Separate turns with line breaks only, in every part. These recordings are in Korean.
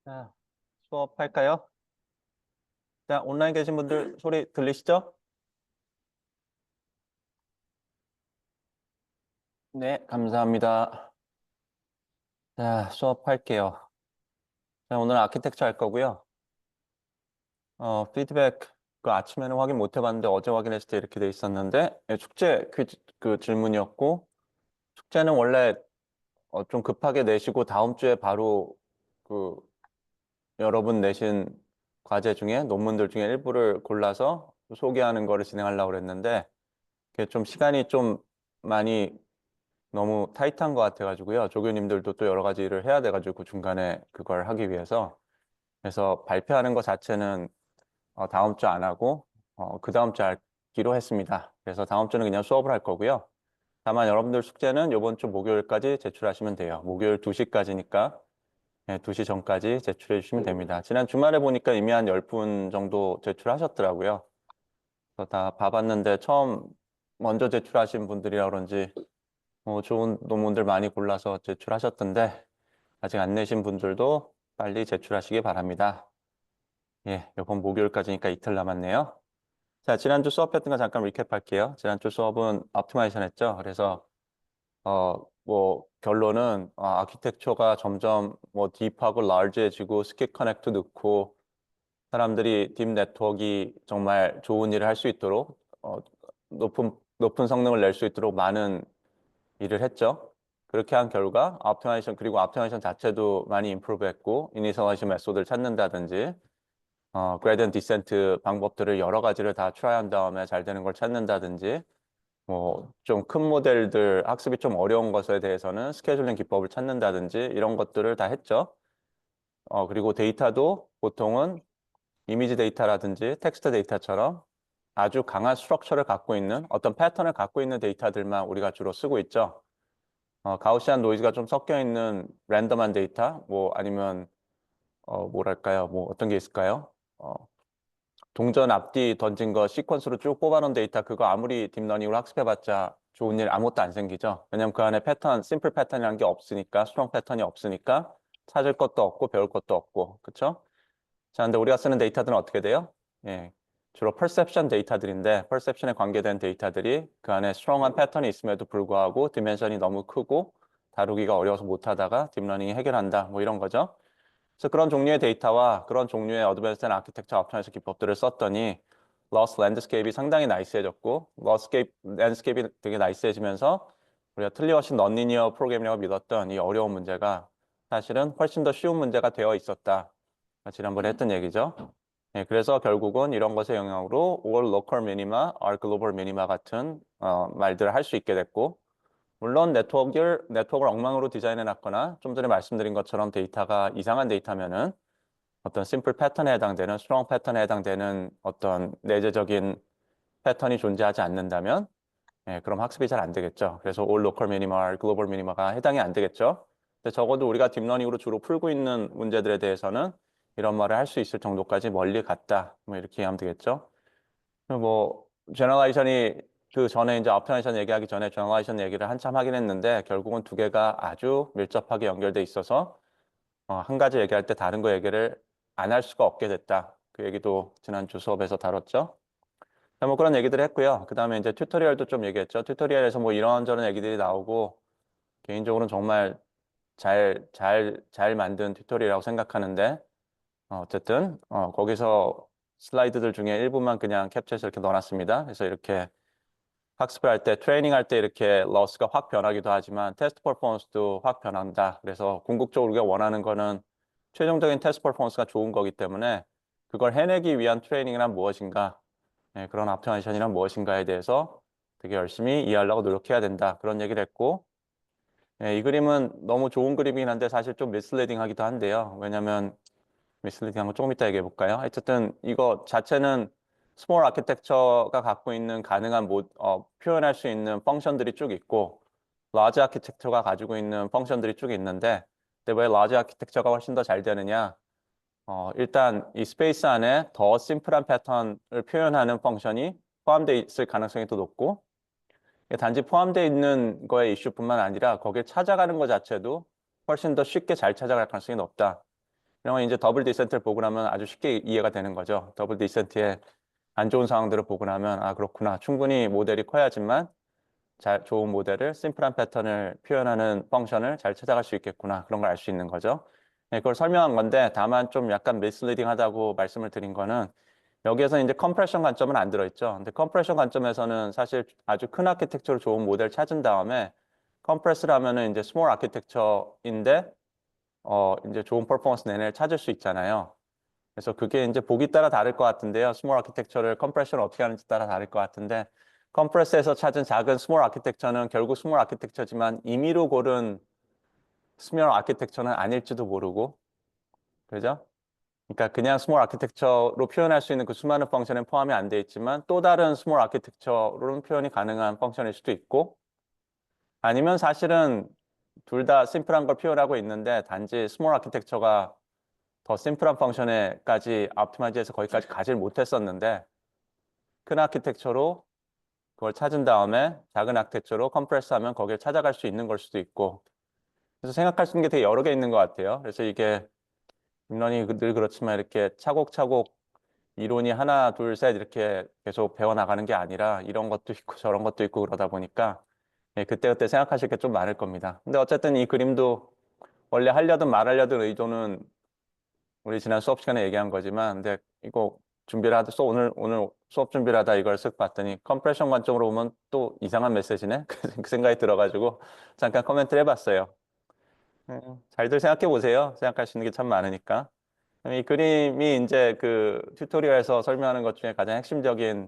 자, 수업할까요? 자, 온라인 계신 분들 소리 들리시죠? 네, 감사합니다. 자, 수업할게요. 자, 오늘 아키텍처 할 거고요. 피드백 그 아침에는 확인 못 해봤는데 어제 확인했을 때 이렇게 돼 있었는데 축제 그 질문이었고 축제는 원래 좀 급하게 내시고 다음 주에 바로 그 여러분 내신 과제 중에 논문들 중에 일부를 골라서 소개하는 거를 진행하려고 그랬는데 그게 좀 시간이 좀 많이 너무 타이트한 것 같아가지고요. 조교님들도 또 여러 가지 일을 해야 돼가지고 중간에 그걸 하기 위해서. 그래서 발표하는 것 자체는 다음 주 안 하고 그 다음 주 하기로 했습니다. 그래서 다음 주는 그냥 수업을 할 거고요. 다만 여러분들 숙제는 이번 주 목요일까지 제출하시면 돼요. 목요일 2시까지니까 2시 전까지 제출해 주시면 됩니다. 지난 주말에 보니까 이미 한 10분 정도 제출하셨더라고요. 그래서 다 봐봤는데 처음 먼저 제출하신 분들이라 그런지 좋은 논문들 많이 골라서 제출하셨던데 아직 안 내신 분들도 빨리 제출하시기 바랍니다. 예, 이번 목요일까지니까 이틀 남았네요. 자, 지난주 수업했던 거 잠깐 리캡할게요. 지난주 수업은 옵티마이제이션 했죠. 그래서 결론은 아키텍처가 점점 딥하고 라지해지고 스킵 커넥트 넣고 사람들이 딥 네트워크가 정말 좋은 일을 할 수 있도록 높은 성능을 낼 수 있도록 많은 일을 했죠. 그렇게 한 결과 옵티마이제이션 그리고 옵티마이제이션 자체도 많이 임프루브 했고 이니셜라이제이션 메소드를 찾는다든지 그레디언트 디센트 방법들을 여러 가지를 다 트라이한 다음에 잘 되는 걸 찾는다든지 좀 큰 모델들 학습이 좀 어려운 것에 대해서는 스케줄링 기법을 찾는다든지 이런 것들을 다 했죠. 그리고 데이터도 보통은 이미지 데이터라든지 텍스트 데이터처럼 아주 강한 스트럭처를 갖고 있는 어떤 패턴을 갖고 있는 데이터들만 우리가 주로 쓰고 있죠. 가우시안 노이즈가 좀 섞여 있는 랜덤한 데이터, 아니면, 뭐랄까요, 어떤 게 있을까요? 어, 동전 앞뒤 던진 거 시퀀스로 쭉 뽑아놓은 데이터, 그거 아무리 딥러닝으로 학습해봤자 좋은 일 아무것도 안 생기죠. 왜냐면 그 안에 패턴, 심플 패턴이라는 게 없으니까, 스트롱 패턴이 없으니까 찾을 것도 없고 배울 것도 없고, 그쵸? 자, 근데 우리가 쓰는 데이터들은 어떻게 돼요? 예. 주로 perception 데이터들인데, perception에 관계된 데이터들이 그 안에 스트롱한 패턴이 있음에도 불구하고 디멘션이 너무 크고 다루기가 어려워서 못하다가 딥러닝이 해결한다. 이런 거죠. 그래서 그런 종류의 데이터와 그런 종류의 어드밴스드 아키텍처 옵티마이제이션 기법들을 썼더니 loss 랜드스케이프이 상당히 나이스해졌고 loss 랜드스케이프이 되게 나이스해지면서 우리가 틀림없이 넌리니어 프로그래밍이라고 믿었던 이 어려운 문제가 사실은 훨씬 더 쉬운 문제가 되어 있었다. 지난번에 했던 얘기죠. 예, 그래서 결국은 이런 것의 영향으로 all local minima, are global minima 같은 말들을 할 수 있게 됐고 물론 네트워크를 엉망으로 디자인해 놨거나 좀 전에 말씀드린 것처럼 데이터가 이상한 데이터면은 어떤 심플 패턴에 해당되는 스트롱 패턴에 해당되는 어떤 내재적인 패턴이 존재하지 않는다면 그럼 학습이 잘 안 되겠죠. 그래서 all local minima, global minima가 해당이 안 되겠죠. 근데 적어도 우리가 딥러닝으로 주로 풀고 있는 문제들에 대해서는 이런 말을 할 수 있을 정도까지 멀리 갔다. 이렇게 이해하면 되겠죠. 뭐 제너레이션이 그 전에 이제 옵티마이제이션 얘기하기 전에 제너레이션 얘기를 한참 하긴 했는데 결국은 두 개가 아주 밀접하게 연결돼 있어서 한 가지 얘기할 때 다른 거 얘기를 안 할 수가 없게 됐다. 그 얘기도 지난주 수업에서 다뤘죠. 자, 그런 얘기들 했고요. 그 다음에 이제 튜토리얼도 좀 얘기했죠. 튜토리얼에서 이런저런 얘기들이 나오고 개인적으로는 정말 잘 만든 튜토리얼이라고 생각하는데 어쨌든 거기서 슬라이드들 중에 일부만 그냥 캡처해서 이렇게 넣어놨습니다. 그래서 이렇게 학습을 할 때, 트레이닝 할 때 이렇게 러스가 확 변하기도 하지만 테스트 퍼포먼스도 확 변한다. 그래서 궁극적으로 우리가 원하는 거는 최종적인 테스트 퍼포먼스가 좋은 거기 때문에 그걸 해내기 위한 트레이닝이란 무엇인가, 그런 옵티마이제이션이란 무엇인가에 대해서 되게 열심히 이해하려고 노력해야 된다. 그런 얘기를 했고, 이 그림은 너무 좋은 그림이긴 한데 사실 좀 미스리딩 하기도 한데요. 왜냐면 미스리딩한 거 조금 이따 얘기해 볼까요? 어쨌든 이거 자체는 스몰 아키텍처가 갖고 있는 가능한 표현할 수 있는 펑션들이 쭉 있고 라지 아키텍처가 가지고 있는 펑션들이 쭉 있는데 근데 왜 라지 아키텍처가 훨씬 더 잘 되느냐? 일단 이 스페이스 안에 더 심플한 패턴을 표현하는 펑션이 포함되어 있을 가능성이 더 높고 단지 포함되어 있는 거의 이슈뿐만 아니라 거기에 찾아가는 것 자체도 훨씬 더 쉽게 잘 찾아갈 가능성이 높다. 이런 건 이제 더블 디센트를 보고 나면 아주 쉽게 이해가 되는 거죠. 더블 디센트의 안 좋은 상황들을 보고 나면 아 그렇구나. 충분히 모델이 커야지만 좋은 모델을 심플한 패턴을 표현하는 펑션을 잘 찾아갈 수 있겠구나. 그런 걸 알 수 있는 거죠. 네, 그걸 설명한 건데 다만 좀 약간 미스리딩하다고 말씀을 드린 거는 여기에서 이제 컴프레션 관점은 안 들어있죠. 근데 컴프레션 관점에서는 사실 아주 큰 아키텍처로 좋은 모델 찾은 다음에 컴프레스를 하면은 이제 스몰 아키텍처인데 이제 좋은 퍼포먼스 내내 찾을 수 있잖아요. 그래서 그게 이제 보기 따라 다를 것 같은데요. 스몰 아키텍처를 컴프레션을 어떻게 하는지 따라 다를 것 같은데 컴프레스에서 찾은 작은 스몰 아키텍처는 결국 스몰 아키텍처지만 임의로 고른 스몰 아키텍처는 아닐지도 모르고 그죠? 그러니까 그냥 스몰 아키텍처로 표현할 수 있는 그 수많은 펑션은 포함이 안 돼 있지만 또 다른 스몰 아키텍처로는 표현이 가능한 펑션일 수도 있고 아니면 사실은 둘 다 심플한 걸 표현하고 있는데 단지 스몰 아키텍처가 더 심플한 펑션에까지 optimize해서 거기까지 가질 못했었는데 큰 아키텍처로 그걸 찾은 다음에 작은 아키텍처로 컴프레스하면 거기를 찾아갈 수 있는 걸 수도 있고 그래서 생각할 수 있는 게 되게 여러 개 있는 것 같아요. 그래서 이게 딥러닝이 늘 그렇지만 이렇게 차곡차곡 이론이 하나, 둘, 셋 이렇게 계속 배워나가는 게 아니라 이런 것도 있고 저런 것도 있고 그러다 보니까 예, 그때그때 생각하실 게 좀 많을 겁니다. 근데 어쨌든 이 그림도 원래 하려든 말하려든 의도는 우리 지난 수업 시간에 얘기한 거지만 근데 이거 준비를 하다 오늘 수업 준비를 하다 이걸 쓱 봤더니 컴프레션 관점으로 보면 또 이상한 메시지네? 그 생각이 들어가지고 잠깐 코멘트를 해봤어요. 잘들 생각해 보세요. 생각할 수 있는 게 참 많으니까. 이 그림이 이제 그 튜토리얼에서 설명하는 것 중에 가장 핵심적인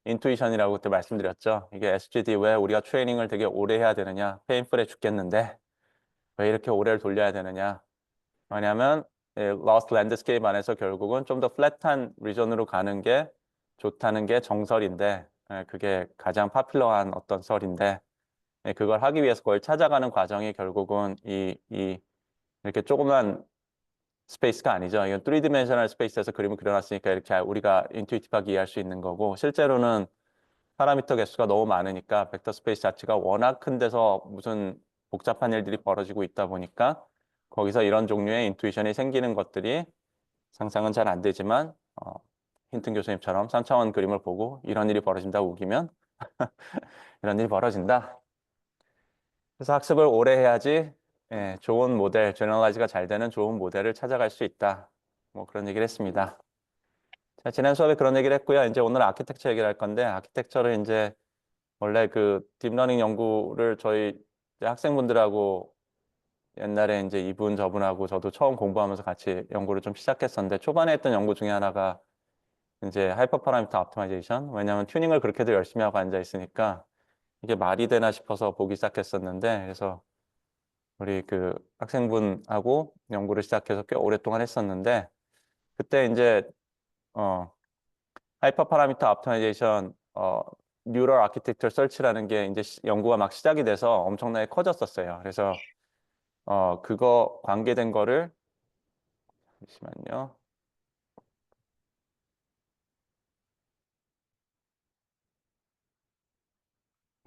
인투이션이라고 그때 말씀드렸죠. 이게 SGD 왜 우리가 트레이닝을 되게 오래 해야 되느냐. 페인풀해 죽겠는데 왜 이렇게 오래를 돌려야 되느냐. 왜냐하면 Lost Landscape 안에서 결국은 좀 더 플랫한 리전으로 가는 게 좋다는 게 정설인데 그게 가장 파퓰러한 어떤 설인데 그걸 하기 위해서 그걸 찾아가는 과정이 결국은 이렇게 조그만 스페이스가 아니죠. 이건 3디멘셔널 스페이스에서 그림을 그려놨으니까 이렇게 우리가 인투이티브하게 이해할 수 있는 거고 실제로는 파라미터 개수가 너무 많으니까 벡터 스페이스 자체가 워낙 큰 데서 무슨 복잡한 일들이 벌어지고 있다 보니까 거기서 이런 종류의 인투이션이 생기는 것들이 상상은 잘 안 되지만 힌튼 교수님처럼 3차원 그림을 보고 이런 일이 벌어진다고 우기면 이런 일이 벌어진다. 그래서 학습을 오래 해야지 좋은 모델, 제너럴라이즈가 잘 되는 좋은 모델을 찾아갈 수 있다. 뭐 그런 얘기를 했습니다. 자, 지난 수업에 그런 얘기를 했고요. 이제 오늘 아키텍처 얘기를 할 건데 아키텍처를 이제 원래 그 딥러닝 연구를 저희 이제 학생분들하고 옛날에 이제 이분 저분하고 저도 처음 공부하면서 같이 연구를 좀 시작했었는데 초반에 했던 연구 중에 하나가 이제 하이퍼 파라미터 optimization. 왜냐하면 튜닝을 그렇게들 열심히 하고 앉아 있으니까 이게 말이 되나 싶어서 보기 시작했었는데 그래서 우리 그 학생분하고 연구를 시작해서 꽤 오랫동안 했었는데 그때 이제 어 하이퍼 파라미터 optimization 뉴럴 아키텍처 설치라는 게 이제 연구가 막 시작이 돼서 엄청나게 커졌었어요. 그래서 그거 관계된 거를 잠시만요.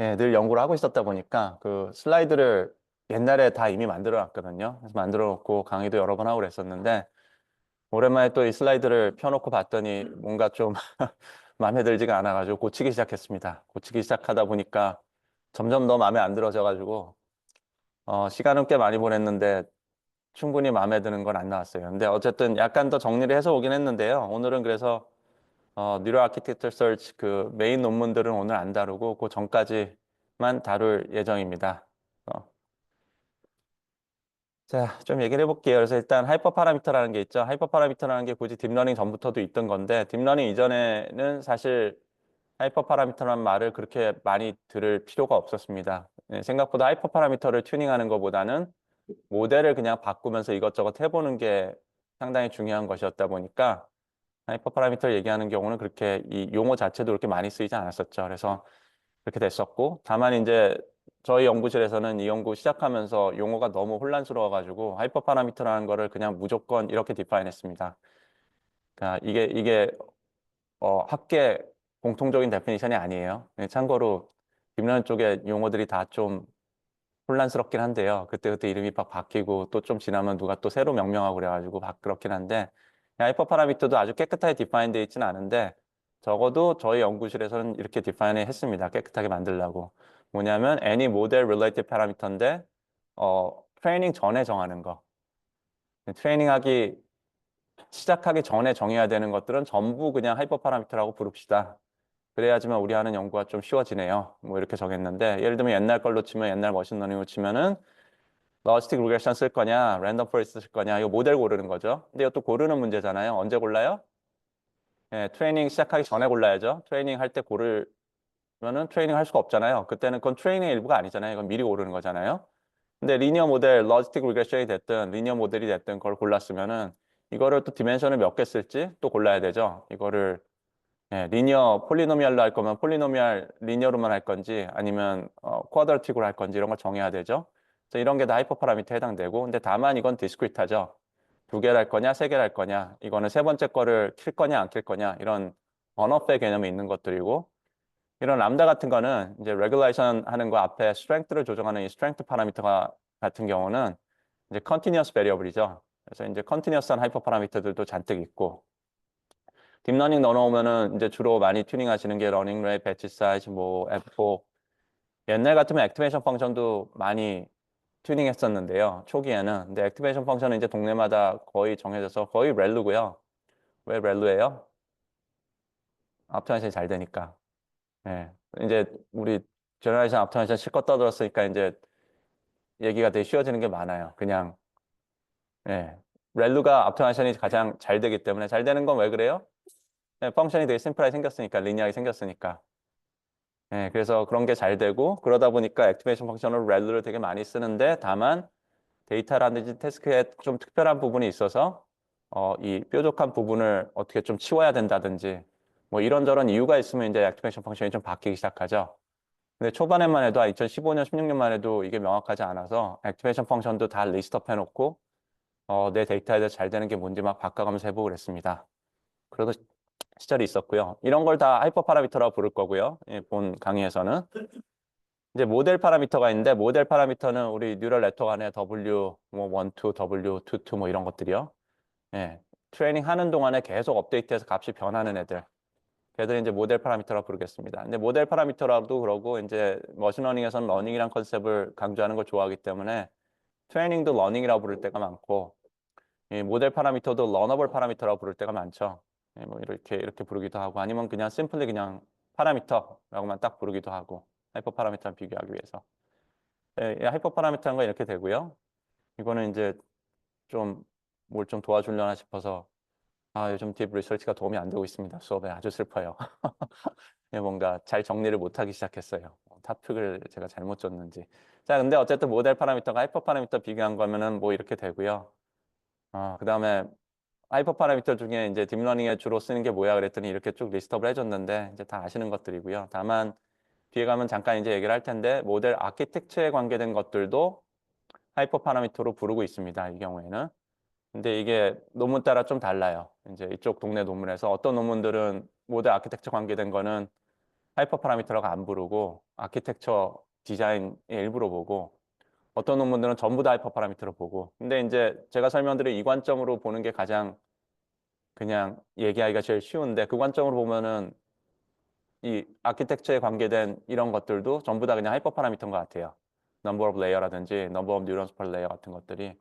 예, 늘 연구를 하고 있었다 보니까 그 슬라이드를 옛날에 다 이미 만들어 놨거든요. 그래서 만들어 놓고 강의도 여러 번 하고 그랬었는데 오랜만에 또 이 슬라이드를 펴놓고 봤더니 뭔가 좀 마음에 들지가 않아가지고 고치기 시작했습니다. 고치기 시작하다 보니까 점점 더 마음에 안 들어져가지고 시간은 꽤 많이 보냈는데 충분히 마음에 드는 건 안 나왔어요. 근데 어쨌든 약간 더 정리를 해서 오긴 했는데요. 오늘은 그래서 뉴럴 아키텍처 서치 그 메인 논문들은 오늘 안 다루고 그 전까지만 다룰 예정입니다. 어, 자, 좀 얘기를 해볼게요. 그래서 일단 하이퍼 파라미터라는 게 있죠. 하이퍼 파라미터라는 게 굳이 딥러닝 전부터도 있던 건데 딥러닝 이전에는 사실 하이퍼 파라미터라는 말을 그렇게 많이 들을 필요가 없었습니다. 생각보다 하이퍼 파라미터를 튜닝하는 것보다는 모델을 그냥 바꾸면서 이것저것 해보는 게 상당히 중요한 것이었다 보니까 하이퍼 파라미터를 얘기하는 경우는 그렇게 이 용어 자체도 그렇게 많이 쓰이지 않았었죠. 그래서 그렇게 됐었고 다만 이제 저희 연구실에서는 이 연구 시작하면서 용어가 너무 혼란스러워가지고 하이퍼 파라미터라는 거를 그냥 무조건 이렇게 디파인했습니다. 그러니까 이게 학계 공통적인 데피니션이 아니에요. 참고로 딥러닝 쪽에 용어들이 다좀 혼란스럽긴 한데요. 그때그때 이름이 막 바뀌고 또 좀 지나면 누가 또 새로 명명하고 그래가지고 그렇긴 한데 하이퍼 파라미터도 아주 깨끗하게 디파인 되어 있지는 않은데 적어도 저희 연구실에서는 이렇게 디파인 했습니다. 깨끗하게 만들려고. 뭐냐면 any model related parameter인데 트레이닝 전에 정하는 거. 트레이닝하기 시작하기 전에 정해야 되는 것들은 전부 그냥 하이퍼 파라미터라고 부릅시다. 그래야지만 우리 하는 연구가 좀 쉬워지네요. 뭐 이렇게 정했는데 예를 들면 옛날 걸로 치면 옛날 머신러닝으로 치면은 러스틱 리그레션 쓸 거냐, 랜덤 포레스트 쓸 거냐, 이거 모델 고르는 거죠. 근데 이것도 고르는 문제잖아요. 언제 골라요? 예, 트레이닝 시작하기 전에 골라야죠. 트레이닝 할 때 고르면은 트레이닝 할 수가 없잖아요. 그때는 그건 트레이닝의 일부가 아니잖아요. 이건 미리 고르는 거잖아요. 근데 리니어 모델, 러스틱 리그레션이 됐든 리니어 모델이 됐든 그걸 골랐으면은 이거를 또 디멘션을 몇 개 쓸지 또 골라야 되죠. 이거를 리니어 폴리노미얼로 할 거면 폴리노미얼 리니어로만 할 건지 아니면 쿼드라틱으로 할 건지 이런 걸 정해야 되죠. 그래서 이런 게 다 하이퍼 파라미터에 해당되고 근데 다만 이건 디스크리트하죠. 두 개를 할 거냐, 세 개를 할 거냐. 이거는 세 번째 거를 킬 거냐, 안 킬 거냐. 이런 언어페 개념이 있는 것들이고 이런 람다 같은 거는 이제 레귤레이션 하는 거 앞에 스트렝스를 조정하는 이 스트렝스 파라미터 같은 경우는 이제 컨티니어스 베리어블이죠. 그래서 이제 컨티니어스한 하이퍼 파라미터들도 잔뜩 있고 딥러닝 넣어놓으면은 이제 주로 많이 튜닝 하시는 게 러닝 레이트, 배치 사이즈, 뭐 F4 옛날 같으면 액티베이션 펑션도 많이 튜닝 했었는데요. 초기에는. 근데 액티베이션 펑션은 이제 동네마다 거의 정해져서 거의 렐루고요. 왜 렐루예요? 앞트라이션이 잘 되니까. 예. 이제 우리 제너레이션 앞트라이션 실컷 떠들었으니까 이제 얘기가 되게 쉬워지는 게 많아요. 그냥 예. 렐루가 앞트라이션이 가장 잘 되기 때문에 잘 되는 건 왜 그래요? 예, 펑션이 되게 심플하게 생겼으니까, 리니어하게 생겼으니까. 네, 그래서 그런 게 잘 되고 그러다 보니까 액티베이션 펑션을 렐루를 되게 많이 쓰는데 다만 데이터라든지 태스크에 좀 특별한 부분이 있어서 이 뾰족한 부분을 어떻게 좀 치워야 된다든지 뭐 이런저런 이유가 있으면 이제 액티베이션 펑션이 좀 바뀌기 시작하죠. 근데 초반에만 해도 2015년, 16년만 해도 이게 명확하지 않아서 액티베이션 펑션도 다 리스트업 해놓고 내 데이터에 대해서 잘 되는 게 뭔지 막 바꿔가면서 해보고 그랬습니다. 그래도 시절이 있었고요. 이런 걸 다 하이퍼 파라미터라고 부를 거고요. 예, 본 강의에서는. 이제 모델 파라미터가 있는데 모델 파라미터는 우리 뉴럴 네트워크 안에 W 뭐 1, 2, W, 2, 2 뭐 이런 것들이요. 예. 트레이닝 하는 동안에 계속 업데이트해서 값이 변하는 애들. 걔들 이제 모델 파라미터라고 부르겠습니다. 근데 모델 파라미터라도 그러고 이제 머신러닝에서는 러닝이란 컨셉을 강조하는 걸 좋아하기 때문에 트레이닝도 러닝이라고 부를 때가 많고 이 모델 파라미터도 러너블 파라미터라고 부를 때가 많죠. 예, 뭐 이렇게 부르기도 하고 아니면 그냥 심플리 그냥 파라미터라고만 딱 부르기도 하고 하이퍼 파라미터랑 비교하기 위해서. 예, 하이퍼 파라미터인 건 이렇게 되고요. 이거는 이제 좀 뭘 좀 도와주려나 싶어서 요즘 딥 리서치가 도움이 안 되고 있습니다. 수업에 아주 슬퍼요. 예, 뭔가 잘 정리를 못하기 시작했어요. 타픽을 제가 잘못 줬는지. 자, 근데 어쨌든 모델 파라미터가 하이퍼 파라미터 비교한 거면은 뭐 이렇게 되고요. 그다음에 하이퍼 파라미터 중에 이제 딥러닝에 주로 쓰는 게 뭐야 그랬더니 이렇게 쭉 리스트업을 해줬는데 이제 다 아시는 것들이고요. 다만 뒤에 가면 잠깐 이제 얘기를 할 텐데 모델 아키텍처에 관계된 것들도 하이퍼 파라미터로 부르고 있습니다. 이 경우에는. 근데 이게 논문 따라 좀 달라요. 이제 이쪽 동네 논문에서 어떤 논문들은 모델 아키텍처 관계된 거는 하이퍼 파라미터라고 안 부르고 아키텍처 디자인의 일부로 보고 어떤 논문들은 전부 다 하이퍼 파라미터로 보고 근데 이제 제가 설명드린 이 관점으로 보는 게 가장 그냥 얘기하기가 제일 쉬운데 그 관점으로 보면은 이 아키텍처에 관계된 이런 것들도 전부 다 그냥 하이퍼 파라미터인 것 같아요. 넘버 오브 레이어라든지 넘버 오브 뉴런스 per 레이어 같은 것들이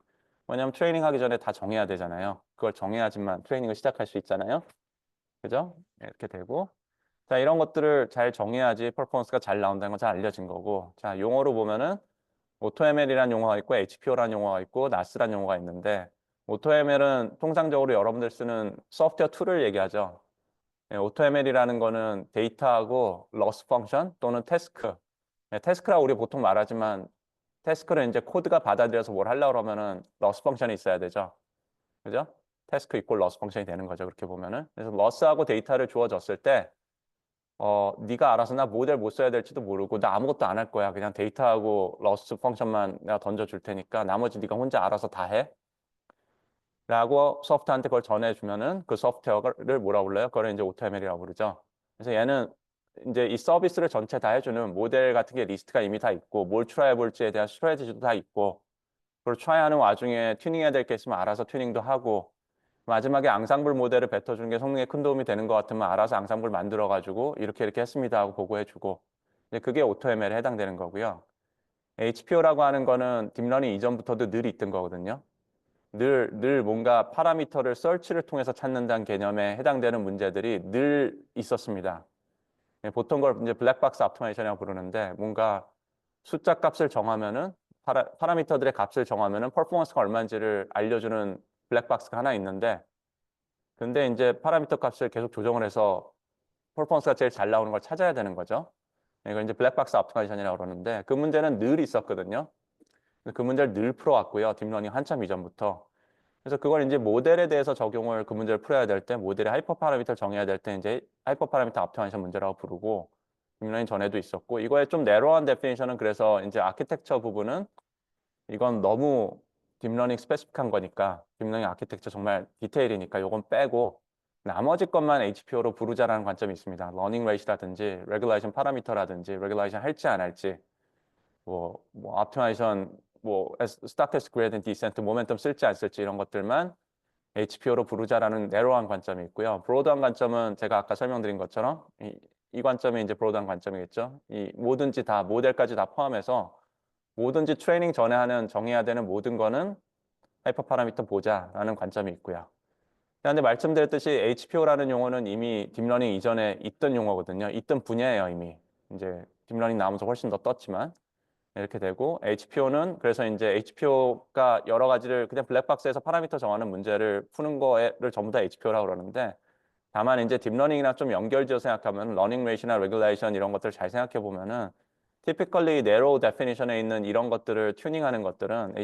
왜냐하면 트레이닝 하기 전에 다 정해야 되잖아요. 그걸 정해야지만 트레이닝을 시작할 수 있잖아요. 그죠? 이렇게 되고 자 이런 것들을 잘 정해야지 퍼포먼스가 잘 나온다는 건 잘 알려진 거고 자 용어로 보면은 AutoML이라는 용어가 있고 HPO라는 용어가 있고 NAS라는 용어가 있는데 AutoML은 통상적으로 여러분들 쓰는 소프트웨어 툴을 얘기하죠. AutoML이라는 거는 데이터하고 loss 펑션 또는 태스크. 태스크라고 우리 보통 말하지만 태스크를 이제 코드가 받아들여서 뭘 하려고 그러면은 loss 펑션이 있어야 되죠. 그죠? 태스크 이퀄 loss 펑션이 되는 거죠. 그렇게 보면은. 그래서 loss하고 데이터를 주어졌을 때 네가 알아서 나 모델 못 써야 될지도 모르고 나 아무것도 안 할 거야. 그냥 데이터하고 loss 펑션만 내가 던져줄 테니까 나머지 네가 혼자 알아서 다 해. 라고 소프트한테 그걸 전해주면은 그 소프트웨어를 뭐라 불러요? 그걸 이제 AutoML이라고 부르죠. 그래서 얘는 이제 이 서비스를 전체 다 해주는 모델 같은 게 리스트가 이미 다 있고 뭘 트라이 해볼지에 대한 스트래티지도 다 있고 그걸 트라이하는 와중에 튜닝해야 될 게 있으면 알아서 튜닝도 하고 마지막에 앙상블 모델을 뱉어주는 게 성능에 큰 도움이 되는 것 같으면 알아서 앙상블 만들어가지고 이렇게 이렇게 했습니다 하고 보고해주고 이제 그게 AutoML에 해당되는 거고요. HPO라고 하는 거는 딥러닝 이전부터도 늘 있던 거거든요. 늘 뭔가 파라미터를 서치를 통해서 찾는다는 개념에 해당되는 문제들이 늘 있었습니다. 보통 걸 이제 블랙박스 옵티마이제이션이라고 부르는데 뭔가 숫자 값을 정하면은 파라미터들의 값을 정하면은 퍼포먼스가 얼마인지를 알려주는 블랙박스가 하나 있는데 근데 이제 파라미터 값을 계속 조정을 해서 퍼포먼스가 제일 잘 나오는 걸 찾아야 되는 거죠. 이걸 이제 블랙박스 옵티마이제이션이라고 그러는데 그 문제는 늘 있었거든요. 그 문제를 늘 풀어왔고요. 딥러닝 한참 이전부터. 그래서 그걸 이제 모델에 대해서 적용을 그 문제를 풀어야 될 때 모델의 하이퍼 파라미터를 정해야 될 때 이제 하이퍼 파라미터 옵티마이제이션 문제라고 부르고 딥러닝 전에도 있었고 이거의 좀 내로한 데피니션은 그래서 이제 아키텍처 부분은 이건 너무 딥러닝 스페시픽한 거니까 딥러닝 아키텍처 정말 디테일이니까 이건 빼고 나머지 것만 HPO로 부르자라는 관점이 있습니다. 러닝 레이트라든지 레귤레이션 파라미터라든지 레귤레이션 할지 안 할지 뭐 옵티마이제이션 스타티스틱 그레디언트 디센트 모멘텀 쓸지 안 쓸지 이런 것들만 HPO로 부르자라는 내로한 관점이 있고요. 브로드한 관점은 제가 아까 설명드린 것처럼 이 관점이 이제 브로드한 관점이겠죠. 이 뭐든지 다 모델까지 다 포함해서 뭐든지 트레이닝 전에 하는 정해야 되는 모든 거는 하이퍼 파라미터 보자라는 관점이 있고요. 그런데 말씀드렸듯이 HPO라는 용어는 이미 딥러닝 이전에 있던 용어거든요. 있던 분야예요, 이미. 이제 딥러닝 나오면서 훨씬 더 떴지만 이렇게 되고 HPO는 그래서 이제 HPO가 여러 가지를 그냥 블랙박스에서 파라미터 정하는 문제를 푸는 거를 전부 다 HPO라고 그러는데 다만 이제 딥러닝이랑 좀 연결지어 생각하면 러닝 레이트나 레귤레이션 이런 것들을 잘 생각해 보면은 typically narrow definition에 있는 이런 것들을 튜닝하는 것들은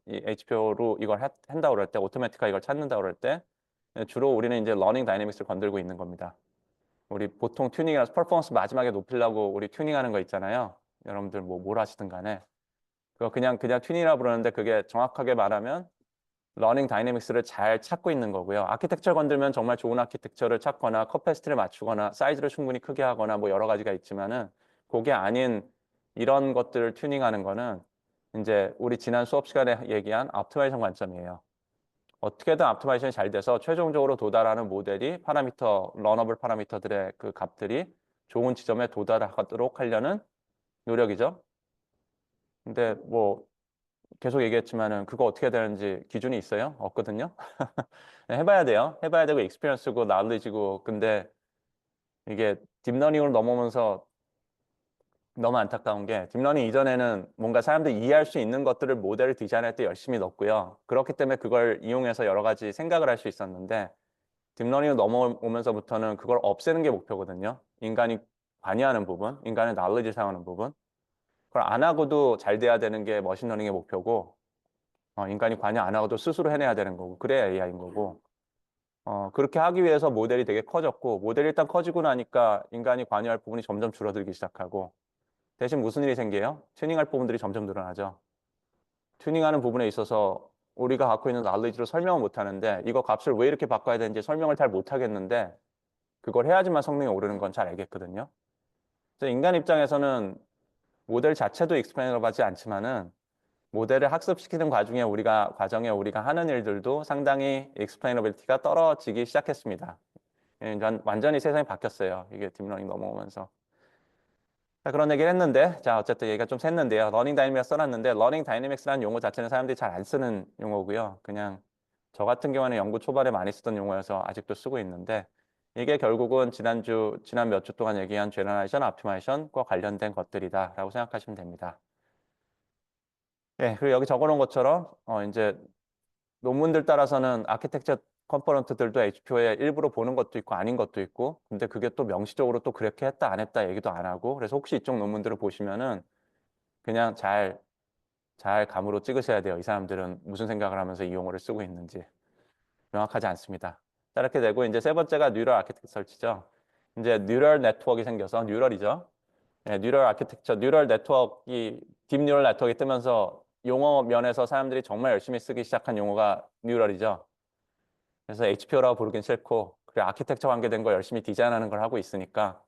HPO로 이걸 한다고 그럴 때 오토매틱하게 이걸 찾는다고 그럴 때 주로 우리는 이제 러닝 다이내믹스를 건들고 있는 겁니다. 우리 보통 튜닝이라서 퍼포먼스 마지막에 높이려고 우리 튜닝하는 거 있잖아요. 여러분들 뭘 하시든 간에 그거 그냥 튜닝이라고 부르는데 그게 정확하게 말하면 러닝 다이내믹스를 잘 찾고 있는 거고요. 아키텍처 건들면 정말 좋은 아키텍처를 찾거나 커패시티를 맞추거나 사이즈를 충분히 크게 하거나 뭐 여러 가지가 있지만은 그게 아닌 이런 것들을 튜닝하는 거는 이제 우리 지난 수업 시간에 얘기한 옵티마이제이션 관점이에요. 어떻게든 옵티마이제이션이 잘 돼서 최종적으로 도달하는 모델이 러너블 파라미터들의 그 값들이 좋은 지점에 도달하도록 하려는 노력이죠. 근데 뭐 계속 얘기했지만은 그거 어떻게 되는지 기준이 있어요? 없거든요. 해봐야 돼요. 해봐야 되고 익스피리언스고 나울리지고 근데 이게 딥러닝으로 넘어오면서 너무 안타까운 게 딥러닝 이전에는 뭔가 사람들이 이해할 수 있는 것들을 모델을 디자인할 때 열심히 넣었고요. 그렇기 때문에 그걸 이용해서 여러 가지 생각을 할 수 있었는데 딥러닝으로 넘어오면서부터는 그걸 없애는 게 목표거든요. 인간이 관여하는 부분, 인간의 나울리지 사용하는 부분. 그걸 안 하고도 잘 돼야 되는 게 머신러닝의 목표고 인간이 관여 안 하고도 스스로 해내야 되는 거고 그래야 AI인 거고 그렇게 하기 위해서 모델이 되게 커졌고 모델이 일단 커지고 나니까 인간이 관여할 부분이 점점 줄어들기 시작하고 대신 무슨 일이 생겨요? 튜닝할 부분들이 점점 늘어나죠. 튜닝하는 부분에 있어서 우리가 갖고 있는 knowledge로 설명을 못 하는데 이거 값을 왜 이렇게 바꿔야 되는지 설명을 잘 못 하겠는데 그걸 해야지만 성능이 오르는 건 잘 알겠거든요. 그래서 인간 입장에서는 모델 자체도 익스플레이너블하지 않지만은 모델을 학습시키는 과정에 우리가 하는 일들도 상당히 익스플레이너빌티가 떨어지기 시작했습니다. 완전히 세상이 바뀌었어요. 이게 딥러닝 넘어오면서. 자, 그런 얘기를 했는데, 자, 어쨌든 얘기가 좀 샜는데요. 러닝 다이내믹스 써놨는데, 러닝 다이내믹스라는 용어 자체는 사람들이 잘 안 쓰는 용어고요. 그냥 저 같은 경우는 연구 초반에 많이 쓰던 용어여서 아직도 쓰고 있는데, 이게 결국은 지난 몇 주 동안 얘기한 제너레이션, 옵티마이제이션과 관련된 것들이다라고 생각하시면 됩니다. 네, 그리고 여기 적어놓은 것처럼 이제 논문들 따라서는 아키텍처 컴포넌트들도 HPO에 일부러 보는 것도 있고 아닌 것도 있고 근데 그게 또 명시적으로 또 그렇게 했다 안 했다 얘기도 안 하고 그래서 혹시 이쪽 논문들을 보시면은 그냥 잘 감으로 찍으셔야 돼요. 이 사람들은 무슨 생각을 하면서 이 용어를 쓰고 있는지 명확하지 않습니다. 자, 이렇게 되고 이제 세 번째가 뉴럴 아키텍처 설치죠. 이제 뉴럴 네트워크가 생겨서 뉴럴이죠. 네, 뉴럴 아키텍처, 뉴럴 네트워크가 딥 뉴럴 네트워크가 뜨면서 용어 면에서 사람들이 정말 열심히 쓰기 시작한 용어가 뉴럴이죠. 그래서 HPO라고 부르긴 싫고 그래 아키텍처 관계된 거 열심히 디자인하는 걸 하고 있으니까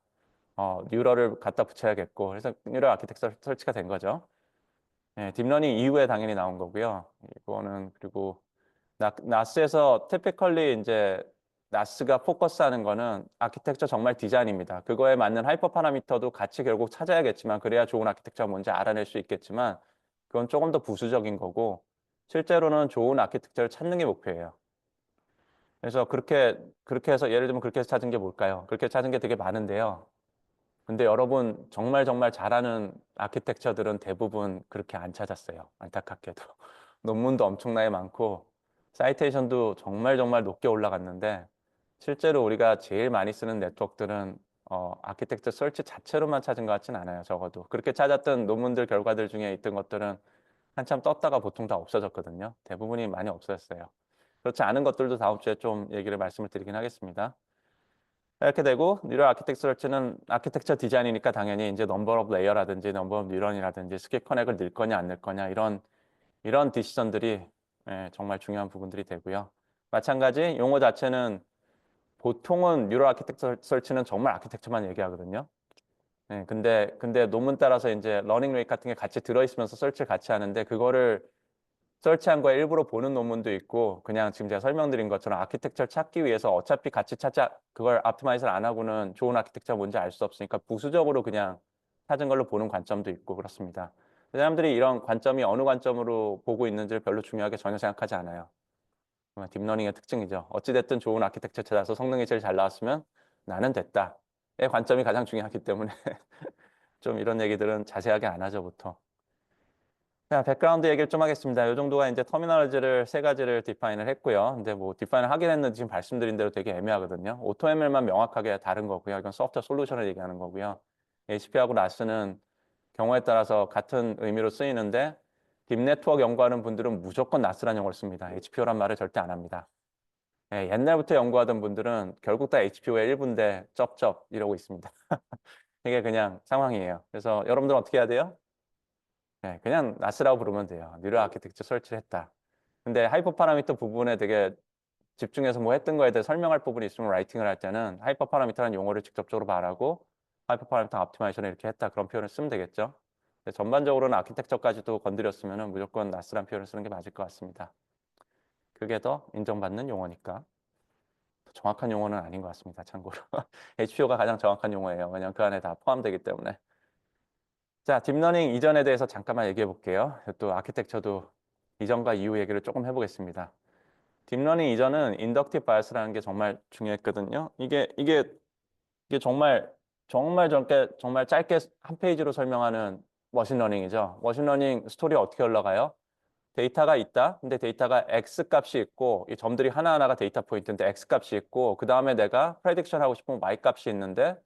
뉴럴을 갖다 붙여야겠고 그래서 뉴럴 아키텍처 설치가 된 거죠. 예, 딥러닝 이후에 당연히 나온 거고요. 이거는 그리고 나스에서 typically 이제 나스가 포커스하는 거는 아키텍처 정말 디자인입니다. 그거에 맞는 하이퍼 파라미터도 같이 결국 찾아야겠지만 그래야 좋은 아키텍처가 뭔지 알아낼 수 있겠지만 그건 조금 더 부수적인 거고 실제로는 좋은 아키텍처를 찾는 게 목표예요. 그래서 그렇게 해서 예를 들면 그렇게 해서 찾은 게 뭘까요? 그렇게 찾은 게 되게 많은데요. 근데 여러분 정말 정말 잘하는 아키텍처들은 대부분 그렇게 안 찾았어요. 안타깝게도. 논문도 엄청나게 많고 사이테이션도 정말 정말 높게 올라갔는데 실제로 우리가 제일 많이 쓰는 네트워크들은 아키텍처 설치 자체로만 찾은 것 같진 않아요. 적어도. 그렇게 찾았던 논문들 결과들 중에 있던 것들은 한참 떴다가 보통 다 없어졌거든요. 대부분이 많이 없어졌어요. 그렇지 않은 것들도 다음 주에 좀 얘기를 말씀을 드리긴 하겠습니다. 이렇게 되고 뉴럴 아키텍처 설치는 아키텍처 디자인이니까 당연히 이제 넘버 오브 레이어라든지 넘버 오브 뉴런이라든지 스킵 커넥을 넣을 거냐 안 넣을 거냐 이런 디시전들이 정말 중요한 부분들이 되고요. 마찬가지 용어 자체는 보통은 뉴럴 아키텍처 설치는 정말 아키텍처만 얘기하거든요. 근데 논문 따라서 이제 러닝 레이트 같은 게 같이 들어있으면서 설치를 같이 하는데 그거를 설치한 거에 일부러 보는 논문도 있고 그냥 지금 제가 설명드린 것처럼 아키텍처를 찾기 위해서 어차피 같이 찾자 그걸 옵티마이즈를 안 하고는 좋은 아키텍처가 뭔지 알 수 없으니까 부수적으로 그냥 찾은 걸로 보는 관점도 있고 그렇습니다. 사람들이 이런 관점이 어느 관점으로 보고 있는지를 별로 중요하게 전혀 생각하지 않아요. 딥러닝의 특징이죠. 어찌됐든 좋은 아키텍처 찾아서 성능이 제일 잘 나왔으면 나는 됐다. 의 관점이 가장 중요하기 때문에 좀 이런 얘기들은 자세하게 안 하죠, 보통. 자, 백그라운드 얘기를 좀 하겠습니다. 이 정도가 이제 터미널즈를 세 가지를 디파인을 했고요. 근데 뭐 디파인을 하긴 했는데 지금 말씀드린 대로 되게 애매하거든요. AutoML만 명확하게 다른 거고요. 이건 소프트웨어 솔루션을 얘기하는 거고요. HP하고 NAS는 경우에 따라서 같은 의미로 쓰이는데 딥 네트워크 연구하는 분들은 무조건 NAS라는 용어를 씁니다. HPO란 말을 절대 안 합니다. 옛날부터 연구하던 분들은 결국 다 HPO의 일부인데 쩝쩝 이러고 있습니다. 이게 그냥 상황이에요. 그래서 여러분들은 어떻게 해야 돼요? 그냥 나스라고 부르면 돼요. 뉴럴 아키텍처 설치를 했다. 근데 하이퍼 파라미터 부분에 되게 집중해서 뭐 했던 거에 대해 설명할 부분이 있으면 라이팅을 할 때는 하이퍼 파라미터라는 용어를 직접적으로 말하고 하이퍼 파라미터 옵티마이션을 이렇게 했다. 그런 표현을 쓰면 되겠죠. 근데 전반적으로는 아키텍처까지도 건드렸으면 무조건 나스라는 표현을 쓰는 게 맞을 것 같습니다. 그게 더 인정받는 용어니까. 정확한 용어는 아닌 것 같습니다. 참고로. HPO가 가장 정확한 용어예요. 왜냐하면 그 안에 다 포함되기 때문에. 자, 딥러닝 이전에 대해서 잠깐만 얘기해 볼게요. 또 아키텍처도 이전과 이후 얘기를 조금 해보겠습니다. 딥러닝 이전은 인덕티브 바이어스라는 게 정말 중요했거든요. 이게 정말 짧게 한 페이지로 설명하는 머신러닝이죠. 머신러닝 스토리 어떻게 흘러가요? 데이터가 있다. 근데 데이터가 X 값이 있고 이 점들이 하나하나가 데이터 포인트인데 X 값이 있고 그 다음에 내가 프레딕션 하고 싶으면 Y 값이 있는데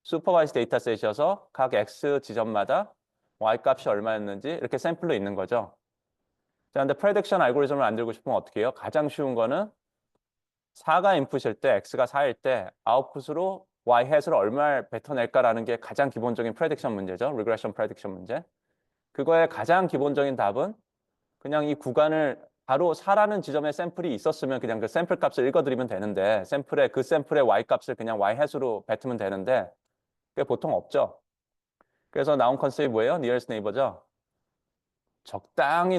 슈퍼바이스 데이터셋이어서 각 X 지점마다 Y 값이 얼마였는지 이렇게 샘플로 있는 거죠. 자, 근데 프레딕션 알고리즘을 만들고 싶으면 어떻게 해요? 가장 쉬운 거는 4가 인풋일 때, X가 4일 때 아웃풋으로 Y 햇을 얼마를 뱉어낼까라는 게 가장 기본적인 프레딕션 문제죠. 리그레션 프레딕션 문제. 그거의 가장 기본적인 답은 그냥 이 구간을 바로 4라는 지점에 샘플이 있었으면 그냥 그 샘플 값을 읽어드리면 되는데 그 샘플의 Y 값을 그냥 Y 햇으로 뱉으면 되는데 그게 보통 없죠. 그래서 나온 컨셉이 뭐예요? nearest neighbor죠. 적당히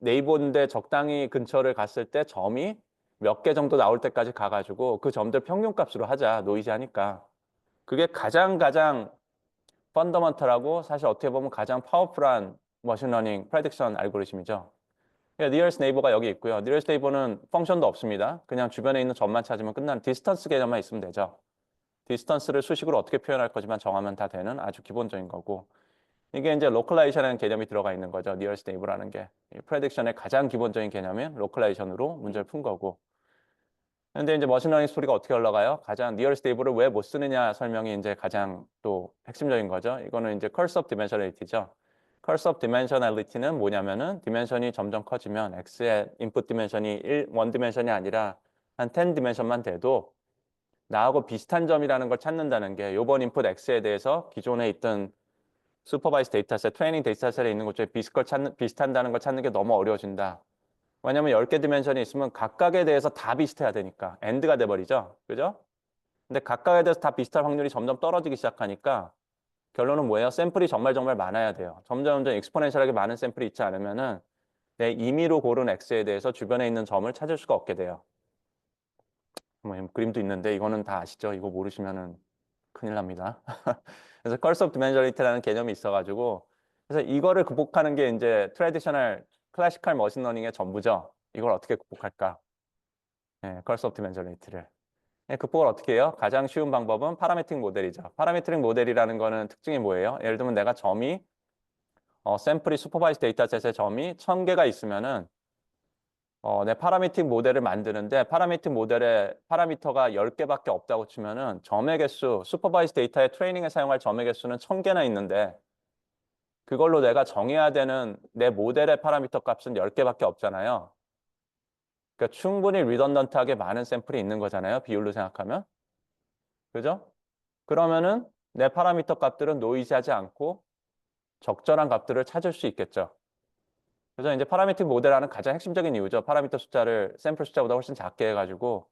네이버인데 적당히 근처를 갔을 때 점이 몇 개 정도 나올 때까지 가가지고 그 점들 평균값으로 하자. 노이즈하니까. 그게 가장 펀더먼털하고 사실 어떻게 보면 가장 파워풀한 머신러닝 프레딕션 알고리즘이죠. nearest neighbor가 여기 있고요. nearest neighbor는 펑션도 없습니다. 그냥 주변에 있는 점만 찾으면 끝나는 디스턴스 개념만 있으면 되죠. 디스턴스를 수식으로 어떻게 표현할 거지만 정하면 다 되는 아주 기본적인 거고 이게 이제 로컬라이션이라는 개념이 들어가 있는 거죠. nearest neighbor라는 게. 프레딕션의 가장 기본적인 개념인 로컬라이션으로 문제를 푼 거고. 근데 이제 머신러닝 스토리가 어떻게 올라가요? 가장 nearest neighbor를 왜 못 쓰느냐 설명이 이제 가장 또 핵심적인 거죠. 이거는 이제 curse of dimensionality죠. curse of dimensionality는 뭐냐면은 디멘션이 점점 커지면 x의 인풋 디멘션이 1 디멘션이 아니라 한 10 디멘션만 돼도 나하고 비슷한 점이라는 걸 찾는다는 게 요번 인풋 x에 대해서 기존에 있던 슈퍼바이스 데이터셋, 트레이닝 데이터셋에 있는 것 중에 비슷한다는 걸 찾는 게 너무 어려워진다. 왜냐면 10개 디멘션이 있으면 각각에 대해서 다 비슷해야 되니까 엔드가 돼버리죠. 그죠? 근데 각각에 대해서 다 비슷할 확률이 점점 떨어지기 시작하니까 결론은 뭐예요? 샘플이 정말 정말 많아야 돼요. 점점 익스포넨셜하게 많은 샘플이 있지 않으면은 내 임의로 고른 X에 대해서 주변에 있는 점을 찾을 수가 없게 돼요. 뭐 그림도 있는데 이거는 다 아시죠? 이거 모르시면은 큰일 납니다. 그래서 curse of dimensionality라는 개념이 있어가지고 그래서 이거를 극복하는 게 이제 트래디셔널 클래시컬 머신러닝의 전부죠. 이걸 어떻게 극복할까? 네, curse of dimensionality를. 네, 극복을 어떻게 해요? 가장 쉬운 방법은 파라메트릭 모델이죠. 파라메트릭 모델이라는 거는 특징이 뭐예요? 예를 들면 내가 점이 샘플이 슈퍼바이즈 데이터셋의 점이 1000개가 있으면은 내 파라메트릭 모델을 만드는데 파라메트릭 모델에 파라미터가 10개밖에 없다고 치면은 점의 개수, 슈퍼바이즈 데이터의 트레이닝에 사용할 점의 개수는 1000개나 있는데 그걸로 내가 정해야 되는 내 모델의 파라미터 값은 10개밖에 없잖아요. 그러니까 충분히 리던던트하게 많은 샘플이 있는 거잖아요. 비율로 생각하면. 그죠? 그러면은 내 파라미터 값들은 노이즈하지 않고 적절한 값들을 찾을 수 있겠죠. 그래서 이제 파라미틱 모델하는 가장 핵심적인 이유죠. 파라미터 숫자를 샘플 숫자보다 훨씬 작게 해가지고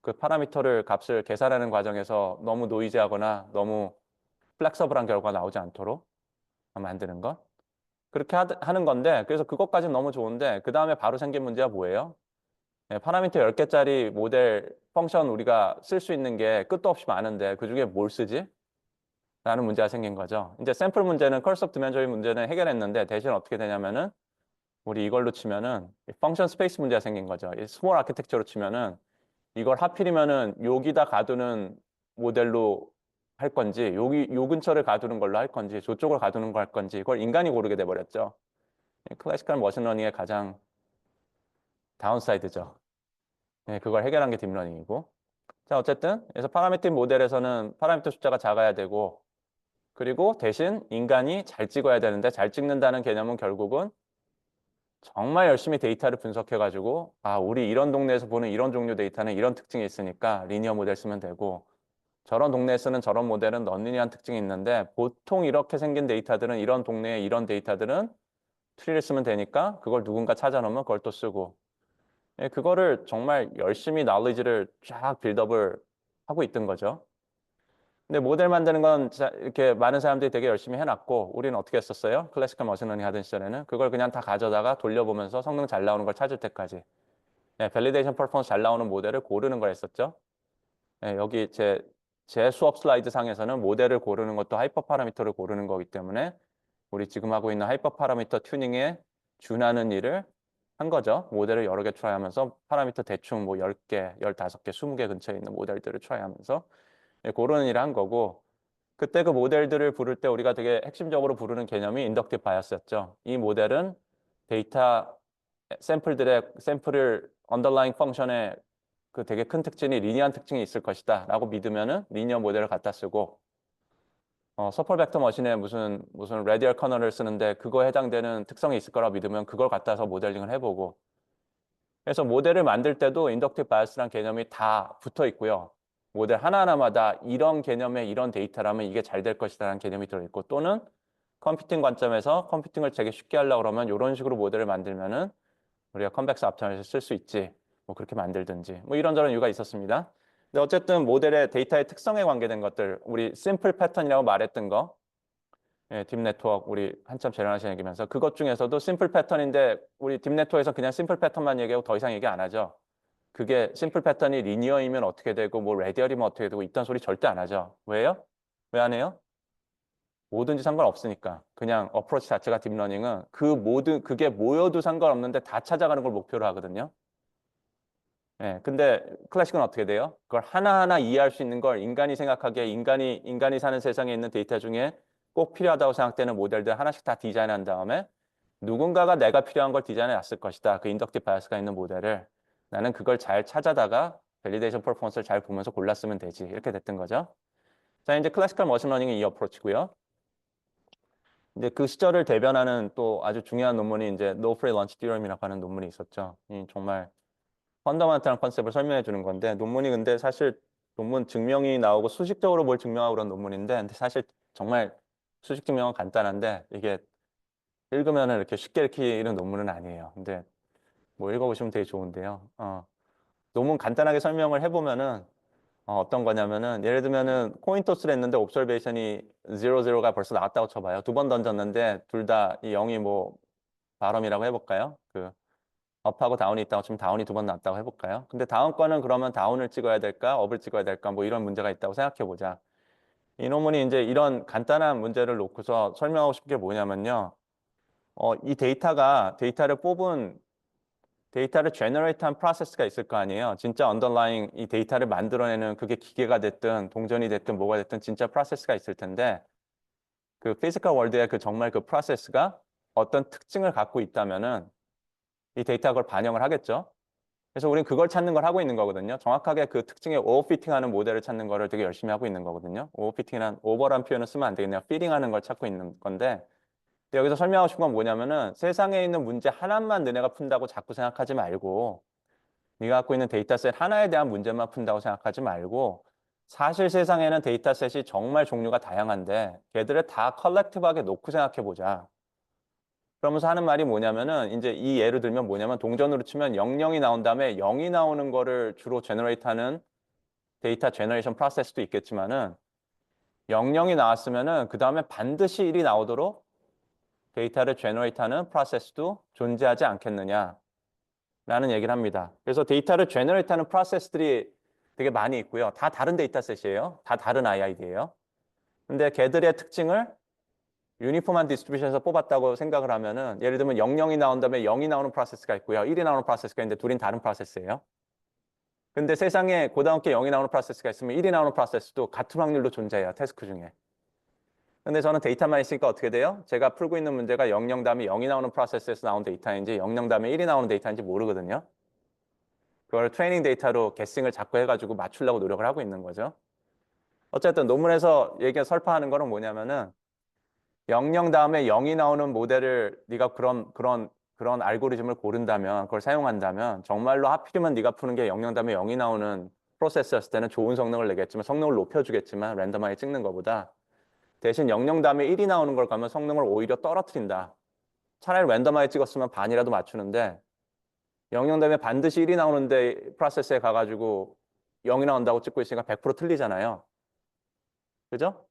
그 파라미터를 값을 계산하는 과정에서 너무 노이즈하거나 너무 플렉서블한 결과가 나오지 않도록 만드는 것. 그렇게 하는 건데 그래서 그것까지는 너무 좋은데 그 다음에 바로 생긴 문제가 뭐예요? 네, 파라미터 10개짜리 모델 펑션 우리가 쓸 수 있는 게 끝도 없이 많은데 그중에 뭘 쓰지? 라는 문제가 생긴 거죠. 이제 샘플 문제는 컬스 오브 디멘전의 문제는 해결했는데 대신 어떻게 되냐면은 우리 이걸로 치면은 펑션 스페이스 문제가 생긴 거죠. 이 스몰 아키텍처로 치면은 이걸 하필이면은 여기다 가두는 모델로 할 건지 여기 요 근처를 가두는 걸로 할 건지 저쪽을 가두는 거 할 건지 이걸 인간이 고르게 돼 버렸죠. 클래시컬 머신러닝의 가장 다운사이드죠. 네, 그걸 해결한 게 딥러닝이고. 자, 어쨌든 그래서 파라미터 모델에서는 파라미터 숫자가 작아야 되고 그리고 대신 인간이 잘 찍어야 되는데 잘 찍는다는 개념은 결국은 정말 열심히 데이터를 분석해가지고 아, 우리 이런 동네에서 보는 이런 종류 데이터는 이런 특징이 있으니까 리니어 모델 쓰면 되고 저런 동네에 쓰는 저런 모델은 넌리니어한 특징이 있는데 보통 이렇게 생긴 데이터들은 이런 동네에 이런 데이터들은 트리를 쓰면 되니까 그걸 누군가 찾아놓으면 그걸 또 쓰고 예, 그거를 정말 열심히 나울리지를 쫙 빌드업을 하고 있던 거죠. 근데 모델 만드는 건 이렇게 많은 사람들이 되게 열심히 해놨고 우리는 어떻게 했었어요? 클래시컬 머신러닝 하던 시절에는 그걸 그냥 다 가져다가 돌려보면서 성능 잘 나오는 걸 찾을 때까지 밸리데이션 퍼포먼스 잘 나오는 모델을 고르는 걸 했었죠. 여기 제 수업 슬라이드 상에서는 모델을 고르는 것도 하이퍼 파라미터를 고르는 거기 때문에 우리 지금 하고 있는 하이퍼 파라미터 튜닝에 준하는 일을 한 거죠. 모델을 여러 개 트라이하면서 파라미터 대충 뭐 10개, 15개, 20개 근처에 있는 모델들을 트라이하면서 고르는 일을 한 거고 그때 그 모델들을 부를 때 우리가 되게 핵심적으로 부르는 개념이 인덕티브 바이어스였죠. 이 모델은 데이터 샘플을 언더라잉 펑션에 그 되게 큰 특징이 리니어한 특징이 있을 것이다 라고 믿으면은 리니어 모델을 갖다 쓰고 서플 벡터 머신에 무슨 레디얼 커널을 쓰는데 그거에 해당되는 특성이 있을 거라고 믿으면 그걸 갖다서 모델링을 해보고 그래서 모델을 만들 때도 인덕티브 바이어스라는 개념이 다 붙어 있고요. 모델 하나하나마다 이런 개념의 이런 데이터라면 이게 잘 될 것이다라는 개념이 들어있고 또는 컴퓨팅 관점에서 컴퓨팅을 되게 쉽게 하려고 그러면 이런 식으로 모델을 만들면은 우리가 컨벡스 옵티마이저를 쓸 수 있지. 뭐 그렇게 만들든지 뭐 이런저런 이유가 있었습니다. 근데 어쨌든 모델의 데이터의 특성에 관계된 것들 우리 심플 패턴이라고 말했던 거 딥 네트워크 우리 한참 재련하신 얘기면서 그것 중에서도 심플 패턴인데 우리 딥 네트워크에서 그냥 심플 패턴만 얘기하고 더 이상 얘기 안 하죠. 그게 심플 패턴이 리니어이면 어떻게 되고 뭐 레디얼이면 어떻게 되고 이딴 소리 절대 안 하죠. 왜요? 왜 안 해요? 뭐든지 상관없으니까. 그냥 어프로치 자체가 딥러닝은 그게 모여도 상관없는데 다 찾아가는 걸 목표로 하거든요. 예, 근데 클래식은 어떻게 돼요? 그걸 하나하나 이해할 수 있는 걸 인간이 생각하기에 인간이 사는 세상에 있는 데이터 중에 꼭 필요하다고 생각되는 모델들 하나씩 다 디자인한 다음에 누군가가 내가 필요한 걸 디자인해 놨을 것이다. 그 인덕티브 바이어스가 있는 모델을 나는 그걸 잘 찾아다가 밸리데이션 퍼포먼스를 잘 보면서 골랐으면 되지. 이렇게 됐던 거죠. 자, 이제 클래시컬 머신러닝이 이 어프로치고요. 이제 그 시절을 대변하는 또 아주 중요한 논문이 이제 No Free Lunch Theorem이라고 하는 논문이 있었죠. 이 정말 펀더멘탈한 컨셉을 설명해 주는 건데 논문이 근데 사실 논문 증명이 나오고 수식적으로 뭘 증명하고 그런 논문인데 근데 사실 정말 수식 증명은 간단한데 이게 읽으면 이렇게 쉽게 읽히는 논문은 아니에요. 근데 뭐 읽어보시면 되게 좋은데요. 논문 간단하게 설명을 해보면은 어떤 거냐면은 예를 들면은 코인 토스를 했는데 옵저베이션이 0, 0가 벌써 나왔다고 쳐봐요. 두 번 던졌는데 둘 다 이 0이 뭐 바람이라고 해볼까요? 그 업하고 다운이 있다고 치면 다운이 두 번 나왔다고 해볼까요? 근데 다음 거는 그러면 다운을 찍어야 될까? 업을 찍어야 될까? 뭐 이런 문제가 있다고 생각해 보자. 이 논문이 이제 이런 간단한 문제를 놓고서 설명하고 싶은 게 뭐냐면요. 이 데이터를 뽑은 데이터를 제너레이트한 프로세스가 있을 거 아니에요. 진짜 언더라잉 이 데이터를 만들어내는 그게 기계가 됐든 동전이 됐든 뭐가 됐든 진짜 프로세스가 있을 텐데 그 피지컬 월드의 그 정말 그 프로세스가 어떤 특징을 갖고 있다면은 이 데이터가 그걸 반영을 하겠죠. 그래서 우리는 그걸 찾는 걸 하고 있는 거거든요. 정확하게 그 특징에 오버피팅하는 모델을 찾는 거를 되게 열심히 하고 있는 거거든요. 오버피팅이란 오버란 표현을 쓰면 안 되겠네요. 피딩하는 걸 찾고 있는 건데 근데 여기서 설명하고 싶은 건 뭐냐면은 세상에 있는 문제 하나만 너네가 푼다고 자꾸 생각하지 말고 네가 갖고 있는 데이터셋 하나에 대한 문제만 푼다고 생각하지 말고 사실 세상에는 데이터셋이 정말 종류가 다양한데 걔들을 다 컬렉티브하게 놓고 생각해 보자. 그러면서 하는 말이 뭐냐면은 이제 이 예를 들면 뭐냐면 동전으로 치면 00이 나온 다음에 0이 나오는 거를 주로 제너레이트하는 데이터 제너레이션 프로세스도 있겠지만은 00이 나왔으면은 그 다음에 반드시 1이 나오도록 데이터를 제너레이트하는 프로세스도 존재하지 않겠느냐라는 얘기를 합니다. 그래서 데이터를 제너레이트하는 프로세스들이 되게 많이 있고요. 다 다른 데이터셋이에요. 다 다른 IID예요. 근데 걔들의 특징을 유니폼한 디스트리뷰션에서 뽑았다고 생각을 하면은 예를 들면 00이 나온 다음에 0이 나오는 프로세스가 있고요. 1이 나오는 프로세스가 있는데 둘은 다른 프로세스예요. 근데 세상에 고등학교 0이 나오는 프로세스가 있으면 1이 나오는 프로세스도 같은 확률로 존재해요. 태스크 중에. 근데 저는 데이터만 있으니까 어떻게 돼요? 제가 풀고 있는 문제가 00 다음에 0이 나오는 프로세스에서 나온 데이터인지 00 다음에 1이 나오는 데이터인지 모르거든요. 그걸 트레이닝 데이터로 게싱을 자꾸 해가지고 맞추려고 노력을 하고 있는 거죠. 어쨌든 논문에서 설파하는 거는 뭐냐면은 00 다음에 0이 나오는 모델을 네가 그런 알고리즘을 고른다면 그걸 사용한다면 정말로 하필이면 네가 푸는 게 00 다음에 0이 나오는 프로세스였을 때는 좋은 성능을 내겠지만 성능을 높여주겠지만 랜덤하게 찍는 것보다 대신 00 다음에 1이 나오는 걸 가면 성능을 오히려 떨어뜨린다. 차라리 랜덤하게 찍었으면 반이라도 맞추는데 00 다음에 반드시 1이 나오는데 프로세스에 가가지고 0이 나온다고 찍고 있으니까 100% 틀리잖아요. 그죠?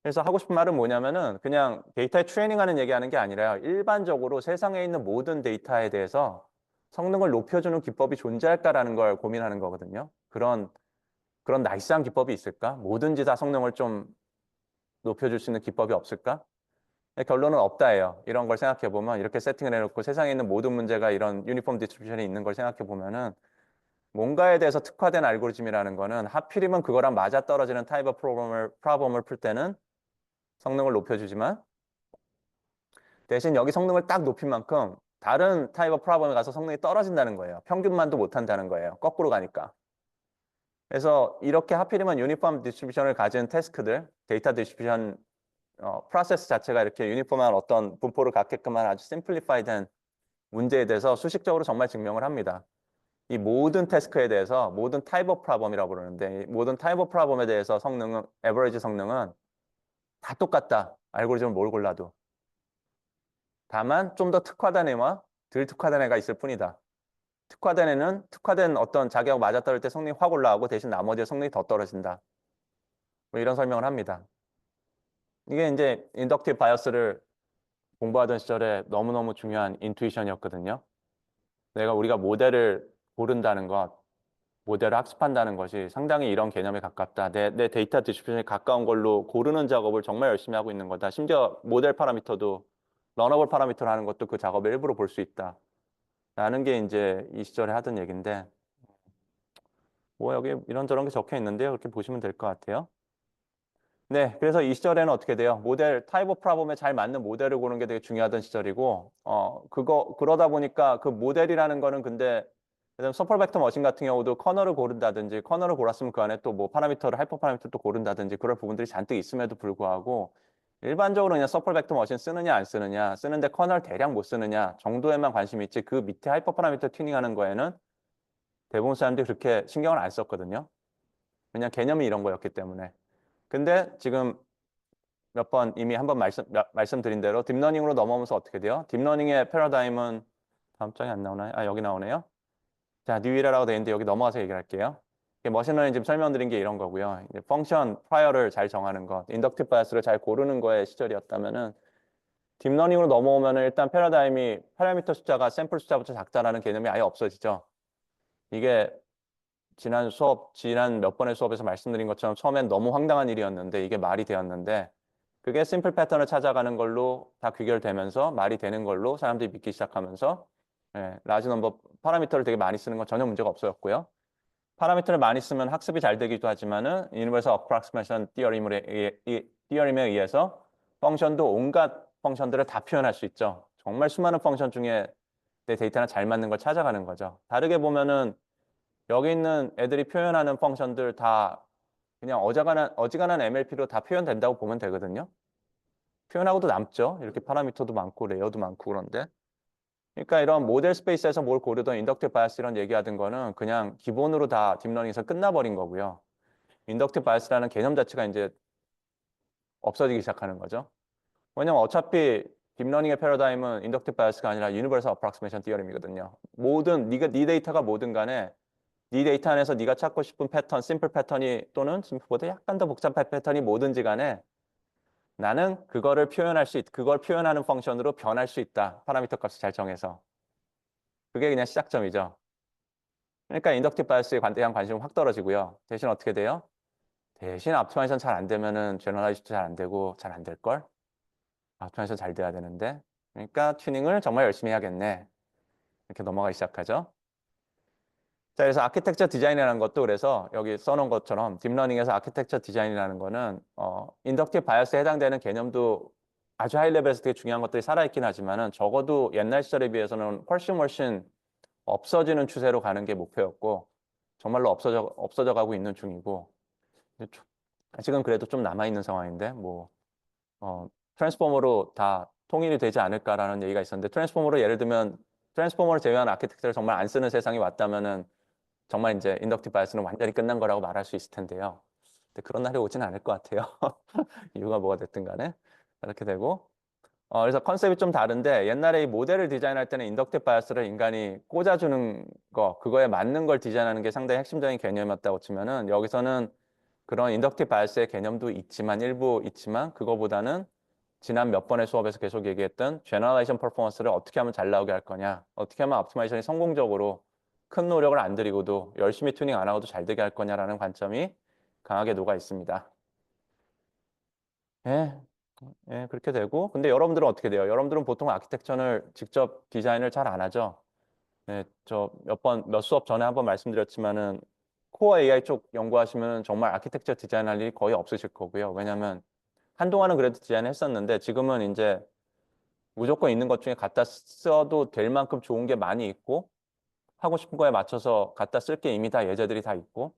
그래서 하고 싶은 말은 뭐냐면은 그냥 데이터에 트레이닝하는 얘기하는 게 아니라요. 일반적으로 세상에 있는 모든 데이터에 대해서 성능을 높여주는 기법이 존재할까라는 걸 고민하는 거거든요. 그런 나이스한 기법이 있을까? 뭐든지 다 성능을 좀 높여줄 수 있는 기법이 없을까? 결론은 없다예요. 이런 걸 생각해 보면 이렇게 세팅을 해놓고 세상에 있는 모든 문제가 이런 유니폼 디스트리뷰션이 있는 걸 생각해 보면은 뭔가에 대해서 특화된 알고리즘이라는 거는 하필이면 그거랑 맞아떨어지는 타입 의 프로블럼을 풀 때는 성능을 높여주지만 대신 여기 성능을 딱 높인 만큼 다른 타입 의 프로블럼에 가서 성능이 떨어진다는 거예요. 평균만도 못한다는 거예요. 거꾸로 가니까. 그래서 이렇게 하필이면 유니폼 디스트리뷰션을 가진 태스크들, 데이터 디스트리뷰션 프로세스 자체가 이렇게 유니폼한 어떤 분포를 갖게끔 한 아주 심플리파이드한 문제에 대해서 수식적으로 정말 증명을 합니다. 이 모든 태스크에 대해서 모든 타입 오브 프로블럼이라고 부르는데 이 모든 타입 오브 프로블럼에 대해서 성능은 에버리지 성능은 다 똑같다. 알고리즘을 뭘 골라도. 다만 좀 더 특화된 애와 덜 특화된 애가 있을 뿐이다. 특화된 애는 특화된 어떤 자기하고 맞아떨어질 때 성능이 확 올라가고 대신 나머지의 성능이 더 떨어진다. 뭐 이런 설명을 합니다. 이게 이제 인덕티브 바이어스를 공부하던 시절에 너무너무 중요한 인투이션이었거든요. 우리가 모델을 고른다는 것, 모델을 학습한다는 것이 상당히 이런 개념에 가깝다. 내 데이터 디스트리뷰션에 가까운 걸로 고르는 작업을 정말 열심히 하고 있는 거다. 심지어 모델 파라미터도 러너블 파라미터로 하는 것도 그 작업의 일부로 볼 수 있다. 라는 게 이제 이 시절에 하던 얘기인데 뭐 여기 이런저런 게 적혀 있는데요. 그렇게 보시면 될 것 같아요. 네, 그래서 이 시절에는 어떻게 돼요? 타입 오브 프로블럼에 잘 맞는 모델을 고르는 게 되게 중요하던 시절이고, 그러다 보니까 그 모델이라는 거는 근데, 서플 벡터 머신 같은 경우도 커널을 고른다든지, 커널을 골랐으면 그 안에 또 뭐 파라미터를, 하이퍼 파라미터를 또 고른다든지 그런 부분들이 잔뜩 있음에도 불구하고, 일반적으로 그냥 서플 벡터 머신 쓰느냐 안 쓰느냐, 쓰는데 커널 대량 못 쓰느냐 정도에만 관심이 있지, 그 밑에 하이퍼 파라미터 튜닝하는 거에는 대부분 사람들이 그렇게 신경을 안 썼거든요. 그냥 개념이 이런 거였기 때문에. 근데 지금 몇 번 이미 한번 말씀드린 대로 딥러닝으로 넘어오면서 어떻게 돼요? 딥러닝의 패러다임은 다음 장에 안 나오나요? 아, 여기 나오네요. 자, 뉴이라라고 되어 있는데 여기 넘어가서 얘기를 할게요. 머신러닝 지금 설명드린 게 이런 거고요. 이제 펑션 프라이어를 잘 정하는 것, 인덕티브 바이어스를 잘 고르는 거의 시절이었다면은 딥러닝으로 넘어오면은 일단 패러다임이 파라미터 숫자가 샘플 숫자부터 작다라는 개념이 아예 없어지죠. 이게 지난 몇 번의 수업에서 말씀드린 것처럼 처음엔 너무 황당한 일이었는데 이게 말이 되었는데 그게 심플 패턴을 찾아가는 걸로 다 귀결되면서 말이 되는 걸로 사람들이 믿기 시작하면서 라지 넘버 파라미터를 되게 많이 쓰는 건 전혀 문제가 없어졌고요. 파라미터를 많이 쓰면 학습이 잘 되기도 하지만은 Universal Approximation Theorem에 의해서 펑션도 온갖 펑션들을 다 표현할 수 있죠. 정말 수많은 펑션 중에 내 데이터랑 잘 맞는 걸 찾아가는 거죠. 다르게 보면은 여기 있는 애들이 표현하는 펑션들 다 그냥 어지간한 MLP로 다 표현된다고 보면 되거든요. 표현하고도 남죠. 이렇게 파라미터도 많고 레이어도 많고 그런데. 그러니까 이런 모델 스페이스에서 뭘 고르던 인덕티브 바이어스 이런 얘기하던 거는 그냥 기본으로 다 딥러닝에서 끝나버린 거고요. 인덕티브 바이어스라는 개념 자체가 이제 없어지기 시작하는 거죠. 왜냐면 어차피 딥러닝의 패러다임은 인덕티브 바이어스가 아니라 유니버설 어프락시메이션 디어림이거든요. 네 데이터가 뭐든 간에 네 데이터 안에서 네가 찾고 싶은 패턴, 심플 패턴이 또는 심플보다 약간 더 복잡한 패턴이 뭐든지 간에 나는 그걸 표현하는 펑션으로 변할 수 있다. 파라미터 값을 잘 정해서. 그게 그냥 시작점이죠. 그러니까 인덕티브 바이어스에 대한 관심은 확 떨어지고요. 대신 어떻게 돼요? 대신 옵티마이제이션 잘 안 되면은 제너럴라이즈도 잘 안 되고 잘 안 될 걸. 옵티마이제이션 잘 돼야 되는데. 그러니까 튜닝을 정말 열심히 해야겠네. 이렇게 넘어가기 시작하죠. 자, 그래서 아키텍처 디자인이라는 것도 그래서 여기 써놓은 것처럼 딥러닝에서 아키텍처 디자인이라는 거는 인덕티브 바이어스에 해당되는 개념도 아주 하이 레벨에서 되게 중요한 것들이 살아있긴 하지만은 적어도 옛날 시절에 비해서는 훨씬 없어지는 추세로 가는 게 목표였고 정말로 없어져 가고 있는 중이고 아직은 그래도 좀 남아있는 상황인데 트랜스포머로 다 통일이 되지 않을까라는 얘기가 있었는데 트랜스포머를 제외한 아키텍처를 정말 안 쓰는 세상이 왔다면은 정말 이제 인덕티브 바이어스는 완전히 끝난 거라고 말할 수 있을 텐데요. 근데 그런 날이 오진 않을 것 같아요. 이유가 뭐가 됐든 간에 이렇게 되고 그래서 컨셉이 좀 다른데 옛날에 이 모델을 디자인할 때는 인덕티브 바이어스를 인간이 꽂아주는 그거에 맞는 걸 디자인하는 게 상당히 핵심적인 개념이었다고 치면은 여기서는 그런 인덕티브 바이어스의 개념도 일부 있지만 그거보다는 지난 몇 번의 수업에서 계속 얘기했던 제너레이션 퍼포먼스를 어떻게 하면 잘 나오게 할 거냐, 어떻게 하면 옵티마이제이션이 성공적으로 큰 노력을 안 들이고도 열심히 튜닝 안 하고도 잘 되게 할 거냐라는 관점이 강하게 녹아 있습니다. 예, 예, 그렇게 되고 근데 여러분들은 어떻게 돼요? 여러분들은 보통 아키텍처를 직접 디자인을 잘 안 하죠? 네, 몇 수업 전에 한번 말씀드렸지만은 코어 AI 쪽 연구하시면 정말 아키텍처 디자인할 일이 거의 없으실 거고요. 왜냐하면 한동안은 그래도 디자인을 했었는데 지금은 이제 무조건 있는 것 중에 갖다 써도 될 만큼 좋은 게 많이 있고 하고 싶은 거에 맞춰서 갖다 쓸 게 이미 다 예제들이 다 있고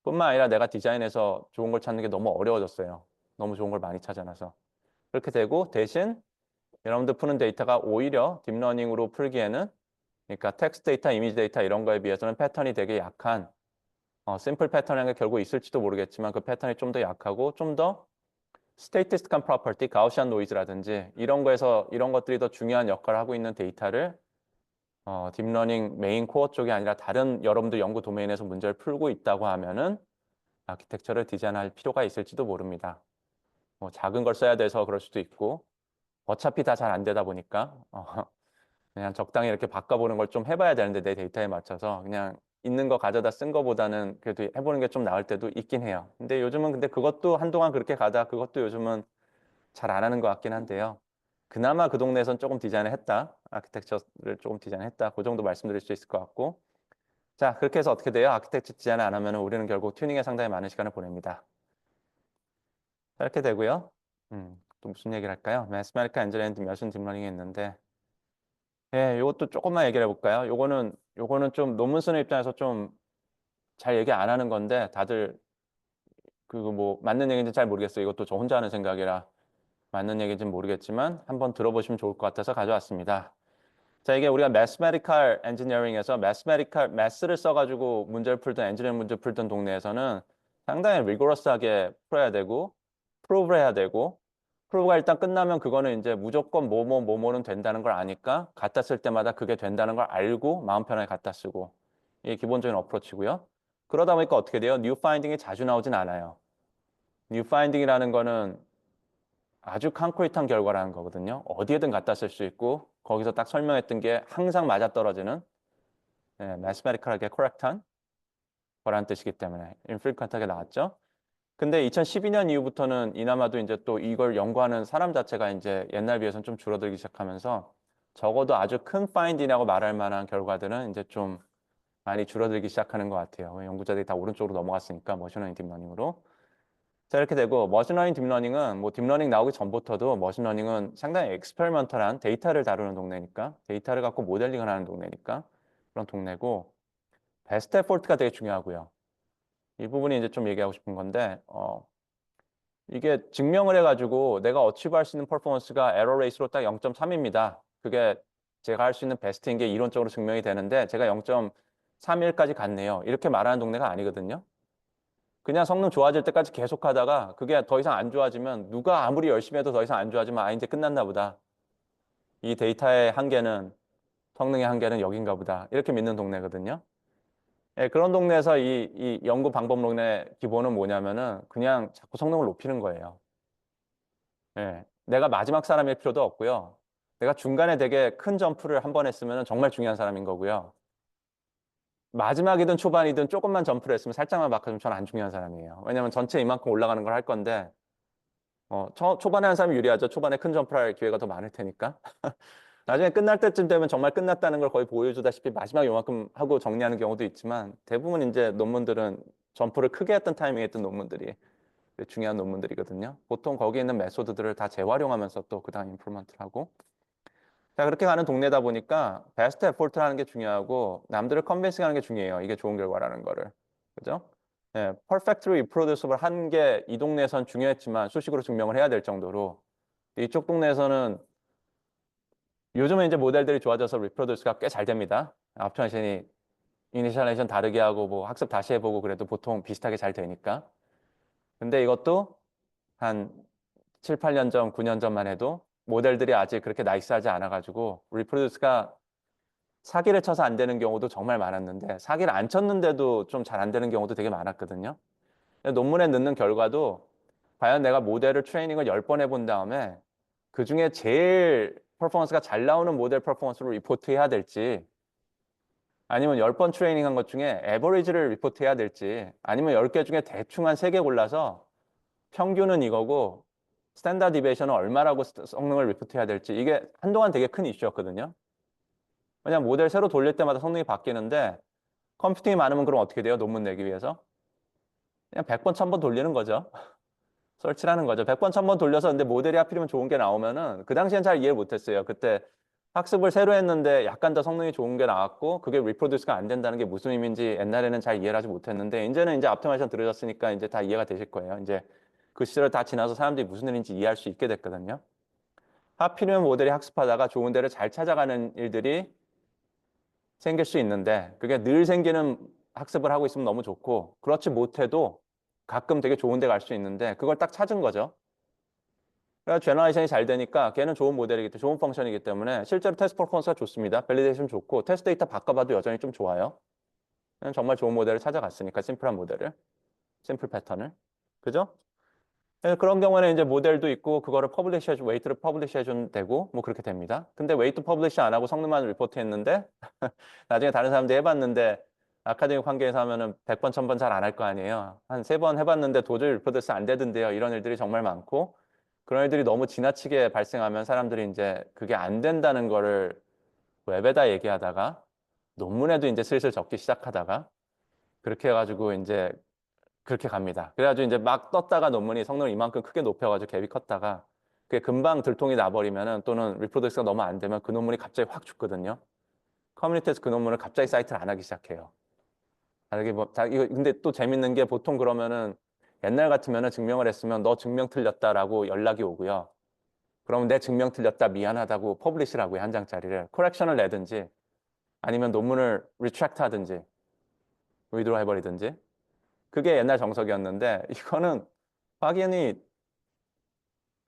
뿐만 아니라 내가 디자인해서 좋은 걸 찾는 게 너무 어려워졌어요. 너무 좋은 걸 많이 찾아놔서. 그렇게 되고 대신 여러분들 푸는 데이터가 오히려 딥러닝으로 풀기에는 그러니까 텍스트 데이터, 이미지 데이터 이런 거에 비해서는 패턴이 되게 약한 심플 패턴이라는 게 결국 있을지도 모르겠지만 그 패턴이 좀 더 약하고 좀 더 스테이티스틱한 프로퍼티, 가우시안 노이즈라든지 이런 것들이 더 중요한 역할을 하고 있는 데이터를 딥러닝 메인 코어 쪽이 아니라 다른 여러분들 연구 도메인에서 문제를 풀고 있다고 하면은 아키텍처를 디자인할 필요가 있을지도 모릅니다. 작은 걸 써야 돼서 그럴 수도 있고 어차피 다 잘 안 되다 보니까 그냥 적당히 이렇게 바꿔보는 걸 좀 해봐야 되는데 내 데이터에 맞춰서 그냥 있는 거 가져다 쓴 거보다는 그래도 해보는 게 좀 나을 때도 있긴 해요. 근데 요즘은 근데 그것도 한동안 그렇게 가다 그것도 요즘은 잘 안 하는 것 같긴 한데요. 그나마 그 동네에선 조금 디자인을 했다. 아키텍처를 조금 디자인했다. 그 정도 말씀드릴 수 있을 것 같고. 자, 그렇게 해서 어떻게 돼요? 아키텍처 디자인을 안 하면 우리는 결국 튜닝에 상당히 많은 시간을 보냅니다. 이렇게 되고요. 또 무슨 얘기를 할까요? 매스메리컬 엔지니어링 머신 딥러닝이 있는데 예, 이것도 조금만 얘기를 해볼까요? 요거는 좀 논문 쓰는 입장에서 좀 잘 얘기 안 하는 건데 다들 그거 뭐 맞는 얘기인지 잘 모르겠어요. 이것도 저 혼자 하는 생각이라 맞는 얘기인지는 모르겠지만 한번 들어보시면 좋을 것 같아서 가져왔습니다. 자, 이게 우리가 매스메리컬 엔지니어링에서 매스를 써가지고 문제를 풀던 엔지니어링 문제 풀던 동네에서는 상당히 리고러스하게 풀어야 되고 프로브를 해야 되고 프로브가 일단 끝나면 그거는 이제 무조건 뭐뭐는 된다는 걸 아니까 갖다 쓸 때마다 그게 된다는 걸 알고 마음 편하게 갖다 쓰고 이게 기본적인 어프로치고요. 그러다 보니까 어떻게 돼요? 뉴 파인딩이 자주 나오진 않아요. 뉴 파인딩이라는 거는 아주 concrete한 결과라는 거거든요. 어디에든 갖다 쓸 수 있고 거기서 딱 설명했던 게 항상 맞아떨어지는 mathematical하게 correct한 거라는 뜻이기 때문에 infrequent하게 나왔죠. 근데 2012년 이후부터는 이나마도 이제 또 이걸 연구하는 사람 자체가 이제 옛날 비해서는 좀 줄어들기 시작하면서 적어도 아주 큰 파인딩이라고 말할 만한 결과들은 이제 좀 많이 줄어들기 시작하는 것 같아요. 연구자들이 다 오른쪽으로 넘어갔으니까 머신러닝 딥러닝으로. 자, 이렇게 되고 머신러닝 딥러닝은 뭐 딥러닝 나오기 전부터도 머신러닝은 상당히 익스페리먼털한 데이터를 다루는 동네니까 데이터를 갖고 모델링을 하는 동네니까 그런 동네고 베스트 에포트가 되게 중요하고요. 이 부분이 이제 좀 얘기하고 싶은 건데 이게 증명을 해가지고 내가 어치브할 수 있는 퍼포먼스가 에러 레이스로 딱 0.3입니다. 그게 제가 할 수 있는 베스트인 게 이론적으로 증명이 되는데 제가 0.31까지 갔네요. 이렇게 말하는 동네가 아니거든요. 그냥 성능 좋아질 때까지 계속 하다가 그게 더 이상 안 좋아지면 누가 아무리 열심히 해도 더 이상 안 좋아지면 아 이제 끝났나 보다. 이 데이터의 한계는 성능의 한계는 여긴가 보다. 이렇게 믿는 동네거든요. 예, 그런 동네에서 이 연구 방법론의 기본은 뭐냐면은 그냥 자꾸 성능을 높이는 거예요. 예, 내가 마지막 사람일 필요도 없고요. 내가 중간에 되게 큰 점프를 한 번 했으면 정말 중요한 사람인 거고요. 마지막이든 초반이든 조금만 점프를 했으면 살짝만 바꿔주면 저는 안 중요한 사람이에요. 왜냐면 전체 이만큼 올라가는 걸 할 건데 초반에 한 사람이 유리하죠. 초반에 큰 점프를 할 기회가 더 많을 테니까. 나중에 끝날 때쯤 되면 정말 끝났다는 걸 거의 보여주다시피 마지막 요만큼 하고 정리하는 경우도 있지만 대부분 이제 논문들은 점프를 크게 했던 타이밍에 했던 논문들이 중요한 논문들이거든요. 보통 거기에 있는 메소드들을 다 재활용하면서 또 그다음 임플리먼트를 하고 자 그렇게 가는 동네다 보니까 베스트 에포트라는 게 중요하고 남들을 컨벤싱 하는 게 중요해요. 이게 좋은 결과라는 거를. 그죠? 예, 퍼펙트리 리프로듀서블 한 게 이 동네에선 중요했지만 수식으로 증명을 해야 될 정도로 이쪽 동네에서는 요즘은 이제 모델들이 좋아져서 리프로듀스가 꽤 잘 됩니다. 옵티마이제이션이 이니셜레이션 다르게 하고 뭐 학습 다시 해보고 그래도 보통 비슷하게 잘 되니까. 근데 이것도 한 7, 8년 전, 9년 전만 해도 모델들이 아직 그렇게 나이스하지 않아가지고 리프로듀스가 사기를 쳐서 안 되는 경우도 정말 많았는데 사기를 안 쳤는데도 좀 잘 안 되는 경우도 되게 많았거든요. 논문에 넣는 결과도 과연 내가 모델을 트레이닝을 10번 해본 다음에 그중에 제일 퍼포먼스가 잘 나오는 모델 퍼포먼스로 리포트해야 될지 아니면 10번 트레이닝한 것 중에 에버리지를 리포트해야 될지 아니면 10개 중에 대충 한 3개 골라서 평균은 이거고 스탠다드 디베이션은 얼마라고 성능을 리포트해야 될지 이게 한동안 되게 큰 이슈였거든요. 왜냐면 모델 새로 돌릴 때마다 성능이 바뀌는데 컴퓨팅이 많으면 그럼 어떻게 돼요? 논문 내기 위해서? 그냥 100번, 1000번 돌리는 거죠. 설치라는 거죠. 100번, 1000번 돌려서 근데 모델이 하필이면 좋은 게 나오면은 그 당시엔 잘 이해 못했어요. 그때 학습을 새로 했는데 약간 더 성능이 좋은 게 나왔고 그게 리프로듀스가 안 된다는 게 무슨 의미인지 옛날에는 잘 이해를 하지 못했는데 이제는 이제 옵티마이제이션 들으셨으니까 이제 다 이해가 되실 거예요. 이제 그 시절을 다 지나서 사람들이 무슨 일인지 이해할 수 있게 됐거든요. 하필이면 모델이 학습하다가 좋은 데를 잘 찾아가는 일들이 생길 수 있는데 그게 늘 생기는 학습을 하고 있으면 너무 좋고 그렇지 못해도 가끔 되게 좋은 데 갈 수 있는데 그걸 딱 찾은 거죠. 그래서 제너레이션이 잘 되니까 걔는 좋은 모델이기 때문에 좋은 펑션이기 때문에 실제로 테스트 퍼포먼스가 좋습니다. 밸리데이션 좋고 테스트 데이터 바꿔봐도 여전히 좀 좋아요. 정말 좋은 모델을 찾아갔으니까 심플한 모델을 심플 패턴을 그죠? 그런 경우에는 이제 모델도 있고 그거를 퍼블리시 해주 웨이트를 퍼블리시 해주면 되고 뭐 그렇게 됩니다. 근데 웨이트 퍼블리시 안 하고 성능만 리포트 했는데 나중에 다른 사람들이 해봤는데 아카데믹 환경에서 하면은 100번, 1000번 잘 안 할 거 아니에요. 한 3번 해봤는데 도저히 리포트스 안 되던데요. 이런 일들이 정말 많고 그런 일들이 너무 지나치게 발생하면 사람들이 이제 그게 안 된다는 거를 웹에다 얘기하다가 논문에도 이제 슬슬 적기 시작하다가 그렇게 해가지고 이제 그렇게 갑니다. 그래가지고 이제 막 떴다가 논문이 성능을 이만큼 크게 높여가지고 갭이 컸다가 그게 금방 들통이 나버리면은 또는 리프로덕스가 너무 안 되면 그 논문이 갑자기 확 죽거든요. 커뮤니티에서 그 논문을 갑자기 사이트를 안 하기 시작해요. 다르게 뭐, 이거 근데 또 재밌는 게 보통 그러면은 옛날 같으면은 증명을 했으면 너 증명 틀렸다라고 연락이 오고요. 그러면 내 증명 틀렸다 미안하다고 퍼블리시라고요. 한 장짜리를. 코렉션을 내든지 아니면 논문을 리트랙트 하든지 위드로 해버리든지 그게 옛날 정석이었는데 이거는 확인이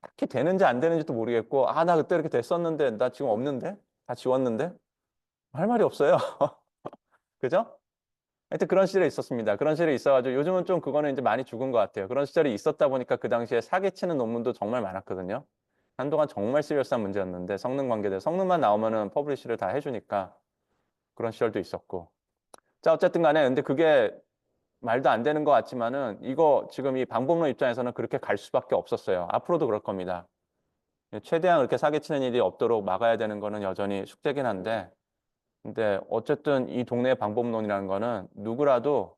딱히 되는지 안 되는지도 모르겠고 아 나 그때 이렇게 됐었는데 나 지금 없는데? 다 지웠는데? 할 말이 없어요. 그죠? 하여튼 그런 시절이 있었습니다. 그런 시절이 있어가지고 요즘은 좀 그거는 이제 많이 죽은 것 같아요. 그런 시절이 있었다 보니까 그 당시에 사기치는 논문도 정말 많았거든요. 한동안 정말 시리어스한 문제였는데 성능 관계대 성능만 나오면은 퍼블리시를 다 해주니까 그런 시절도 있었고. 자, 어쨌든 간에 근데 그게 말도 안 되는 것 같지만은 이거 지금 이 방법론 입장에서는 그렇게 갈 수밖에 없었어요. 앞으로도 그럴 겁니다. 최대한 그렇게 사기치는 일이 없도록 막아야 되는 거는 여전히 숙제긴 한데 근데 어쨌든 이 동네의 방법론이라는 거는 누구라도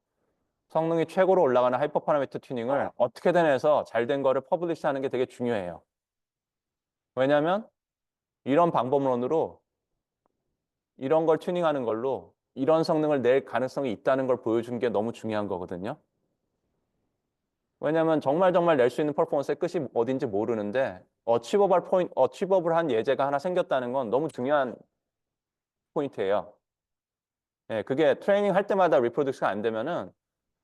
성능이 최고로 올라가는 하이퍼 파라미터 튜닝을 어떻게든 해서 잘 된 거를 퍼블리시하는 게 되게 중요해요. 왜냐하면 이런 방법론으로 이런 걸 튜닝하는 걸로 이런 성능을 낼 가능성이 있다는 걸 보여준 게 너무 중요한 거거든요. 왜냐하면 정말 정말 낼 수 있는 퍼포먼스의 끝이 어딘지 모르는데 어치버블한 예제가 하나 생겼다는 건 너무 중요한 포인트예요. 예, 그게 트레이닝 할 때마다 리프로듀스가 안 되면은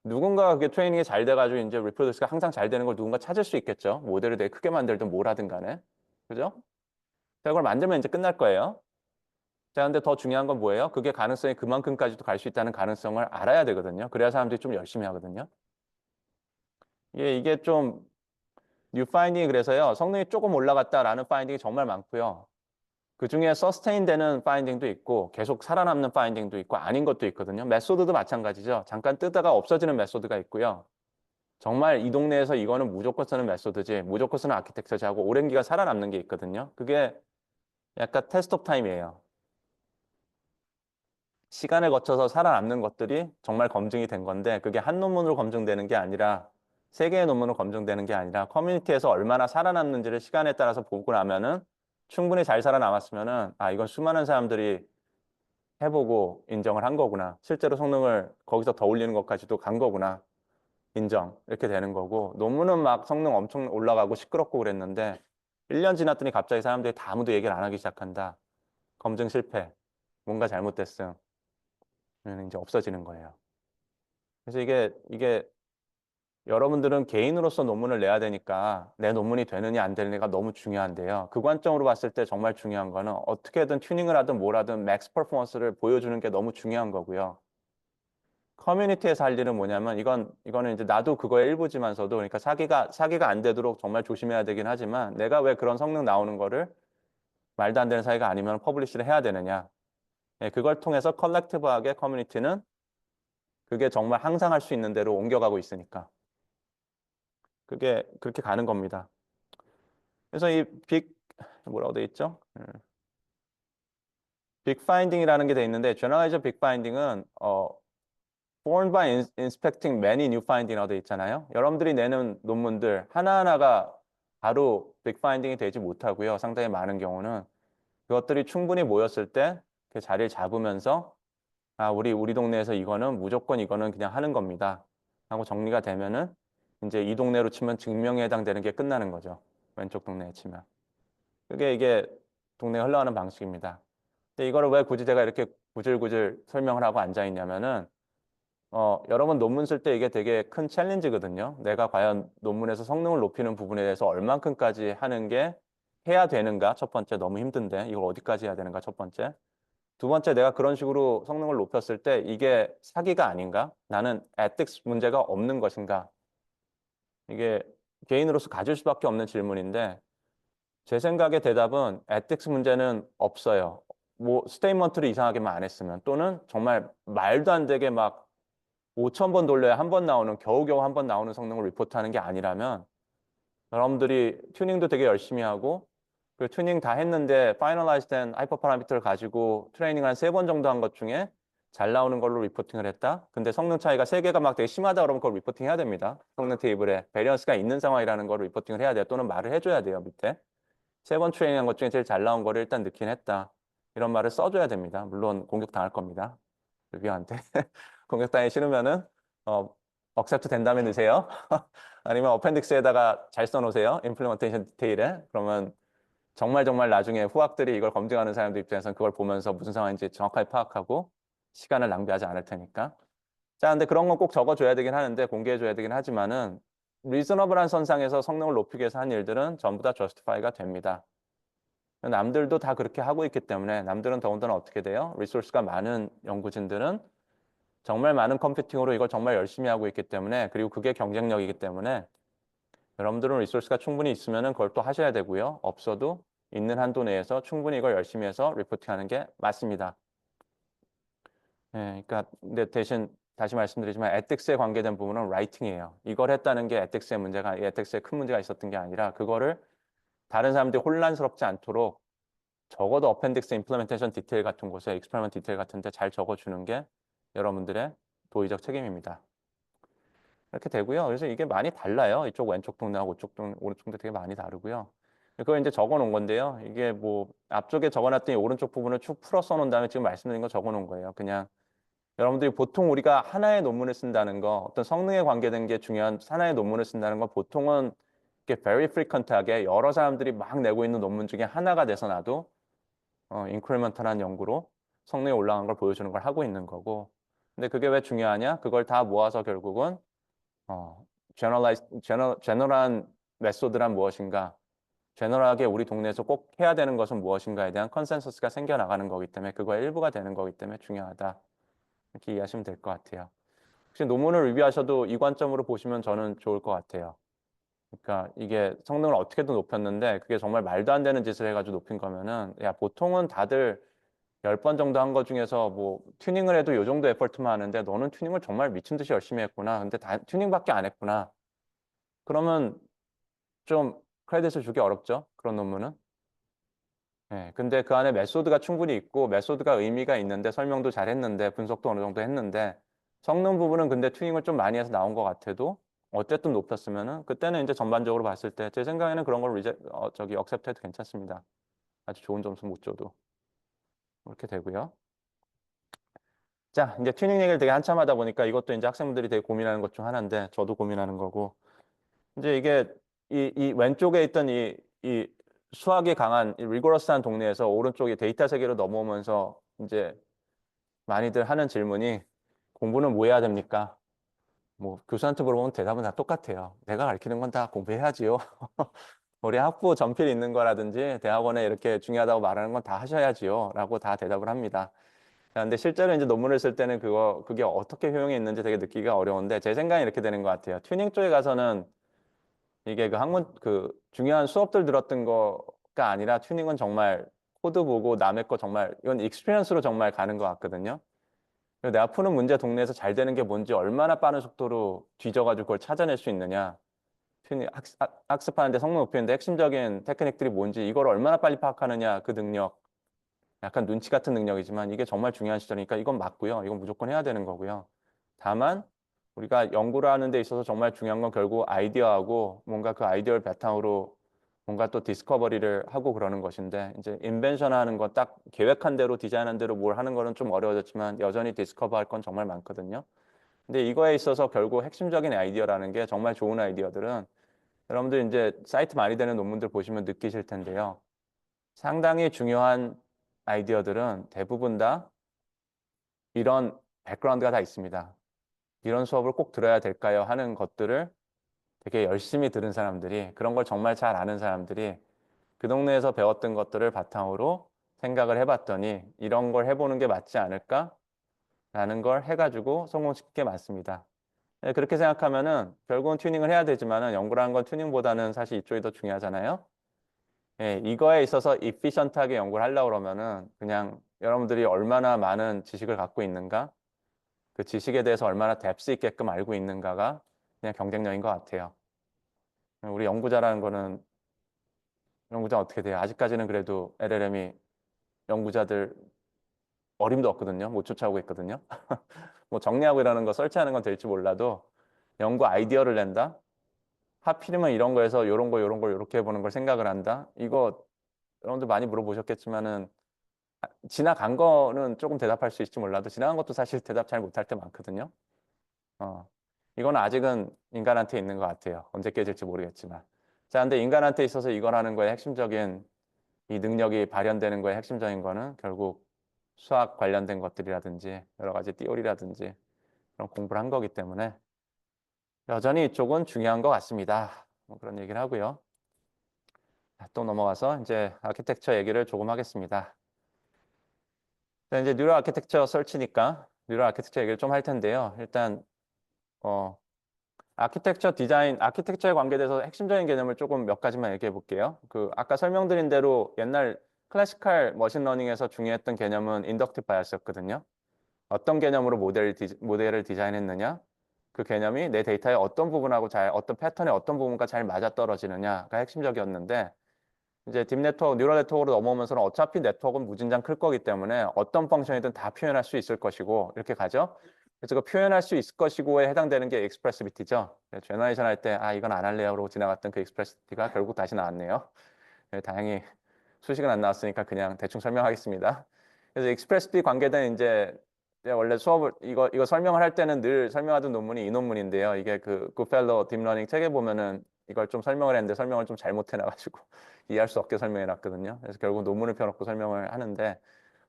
누군가 그게 트레이닝이 잘 돼가지고 이제 리프로듀스가 항상 잘 되는 걸 누군가 찾을 수 있겠죠. 모델을 되게 크게 만들든 뭘 하든 간에. 그죠? 자, 그걸 만들면 이제 끝날 거예요. 자, 근데 더 중요한 건 뭐예요? 그게 가능성이 그만큼까지도 갈 수 있다는 가능성을 알아야 되거든요. 그래야 사람들이 좀 열심히 하거든요. 이게 좀 뉴 파인딩이 그래서요. 성능이 조금 올라갔다라는 파인딩이 정말 많고요. 그중에 서스테인 되는 파인딩도 있고 계속 살아남는 파인딩도 있고 아닌 것도 있거든요. 메소드도 마찬가지죠. 잠깐 뜨다가 없어지는 메소드가 있고요. 정말 이 동네에서 이거는 무조건 쓰는 메소드지 무조건 쓰는 아키텍처지 하고 오랜 기간 살아남는 게 있거든요. 그게 약간 테스트 오브 타임이에요. 시간을 거쳐서 살아남는 것들이 정말 검증이 된 건데 그게 한 논문으로 검증되는 게 아니라 세 개의 논문으로 검증되는 게 아니라 커뮤니티에서 얼마나 살아남는지를 시간에 따라서 보고 나면은 충분히 잘 살아남았으면은 아 이건 수많은 사람들이 해보고 인정을 한 거구나. 실제로 성능을 거기서 더 올리는 것까지도 간 거구나. 인정. 이렇게 되는 거고 논문은 막 성능 엄청 올라가고 시끄럽고 그랬는데 1년 지났더니 갑자기 사람들이 다 아무도 얘기를 안 하기 시작한다. 검증 실패. 뭔가 잘못됐음. 이제 없어지는 거예요. 그래서 이게 여러분들은 개인으로서 논문을 내야 되니까 내 논문이 되느냐 안 되느냐가 너무 중요한데요. 그 관점으로 봤을 때 정말 중요한 거는 어떻게든 튜닝을 하든 뭘 하든 맥스 퍼포먼스를 보여주는 게 너무 중요한 거고요. 커뮤니티에서 할 일은 뭐냐면 이거는 이제 나도 그거의 일부지만서도 그러니까 사기가 안 되도록 정말 조심해야 되긴 하지만 내가 왜 그런 성능 나오는 거를 말도 안 되는 사기가 아니면 퍼블리시를 해야 되느냐. 예, 그걸 통해서 컬렉티브하게 커뮤니티는 그게 정말 항상 할 수 있는 대로 옮겨가고 있으니까. 그게 그렇게 가는 겁니다. 그래서 뭐라고 돼 있죠? 빅 파인딩이라는 게 돼 있는데 Generalized Big Finding은 formed by inspecting many new finding이라고 돼 있잖아요. 여러분들이 내는 논문들 하나하나가 바로 빅 파인딩이 되지 못하고요. 상당히 많은 경우는 그것들이 충분히 모였을 때 그 자리를 잡으면서 아, 우리 동네에서 무조건 이거는 그냥 하는 겁니다. 하고 정리가 되면은 이제 이 동네로 치면 증명에 해당되는 게 끝나는 거죠. 왼쪽 동네에 치면. 이게 동네에 흘러가는 방식입니다. 근데 이거를 왜 굳이 제가 이렇게 구질구질 설명을 하고 앉아 있냐면은 여러분 논문 쓸 때 이게 되게 큰 챌린지거든요. 내가 과연 논문에서 성능을 높이는 부분에 대해서 얼만큼까지 하는 게 해야 되는가? 첫 번째 너무 힘든데 이걸 어디까지 해야 되는가? 첫 번째. 두 번째 내가 그런 식으로 성능을 높였을 때 이게 사기가 아닌가? 나는 에틱스 문제가 없는 것인가? 이게 개인으로서 가질 수밖에 없는 질문인데 제 생각의 대답은 에틱스 문제는 없어요. 뭐 스테이트먼트를 이상하게만 안 했으면 또는 정말 말도 안 되게 막 5천 번 돌려야 한 번 나오는 겨우겨우 한 번 나오는 성능을 리포트하는 게 아니라면 여러분들이 튜닝도 되게 열심히 하고 그 튜닝 다 했는데 파이널라이즈 된 하이퍼 파라미터를 가지고 트레이닝 한 3번 정도 한 것 중에 잘 나오는 걸로 리포팅을 했다. 근데 성능 차이가 3개가 막 되게 심하다 그러면 그걸 리포팅 해야 됩니다. 성능 테이블에 베리언스가 있는 상황이라는 걸 리포팅을 해야 돼요. 또는 말을 해줘야 돼요. 밑에. 3번 트레이닝한 것 중에 제일 잘 나온 거를 일단 넣긴 했다. 이런 말을 써줘야 됩니다. 물론 공격당할 겁니다. 리뷰한테. 공격당하기 싫으면은 억셉트 된 다음에 넣으세요. 아니면 어펜딕스에다가 잘 써놓으세요. 임플리먼테이션 디테일에. 그러면 정말 정말 나중에 후학들이 이걸 검증하는 사람들 입장에서는 그걸 보면서 무슨 상황인지 정확하게 파악하고 시간을 낭비하지 않을 테니까. 자, 근데 그런 건 꼭 적어줘야 되긴 하는데 공개해줘야 되긴 하지만은 리저너블한 선상에서 성능을 높이기 위해서 한 일들은 전부 다 저스티파이가 됩니다. 남들도 다 그렇게 하고 있기 때문에 남들은 더군다나 어떻게 돼요? 리소스가 많은 연구진들은 정말 많은 컴퓨팅으로 이걸 정말 열심히 하고 있기 때문에 그리고 그게 경쟁력이기 때문에 여러분들은 리소스가 충분히 있으면 그걸 또 하셔야 되고요. 없어도 있는 한도 내에서 충분히 이걸 열심히 해서 리포팅하는 게 맞습니다. 그러니까 근데 대신 다시 말씀드리지만 에틱스에 관계된 부분은 라이팅이에요. 이걸 했다는 게 에틱스에 큰 문제가 있었던 게 아니라 그거를 다른 사람들이 혼란스럽지 않도록 적어도 어펜딕스 임플리멘테이션 디테일 같은 곳에 익스페리먼트 디테일 같은 데 잘 적어주는 게 여러분들의 도의적 책임입니다. 이렇게 되고요. 그래서 이게 많이 달라요. 이쪽 왼쪽 동네하고 이쪽 동네, 오른쪽 동네 되게 많이 다르고요. 그걸 이제 적어 놓은 건데요. 이게 뭐 앞쪽에 적어놨더니 오른쪽 부분을 쭉 풀어 써놓은 다음에 지금 말씀드린 거 적어 놓은 거예요. 그냥 여러분들이 보통 우리가 하나의 논문을 쓴다는 거, 어떤 성능에 관계된 게 중요한 하나의 논문을 쓴다는 건 보통은 이렇게 very frequent하게 여러 사람들이 막 내고 있는 논문 중에 하나가 돼서 나도 인크리먼탈한 연구로 성능이 올라간 걸 보여주는 걸 하고 있는 거고. 근데 그게 왜 중요하냐? 그걸 다 모아서 결국은 제너럴한 메소드란 무엇인가? 제너럴하게 우리 동네에서 꼭 해야 되는 것은 무엇인가에 대한 컨센서스가 생겨나가는 거기 때문에 그거의 일부가 되는 거기 때문에 중요하다. 이렇게 이해하시면 될 것 같아요. 혹시 논문을 리뷰하셔도 이 관점으로 보시면 저는 좋을 것 같아요. 그러니까 이게 성능을 어떻게든 높였는데 그게 정말 말도 안 되는 짓을 해가지고 높인 거면은 야 보통은 다들 10번 정도 한 거 중에서 뭐 튜닝을 해도 요 정도 에퍼트만 하는데 너는 튜닝을 정말 미친 듯이 열심히 했구나. 근데 다 튜닝밖에 안 했구나. 그러면 좀 크레딧을 주기 어렵죠. 그런 논문은. 근데 그 안에 메소드가 충분히 있고 메소드가 의미가 있는데 설명도 잘 했는데 분석도 어느 정도 했는데 성능 부분은 근데 튜닝을 좀 많이 해서 나온 것 같아도 어쨌든 높였으면은 그때는 이제 전반적으로 봤을 때 제 생각에는 그런 걸 억셉트해도 괜찮습니다. 아주 좋은 점수 못 줘도 그렇게 되고요. 자, 이제 튜닝 얘기를 되게 한참 하다 보니까 이것도 이제 학생분들이 되게 고민하는 것 중 하나인데 저도 고민하는 거고 이제 이게 이 왼쪽에 있던 이 수학이 강한 이 리거러스한 동네에서 오른쪽이 데이터 세계로 넘어오면서 이제 많이들 하는 질문이 공부는 뭐 해야 됩니까? 뭐 교수한테 물어보면 대답은 다 똑같아요. 내가 가르치는 건 다 공부해야지요. 우리 학부 전필 있는 거라든지 대학원에 이렇게 중요하다고 말하는 건 다 하셔야지요. 라고 다 대답을 합니다. 근데 실제로 이제 논문을 쓸 때는 그게 어떻게 효용이 있는지 되게 느끼기가 어려운데 제 생각에 이렇게 되는 것 같아요. 튜닝 쪽에 가서는 이게 그 중요한 수업들 들었던 거가 아니라 튜닝은 정말 코드 보고 남의 거 정말 이건 익스피리언스로 정말 가는 것 같거든요. 그리고 내가 푸는 문제 동네에서 잘 되는 게 뭔지 얼마나 빠른 속도로 뒤져가지고 그걸 찾아낼 수 있느냐. 학습하는데 성능 높이는데 핵심적인 테크닉들이 뭔지 이걸 얼마나 빨리 파악하느냐 그 능력. 약간 눈치 같은 능력이지만 이게 정말 중요한 시절이니까 이건 맞고요. 이건 무조건 해야 되는 거고요. 다만 우리가 연구를 하는 데 있어서 정말 중요한 건 결국 아이디어하고 뭔가 그 아이디어를 바탕으로 뭔가 또 디스커버리를 하고 그러는 것인데 이제 인벤션 하는 거 딱 계획한 대로 디자인한 대로 뭘 하는 거는 좀 어려워졌지만 여전히 디스커버 할 건 정말 많거든요. 근데 이거에 있어서 결국 핵심적인 아이디어라는 게 정말 좋은 아이디어들은 여러분들 이제 사이트 많이 되는 논문들 보시면 느끼실 텐데요. 상당히 중요한 아이디어들은 대부분 다 이런 백그라운드가 다 있습니다. 이런 수업을 꼭 들어야 될까요? 하는 것들을 되게 열심히 들은 사람들이 그런 걸 정말 잘 아는 사람들이 그 동네에서 배웠던 것들을 바탕으로 생각을 해봤더니 이런 걸 해보는 게 맞지 않을까라는 걸 해가지고 성공시킨 게 많습니다. 그렇게 생각하면은 결국은 튜닝을 해야 되지만은 연구라는 건 튜닝보다는 사실 이쪽이 더 중요하잖아요. 이거에 있어서 이피션트하게 연구를 하려고 그러면은 그냥 여러분들이 얼마나 많은 지식을 갖고 있는가, 그 지식에 대해서 얼마나 뎁스 있게끔 알고 있는가가 그냥 경쟁력인 것 같아요. 우리 연구자 어떻게 돼요? 아직까지는 그래도 LLM이 연구자들 어림도 없거든요. 못 쫓아오고 있거든요. 뭐 정리하고 이러는 거 설치하는 건 될지 몰라도 연구 아이디어를 낸다? 하필이면 이런 거에서 요런 걸 요렇게 해보는 걸 생각을 한다? 이거 여러분들 많이 물어보셨겠지만은 지나간 거는 조금 대답할 수 있을지 몰라도 지나간 것도 사실 대답 잘 못할 때 많거든요. 어, 이거는 아직은 인간한테 있는 것 같아요. 언제 깨질지 모르겠지만. 자, 근데 인간한테 있어서 이걸 하는 거에 핵심적인 이 능력이 발현되는 거에 핵심적인 거는 결국 수학 관련된 것들이라든지 여러 가지 띠오리라든지 그런 공부를 한 거기 때문에 여전히 이쪽은 중요한 것 같습니다. 뭐 그런 얘기를 하고요. 자, 또 넘어가서 이제 아키텍처 얘기를 조금 하겠습니다. 자, 이제 뉴럴 아키텍처 설치니까 뉴럴 아키텍처 얘기를 좀 할 텐데요. 일단 아키텍처 디자인, 아키텍처에 관계돼서 핵심적인 개념을 조금 몇 가지만 얘기해 볼게요. 그 아까 설명드린 대로 옛날 클래시컬 머신러닝에서 중요했던 개념은 인덕티브 바이어스였거든요. 어떤 개념으로 모델을 디자인했느냐? 그 개념이 내 데이터의 어떤 부분하고 어떤 패턴의 어떤 부분과 잘 맞아떨어지느냐가 핵심적이었는데, 이제 딥 네트워크, 뉴럴 네트워크로 넘어오면서는 어차피 네트워크는 무진장 클 거기 때문에 어떤 펑션이든 다 표현할 수 있을 것이고, 이렇게 가죠. 그래서 그 표현할 수 있을 것이고에 해당되는 게 익스프레시비티죠. 제너레이션 할 때, 이건 안 할래요. 그러고 지나갔던 그 익스프레시비티가 결국 다시 나왔네요. 다행히 수식은 안 나왔으니까 그냥 대충 설명하겠습니다. 그래서 익스프레시비티 관계된 이제 원래 수업을 이거 설명을 할 때는 늘 설명하던 논문이 이 논문인데요. 이게 그 굿펠로 딥러닝 책에 보면은 이걸 좀 설명을 했는데 설명을 좀 잘못해놔가지고 이해할 수 없게 설명해놨거든요. 그래서 결국 논문을 펴놓고 설명을 하는데,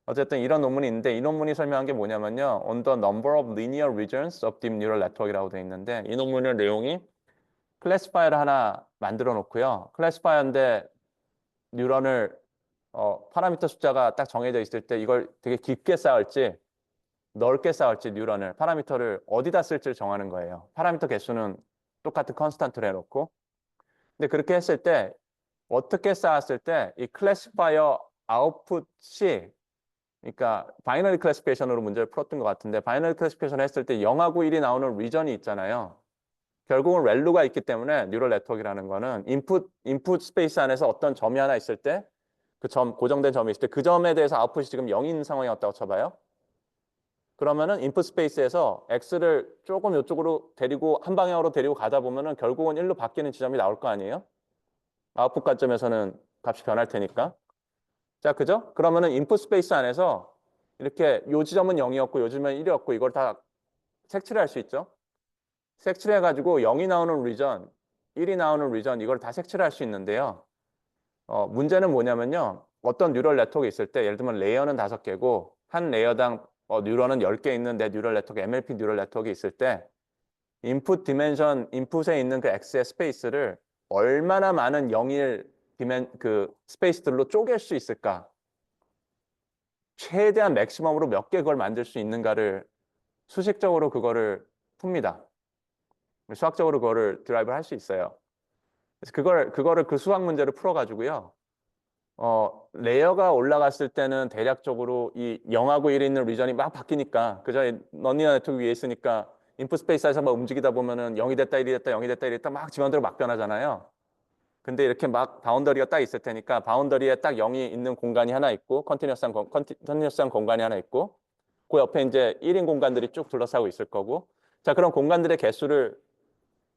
어쨌든 이런 논문이 있는데 이 논문이 설명한 게 뭐냐면요. On the number of linear regions of deep neural network이라고 되어 있는데, 이 논문의 내용이 클래시파이어를 하나 만들어 놓고요. 클래시파이어인데 뉴런을 파라미터 숫자가 딱 정해져 있을 때 이걸 되게 깊게 쌓을지 넓게 쌓을지 뉴런을 파라미터를 어디다 쓸지를 정하는 거예요. 파라미터 개수는 똑같은 컨스탄트로 해놓고. 근데 그렇게 했을 때 어떻게 쌓았을 때 이 클래시파이어 아웃풋이, 그러니까 바이너리 클래시피케이션으로 문제를 풀었던 것 같은데, 바이너리 클래시피케이션을 했을 때 0하고 1이 나오는 리전이 있잖아요. 결국은 밸류가 있기 때문에 뉴럴 네트워크라는 거는 인풋 스페이스 안에서 어떤 점이 하나 있을 때, 그 점, 고정된 점이 있을 때 그 점에 대해서 아웃풋이 지금 0인 상황이었다고 쳐봐요. 그러면은 인풋 스페이스에서 x를 조금 이쪽으로 데리고 한 방향으로 데리고 가다 보면은 결국은 1로 바뀌는 지점이 나올 거 아니에요? 아웃풋 관점에서는 값이 변할 테니까. 자, 그죠? 그러면은 인풋 스페이스 안에서 이렇게 요 지점은 0이었고 요 지점은 1이었고 이걸 다 색칠할 수 있죠. 색칠해가지고 0이 나오는 리전, 1이 나오는 리전 이걸 다 색칠할 수 있는데요. 문제는 뭐냐면요. 어떤 뉴럴 네트워크 있을 때 예를 들면 레이어는 5개고 한 레이어당 뉴런은 10개 있는 내 뉴럴 네트워크, MLP 뉴럴 네트워크 있을 때 인풋 디멘션, 인풋에 있는 그 X의 스페이스를 얼마나 많은 0일 그 스페이스들로 쪼갤 수 있을까? 최대한 맥시멈으로 몇 개 그걸 만들 수 있는가를 수식적으로 그거를 풉니다. 수학적으로 그거를 드라이브 할 수 있어요. 그래서 그거를 그 수학 문제를 풀어가지고요. 레이어가 올라갔을 때는 대략적으로 이 0하고 1에 있는 리전이 막 바뀌니까, 그저 너니어 네트워크 위에 있으니까 인풋 스페이스에서 막 움직이다 보면은 0이 됐다, 1이 됐다, 0이 됐다, 1이 됐다 막 지만대로 막 변하잖아요. 근데 이렇게 막 바운더리가 딱 있을 테니까 바운더리에 딱 0이 있는 공간이 하나 있고 컨티뉴어스한 공간이 하나 있고 그 옆에 이제 1인 공간들이 쭉 둘러싸고 있을 거고, 자, 그런 공간들의 개수를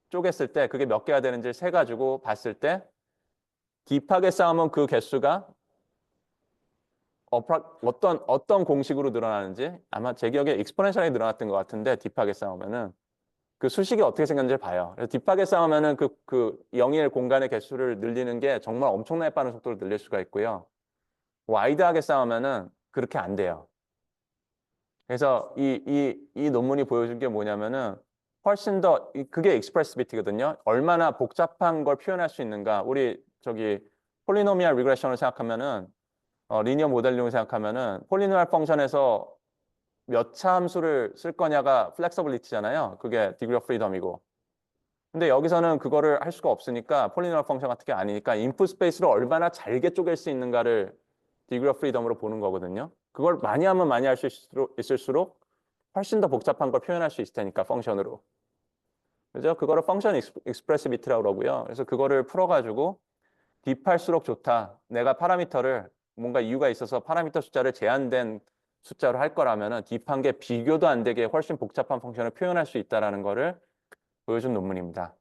쪼갰을 때 그게 몇 개가 되는지를 세 가지고 봤을 때 딥하게 쌓으면 그 개수가 어떤 공식으로 늘어나는지, 아마 제 기억에 익스포넨셜이 늘어났던 것 같은데, 딥하게 쌓으면은 그 수식이 어떻게 생겼는지 봐요. 그래서 딥하게 쌓으면은 그 영일 공간의 개수를 늘리는 게 정말 엄청나게 빠른 속도로 늘릴 수가 있고요. 와이드하게 쌓으면은 그렇게 안 돼요. 그래서 이 논문이 보여준 게 뭐냐면은 훨씬 더 그게 익스프레시비티거든요. 얼마나 복잡한 걸 표현할 수 있는가. 우리 저기 폴리노미얼 리그레션을 생각하면은 리니어 모델링을 생각하면은 폴리노미얼 펑션에서 몇 차 함수를 쓸 거냐가 플렉서블리티잖아요. 그게 디그리 오브 프리덤이고. 근데 여기서는 그거를 할 수가 없으니까 폴리노미얼 펑션 같은 게 아니니까 인풋 스페이스를 얼마나 잘게 쪼갤 수 있는가를 디그리 오브 프리덤으로 보는 거거든요. 그걸 많이 하면 많이 할 수 있을수록 훨씬 더 복잡한 걸 표현할 수 있을 테니까 펑션으로. 그죠? 그거를 펑션 익스프레시비티라고 그러고요. 그래서 그거를 풀어가지고 딥할수록 좋다. 내가 파라미터를 뭔가 이유가 있어서 파라미터 숫자를 제한된 숫자로 할 거라면은 딥한 게 비교도 안 되게 훨씬 복잡한 펑션을 표현할 수 있다라는 거를 보여준 논문입니다.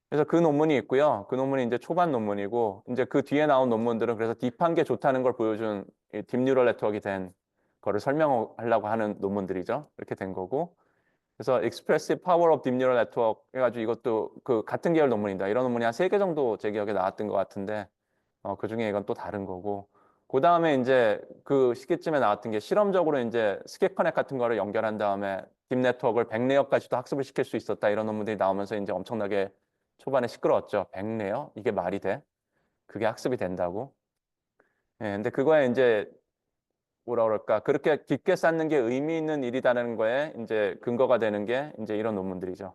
그래서 그 논문이 있고요. 그 논문이 이제 초반 논문이고, 이제 그 뒤에 나온 논문들은 그래서 딥한 게 좋다는 걸 보여준 딥뉴럴 네트워크가 된 거를 설명하려고 하는 논문들이죠. 이렇게 된 거고. 그래서 Expressive Power of Deep Neural Network 해가지고 이것도 그 같은 계열 논문입니다. 이런 논문이 한 3개 정도 제 기억에 나왔던 것 같은데, 그 중에 이건 또 다른 거고. 그 다음에 이제 그 시기쯤에 나왔던 게 실험적으로 이제 스캣 커넥 같은 거를 연결한 다음에 딥 네트워크를 100레어까지도 학습을 시킬 수 있었다. 이런 논문들이 나오면서 이제 엄청나게 초반에 시끄러웠죠. 100레어? 이게 말이 돼? 그게 학습이 된다고? 예, 근데 그거에 이제 뭐라 그럴까, 그렇게 깊게 쌓는 게 의미 있는 일이라는 거에 이제 근거가 되는 게 이제 이런 논문들이죠.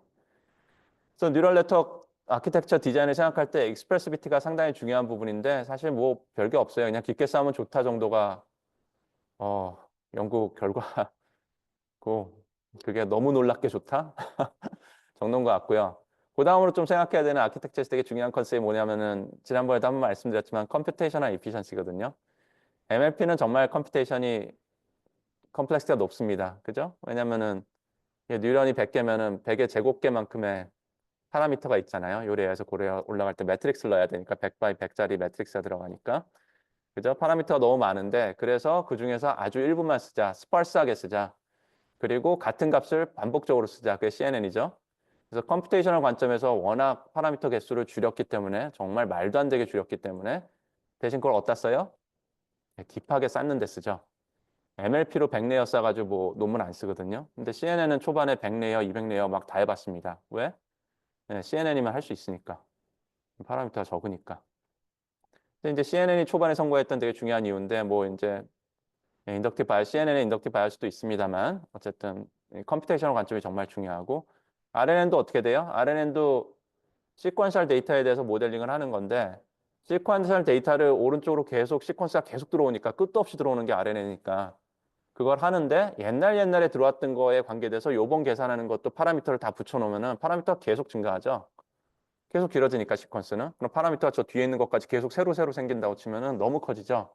그래서 뉴럴 네트워크 아키텍처 디자인을 생각할 때 익스프레시비티가 상당히 중요한 부분인데 사실 뭐 별게 없어요. 그냥 깊게 쌓으면 좋다 정도가 어, 연구 결과고 그게 너무 놀랍게 좋다 정도인 것 같고요. 그 다음으로 좀 생각해야 되는 아키텍처에서 되게 중요한 컨셉이 뭐냐면은 지난번에도 한번 말씀드렸지만 컴퓨테이셔널 이피션시거든요. MLP는 정말 컴퓨테이션이 컴플렉스가 높습니다. 그죠? 왜냐면은 뉴런이 100개면은 100의 제곱개만큼의 파라미터가 있잖아요. 요래에서 고래 올라갈 때 매트릭스를 넣어야 되니까 100 바이 100짜리 매트릭스가 들어가니까. 그죠? 파라미터가 너무 많은데 그래서 그중에서 아주 일부만 쓰자. 스파스하게 쓰자. 그리고 같은 값을 반복적으로 쓰자. 그게 CNN이죠. 그래서 컴퓨테이셔널 관점에서 워낙 파라미터 개수를 줄였기 때문에 정말 말도 안 되게 줄였기 때문에 대신 그걸 어디다 써요? 딥하게 쌓는 데 쓰죠. MLP로 100레이어 쌓아가지고 뭐 논문 안 쓰거든요. 근데 CNN은 초반에 100레이어, 200레이어 막 다 해봤습니다. 왜? CNN이면 할 수 있으니까. 파라미터가 적으니까. 근데 이제 CNN이 초반에 선고했던 되게 중요한 이유인데 뭐 이제 인덕티브 바이어스, CNN의 인덕티브 바이어스도 있습니다만 어쨌든 컴퓨테이셔널 관점이 정말 중요하고 RNN도 어떻게 돼요? RNN도 시퀀셜 데이터에 대해서 모델링을 하는 건데 시퀀셜 데이터를 오른쪽으로 계속 시퀀스가 계속 들어오니까 끝도 없이 들어오는 게 RNN이니까 그걸 하는데 옛날에 들어왔던 거에 관계돼서 요번 계산하는 것도 파라미터를 다 붙여놓으면은 파라미터가 계속 증가하죠. 계속 길어지니까 시퀀스는. 그럼 파라미터가 저 뒤에 있는 것까지 계속 새로 생긴다고 치면은 너무 커지죠.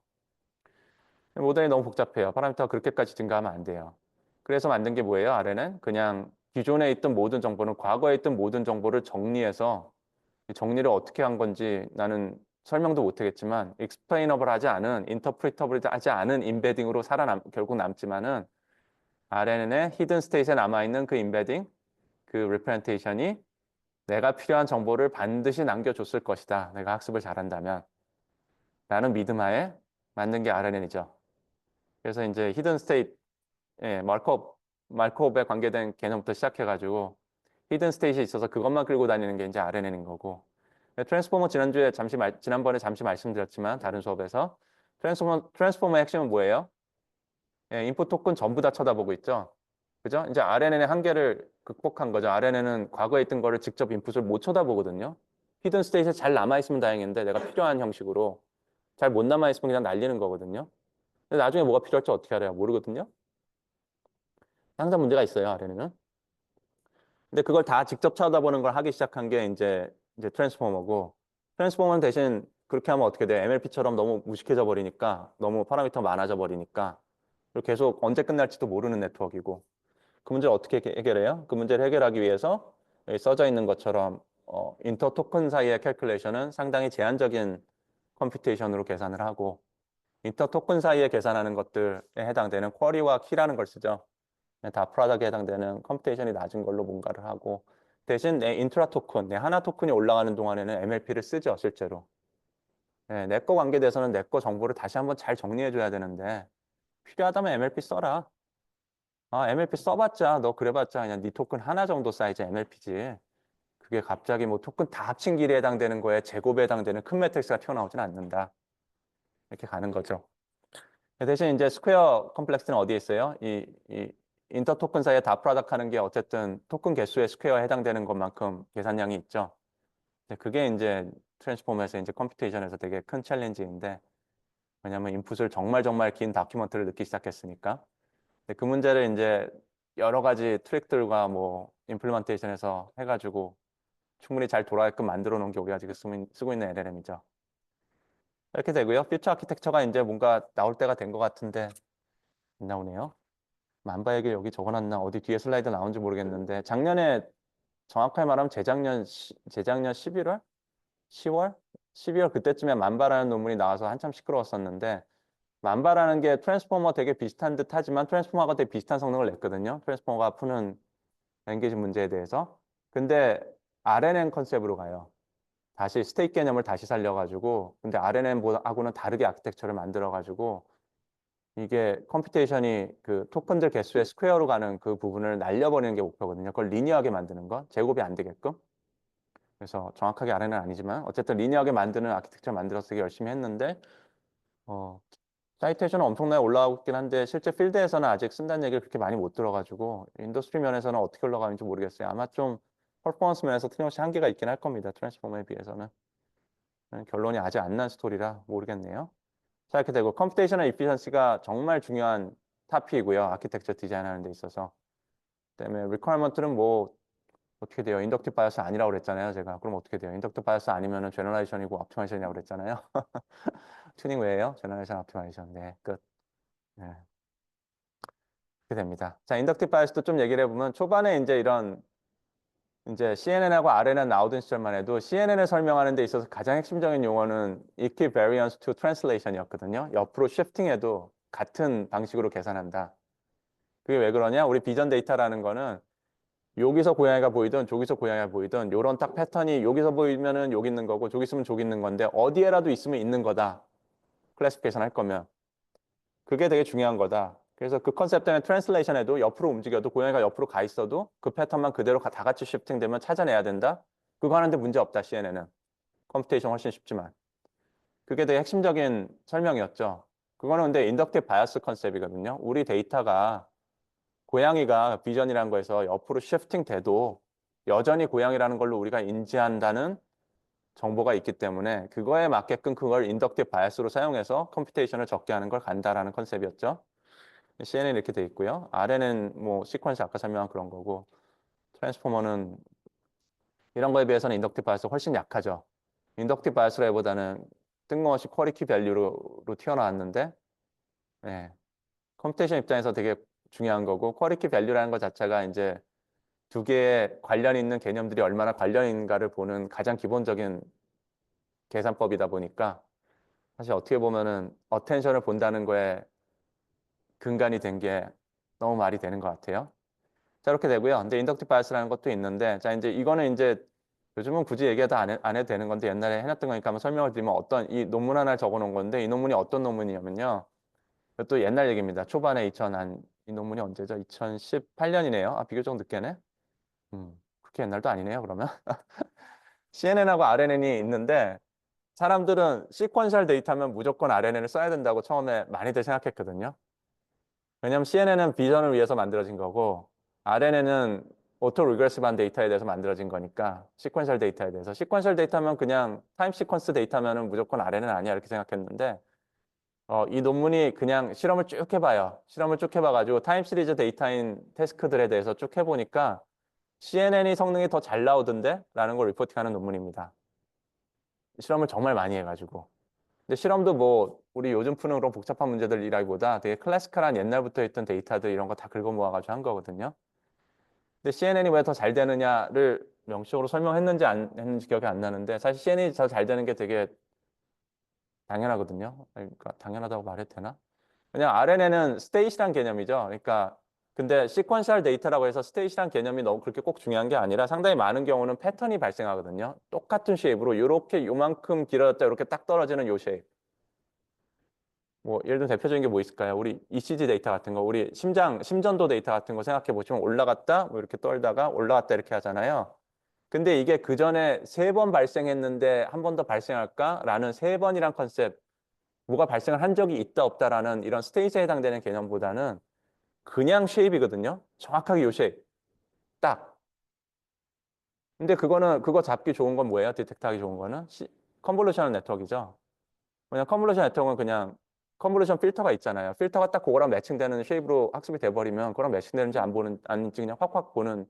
모델이 너무 복잡해요. 파라미터가 그렇게까지 증가하면 안 돼요. 그래서 만든 게 뭐예요? 아래는 그냥 기존에 있던 모든 정보는 과거에 있던 모든 정보를 정리해서 정리를 어떻게 한 건지 나는 설명도 못 하겠지만 explainable 하지 않은 interpretable 하지 않은 임베딩으로 결국 남지만은 RNN의 히든 스테이트에 남아있는 그 임베딩, 그 representation이 내가 필요한 정보를 반드시 남겨줬을 것이다. 내가 학습을 잘한다면 라는 믿음하에 만든 게 RNN이죠. 그래서 이제 히든 스테이트, 마르코프에 관계된 개념부터 시작해가지고 히든 스테이트에 있어서 그것만 끌고 다니는 게 이제 RNN인 거고. 트랜스포머 지난번에 잠시 말씀드렸지만 다른 수업에서 트랜스포머의 핵심은 뭐예요? 인풋 토큰 전부 다 쳐다보고 있죠. 그죠? 이제 RNN의 한계를 극복한 거죠. RNN은 과거에 있던 거를 직접 인풋을 못 쳐다보거든요. 히든 스테이트에 잘 남아있으면 다행인데 내가 필요한 형식으로 잘 못 남아있으면 그냥 날리는 거거든요. 근데 나중에 뭐가 필요할지 어떻게 알아요? 모르거든요. 항상 문제가 있어요, RNN은. 근데 그걸 다 직접 쳐다보는 걸 하기 시작한 게 이제 트랜스포머고 트랜스포머는 대신 그렇게 하면 어떻게 돼요? MLP처럼 너무 무식해져 버리니까 너무 파라미터 많아져 버리니까 그리고 계속 언제 끝날지도 모르는 네트워크이고 그 문제를 어떻게 해결해요? 그 문제를 해결하기 위해서 여기 써져 있는 것처럼 인터 토큰 사이의 캘큘레이션은 상당히 제한적인 컴퓨테이션으로 계산을 하고 인터 토큰 사이에 계산하는 것들에 해당되는 쿼리와 키라는 걸 쓰죠. 다 프라닥에 해당되는 컴퓨테이션이 낮은 걸로 뭔가를 하고 대신 내 인트라 토큰, 내 하나 토큰이 올라가는 동안에는 MLP를 쓰죠, 실제로. 내 거 관계돼서는 내 거 정보를 다시 한번 잘 정리해줘야 되는데 필요하다면 MLP 써라. 아, MLP 써봤자 너 그래봤자 그냥 네 토큰 하나 정도 사이즈 MLP지. 그게 갑자기 뭐 토큰 다 합친 길이에 해당되는 거에 제곱에 해당되는 큰 매트릭스가 튀어나오진 않는다. 이렇게 가는 거죠. 대신 이제 스퀘어 컴플렉스는 어디에 있어요? 이 인터 토큰 사이에 다 프로덕트 하는 게 어쨌든 토큰 개수의 스퀘어에 해당되는 것만큼 계산량이 있죠. 그게 이제 트랜스포머에서 이제 컴퓨테이션에서 되게 큰 챌린지인데 왜냐하면 인풋을 정말 긴 다큐멘트를 넣기 시작했으니까. 그 문제를 이제 여러 가지 트릭들과 뭐 임플리먼테이션에서 해가지고 충분히 잘 돌아가게끔 만들어 놓은 게 우리가 지금 쓰고 있는 LLM이죠. 이렇게 되고요. 퓨처 아키텍처가 이제 뭔가 나올 때가 된 것 같은데 안 나오네요. 만바 얘기 여기 적어놨나 어디 뒤에 슬라이드 나온지 모르겠는데 작년에 정확하게 말하면 재작년 11월? 10월? 12월 그때쯤에 만바라는 논문이 나와서 한참 시끄러웠었는데 만바라는 게 트랜스포머 되게 비슷한 듯 하지만 트랜스포머가 되게 비슷한 성능을 냈거든요. 트랜스포머가 푸는 랭귀지 문제에 대해서. 근데 RNN 컨셉으로 가요. 다시 스테이트 개념을 다시 살려가지고 근데 RNN하고는 다르게 아키텍처를 만들어가지고 이게 컴퓨테이션이 그 토큰들 개수의 스퀘어로 가는 그 부분을 날려버리는 게 목표거든요. 그걸 리니어하게 만드는 거, 제곱이 안 되게끔. 그래서 정확하게 RNN은 아니지만 어쨌든 리니어하게 만드는 아키텍처를 만들어서 되게 열심히 했는데 어, 사이테이션은 엄청나게 올라가고 있긴 한데 실제 필드에서는 아직 쓴다는 얘기를 그렇게 많이 못 들어가지고 인더스트리 면에서는 어떻게 올라가는지 모르겠어요. 아마 좀 퍼포먼스 면에서 틀림없이 한계가 있긴 할 겁니다. 트랜스포머에 비해서는. 결론이 아직 안 난 스토리라 모르겠네요. 자, 이렇게 되고 컴퓨테이셔널 이피션시가 정말 중요한 타피이고요. 아키텍처 디자인하는 데 있어서. 그다음에 리퀘어먼트는 뭐 어떻게 돼요? 인덕티브 바이어스 아니라고 그랬잖아요, 제가. 그럼 어떻게 돼요? 인덕티브 바이어스 아니면은 제너레이션이고 옵티마이제이션이라고 그랬잖아요. 튜닝 왜예요? 제너레이션, 옵티마이제이션. 네, 끝. 네, 그렇게 됩니다. 자, 인덕티브 바이어스도 좀 얘기를 해보면 초반에 이제 이런 이제 CNN하고 RNN 나오던 시절만 해도 CNN을 설명하는 데 있어서 가장 핵심적인 용어는 equivariance to translation이었거든요. 옆으로 shifting해도 같은 방식으로 계산한다. 그게 왜 그러냐? 우리 비전 데이터라는 거는 여기서 고양이가 보이든 저기서 고양이가 보이든 요런 딱 패턴이 여기서 보이면은 여기 있는 거고 저기 있으면 저기 있는 건데 어디에라도 있으면 있는 거다. 클래시피케이션 할 거면. 그게 되게 중요한 거다. 그래서 그 컨셉 때문에 트랜슬레이션에도 옆으로 움직여도 고양이가 옆으로 가 있어도 그 패턴만 그대로 다 같이 쉬프팅되면 찾아내야 된다. 그거 하는데 문제 없다, CNN은. 컴퓨테이션 훨씬 쉽지만. 그게 되게 핵심적인 설명이었죠. 그거는 근데 인덕티브 바이어스 컨셉이거든요. 우리 데이터가 고양이가 비전이라는 거에서 옆으로 쉬프팅 돼도 여전히 고양이라는 걸로 우리가 인지한다는 정보가 있기 때문에 그거에 맞게끔 그걸 인덕티브 바이어스로 사용해서 컴퓨테이션을 적게 하는 걸 간다라는 컨셉이었죠. CNN 이렇게 돼 있고요. RNN 뭐 시퀀스 아까 설명한 그런 거고 트랜스포머는 이런 거에 비해서는 인덕티브 바이어스 훨씬 약하죠. 인덕티브 바이어스라기보다는 뜬금없이 쿼리티 밸류로 튀어나왔는데 네. 컴퓨테이션 입장에서 되게 중요한 거고 쿼리티 밸류라는 것 자체가 이제 두 개의 관련 있는 개념들이 얼마나 관련 있는가를 보는 가장 기본적인 계산법이다 보니까 사실 어떻게 보면은 어텐션을 본다는 거에 근간이 된 게 너무 말이 되는 것 같아요. 자, 이렇게 되고요. 근데 인덕티브 바이어스라는 것도 있는데 자, 이제 이거는 이제 요즘은 굳이 얘기해도 안 해도 되는 건데 옛날에 해놨던 거니까 한번 설명을 드리면 어떤 이 논문 하나를 적어 놓은 건데 이 논문이 어떤 논문이냐면요. 이것도 옛날 얘기입니다. 초반에 이 논문이 언제죠? 2018년이네요. 아, 비교적 늦게네. 그렇게 옛날도 아니네요, 그러면. CNN하고 RNN이 있는데 사람들은 시퀀셜 데이터면 무조건 RNN을 써야 된다고 처음에 많이들 생각했거든요. 왜냐하면 CNN은 비전을 위해서 만들어진 거고 RNN은 오토 리그레시브한 데이터에 대해서 만들어진 거니까 시퀀셜 데이터에 대해서 시퀀셜 데이터면 그냥 타임 시퀀스 데이터면은 무조건 RNN 아니야 이렇게 생각했는데 이 논문이 그냥 실험을 쭉 해봐요. 실험을 쭉 해봐가지고 타임 시리즈 데이터인 태스크들에 대해서 쭉 해보니까 CNN이 성능이 더 잘 나오던데? 라는 걸 리포팅하는 논문입니다. 실험을 정말 많이 해가지고. 근데 실험도 뭐 우리 요즘 푸는 그런 복잡한 문제들이라기보다 되게 클래시컬한 옛날부터 있던 데이터들 이런 거 다 긁어 모아가지고 한 거거든요. 근데 CNN이 왜 더 잘 되느냐를 명시적으로 설명했는지 안 했는지 기억이 안 나는데 사실 CNN이 더 잘 되는 게 되게 당연하거든요. 그러니까 당연하다고 말해도 되나? 그냥 RNN은 스테이시란 개념이죠. 그러니까 근데 시퀀셜 데이터라고 해서 스테이시란 개념이 너무 그렇게 꼭 중요한 게 아니라 상당히 많은 경우는 패턴이 발생하거든요. 똑같은 쉐입으로 이렇게 요만큼 길어졌다 이렇게 딱 떨어지는 요 쉐입. 뭐 예를 들어 대표적인 게 뭐 있을까요? 우리 ECG 데이터 같은 거, 우리 심전도 데이터 같은 거 생각해 보시면 올라갔다 뭐 이렇게 떨다가 올라갔다 이렇게 하잖아요. 근데 이게 그 전에 세 번 발생했는데 한 번 더 발생할까라는 세 번이란 컨셉, 뭐가 발생을 한 적이 있다 없다라는 이런 스테이지에 해당되는 개념보다는 그냥 쉐입이거든요. 정확하게 요 쉐입. 딱. 근데 그거 잡기 좋은 건 뭐예요? 디텍트하기 좋은 거는? 컨볼루셔널 네트워크이죠. 그냥 컨볼루션 네트워크는 그냥 컨볼루션 필터가 있잖아요. 필터가 딱 그거랑 매칭되는 쉐입으로 학습이 돼버리면 그거랑 매칭되는지 아닌지 그냥 확확 보는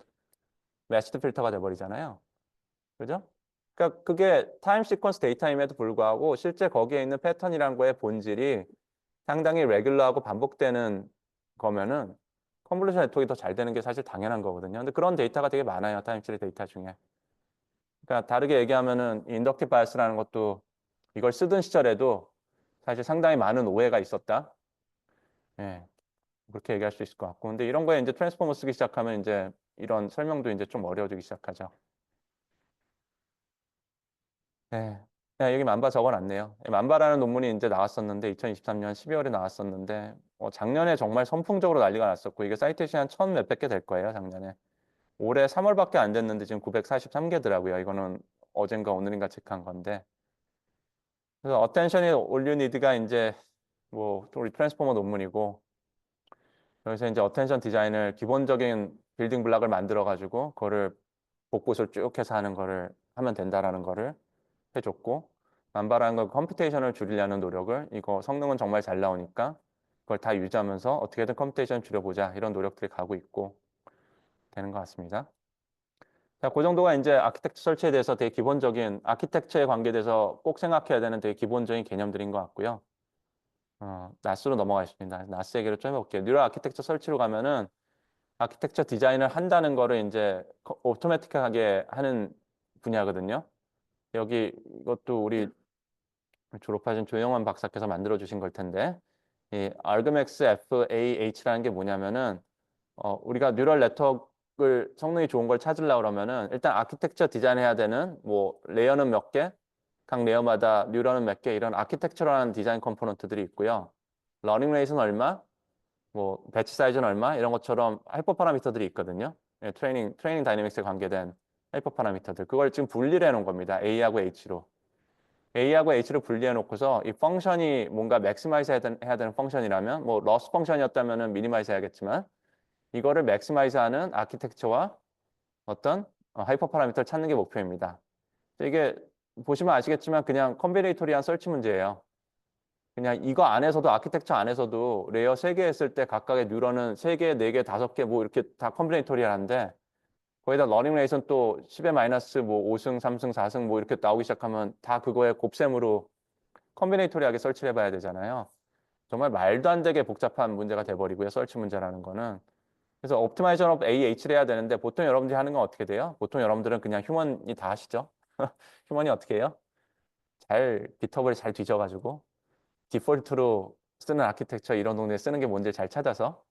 매치드 필터가 돼버리잖아요. 그죠? 그러니까 그게 타임 시퀀스 데이터임에도 불구하고 실제 거기에 있는 패턴이란 거의 본질이 상당히 레귤러하고 반복되는 거면은 컨볼루션 네트워크가 더 잘 되는 게 사실 당연한 거거든요. 근데 그런 데이터가 되게 많아요. 타임 시리즈 데이터 중에. 그러니까 다르게 얘기하면은 인덕티브 바이어스라는 것도 이걸 쓰던 시절에도 사실 상당히 많은 오해가 있었다. 예. 그렇게 얘기할 수 있을 것 같고. 근데 이런 거에 이제 트랜스포머 쓰기 시작하면 이제 이런 설명도 이제 좀 어려워지기 시작하죠. 네. 여기 만바 적어놨네요. 만바라는 논문이 이제 나왔었는데 2023년 12월에 나왔었는데 작년에 정말 선풍적으로 난리가 났었고 이게 사이테이션 한 1000 몇백 개 될 거예요, 작년에. 올해 3월밖에 안 됐는데 지금 943개더라고요. 이거는 어젠가 오늘인가 체크한 건데. 그래서 어텐션이 올류 니드가 이제 또 트랜스포머 논문이고, 여기서 이제 어텐션 디자인을 기본적인 빌딩 블락을 만들어 가지고 그거를 복붙을 쭉 해서 하는 거를 하면 된다라는 거를 해줬고, 남바라는 건 컴퓨테이션을 줄이려는 노력을, 이거 성능은 정말 잘 나오니까 그걸 다 유지하면서 어떻게든 컴퓨테이션 줄여보자, 이런 노력들이 가고 있고 되는 것 같습니다. 자, 그 정도가 이제 아키텍처 설치에 대해서 되게 기본적인, 아키텍처에 관계돼서 꼭 생각해야 되는 되게 기본적인 개념들인 것 같고요. 나스로 넘어가겠습니다. 나스 얘기를 좀 해볼게요. 뉴럴 아키텍처 설치로 가면은 아키텍처 디자인을 한다는 거를 이제 오토매틱하게 하는 분야거든요. 여기 이것도 우리 졸업하신 조영환 박사께서 만들어 주신 걸 텐데, 이 argmax FAH라는 게 뭐냐면은 우리가 뉴럴 네트워크를 성능이 좋은 걸 찾으려고 그러면은 일단 아키텍처 디자인해야 되는 뭐 레이어는 몇 개, 각 레이어마다 뉴런은 몇 개, 이런 아키텍처라는 디자인 컴포넌트들이 있고요. 러닝 레이트는 얼마, 뭐 배치 사이즈는 얼마, 이런 것처럼 하이퍼 파라미터들이 있거든요. 예, 트레이닝 다이내믹스에 관계된 하이퍼 파라미터들. 그걸 지금 분리를 해 놓은 겁니다. A하고 H로. A하고 H를 분리해 놓고서 이 펑션이 뭔가 맥시마이즈 해야 되는 펑션이라면, 뭐 러스 펑션이었다면은 미니마이즈 해야겠지만, 이거를 맥시마이즈하는 아키텍처와 어떤 하이퍼 파라미터를 찾는 게 목표입니다. 이게 보시면 아시겠지만 그냥 컨비네이토리한 설치 문제예요. 그냥 이거 안에서도, 아키텍처 안에서도 레이어 3개 했을 때 각각의 뉴런은 3개, 4개, 5개 뭐 이렇게 다 컨비네이토리한데, 거기다 러닝 레이션 또 10의 마이너스 뭐 5승, 3승, 4승 뭐 이렇게 나오기 시작하면 다 그거에 곱셈으로 컨비네이토리하게 설치를 해봐야 되잖아요. 정말 말도 안 되게 복잡한 문제가 돼버리고요. 설치 문제라는 거는. 그래서 옵티마이저 오브 AH를 해야 되는데, 보통 여러분들이 하는 건 어떻게 돼요? 보통 여러분들은 그냥 휴먼이 다 하시죠. 휴먼이 어떻게 해요? 깃허브를 잘 뒤져가지고 디폴트로 쓰는 아키텍처 이런 동네에 쓰는 게 뭔지 잘 찾아서,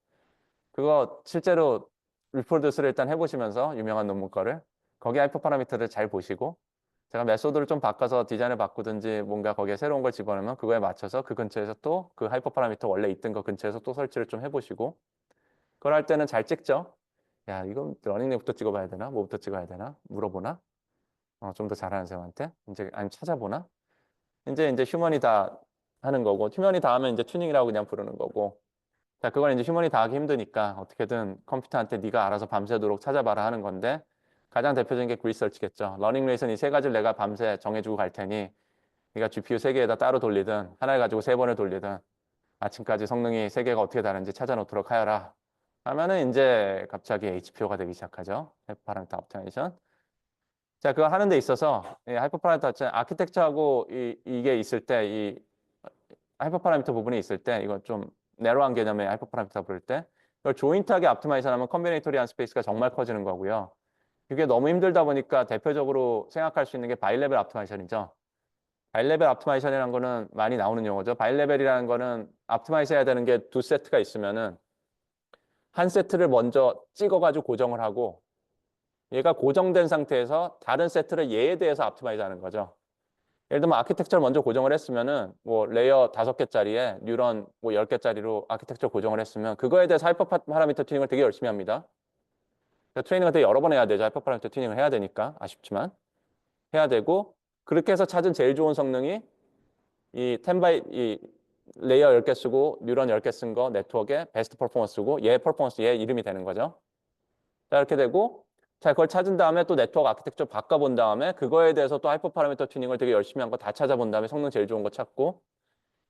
그거 실제로 리프로듀스를 일단 해보시면서 유명한 논문 거를 거기 하이퍼 파라미터를 잘 보시고, 제가 메소드를 좀 바꿔서 디자인을 바꾸든지 뭔가 거기에 새로운 걸 집어넣으면 그거에 맞춰서 그 근처에서 또 그 하이퍼 파라미터 원래 있던 거 근처에서 또 설치를 좀 해보시고, 그걸 할 때는 잘 찍죠. 야, 이건 러닝랩부터 찍어봐야 되나? 뭐부터 찍어야 되나? 물어보나? 좀 더 잘하는 사람한테? 이제, 아니, 찾아보나? 이제 휴먼이 다 하는 거고, 휴먼이 다 하면 이제 튜닝이라고 그냥 부르는 거고, 자, 그걸 이제 휴먼이 다 하기 힘드니까 어떻게든 컴퓨터한테 네가 알아서 밤새도록 찾아봐라 하는 건데, 가장 대표적인 게 그리서치겠죠. 러닝 레이슨 이 세 가지를 내가 밤새 정해주고 갈 테니 네가 GPU 세 개에다 따로 돌리든 하나를 가지고 세 번을 돌리든 아침까지 성능이 세 개가 어떻게 다른지 찾아놓도록 하여라 하면은 이제 갑자기 HPO가 되기 시작하죠. 하이퍼 파라미터 옵티마이제이션. 자, 그거 하는 데 있어서 이 하이퍼 파라미터 아키텍처하고 이게 있을 때, 이 하이퍼 파라미터 부분이 있을 때, 이건 좀 내로한 개념의 하이퍼 파라미터 부를 때, 이걸 조인트하게 옵티마이저 하면 컨비네이토리한 스페이스가 정말 커지는 거고요. 이게 너무 힘들다 보니까 대표적으로 생각할 수 있는 게 바이레벨 옵티마이저이죠. 바이레벨 옵티마이저이라는 거는 많이 나오는 용어죠. 바이레벨이라는 거는 옵티마이저 해야 되는 게 두 세트가 있으면은 한 세트를 먼저 찍어가지고 고정을 하고, 얘가 고정된 상태에서 다른 세트를 얘에 대해서 옵티마이즈 하는 거죠. 예를 들면 아키텍처를 먼저 고정을 했으면은 뭐 레이어 5개짜리에 뉴런 뭐 10개짜리로 아키텍처 고정을 했으면 그거에 대해서 하이퍼 파라미터 튜닝을 되게 열심히 합니다. 그러니까 트레이닝을 되게 여러 번 해야 되죠. 하이퍼 파라미터 튜닝을 해야 되니까. 아쉽지만 해야 되고, 그렇게 해서 찾은 제일 좋은 성능이 이 10바이 이 레이어 10개 쓰고 뉴런 10개 쓴 거 네트워크의 베스트 퍼포먼스고, 얘 퍼포먼스, 얘 이름이 되는 거죠. 자, 이렇게 되고, 자, 그걸 찾은 다음에 또 네트워크 아키텍처 바꿔본 다음에 그거에 대해서 또 하이퍼 파라미터 튜닝을 되게 열심히 한 거 다 찾아본 다음에 성능 제일 좋은 거 찾고,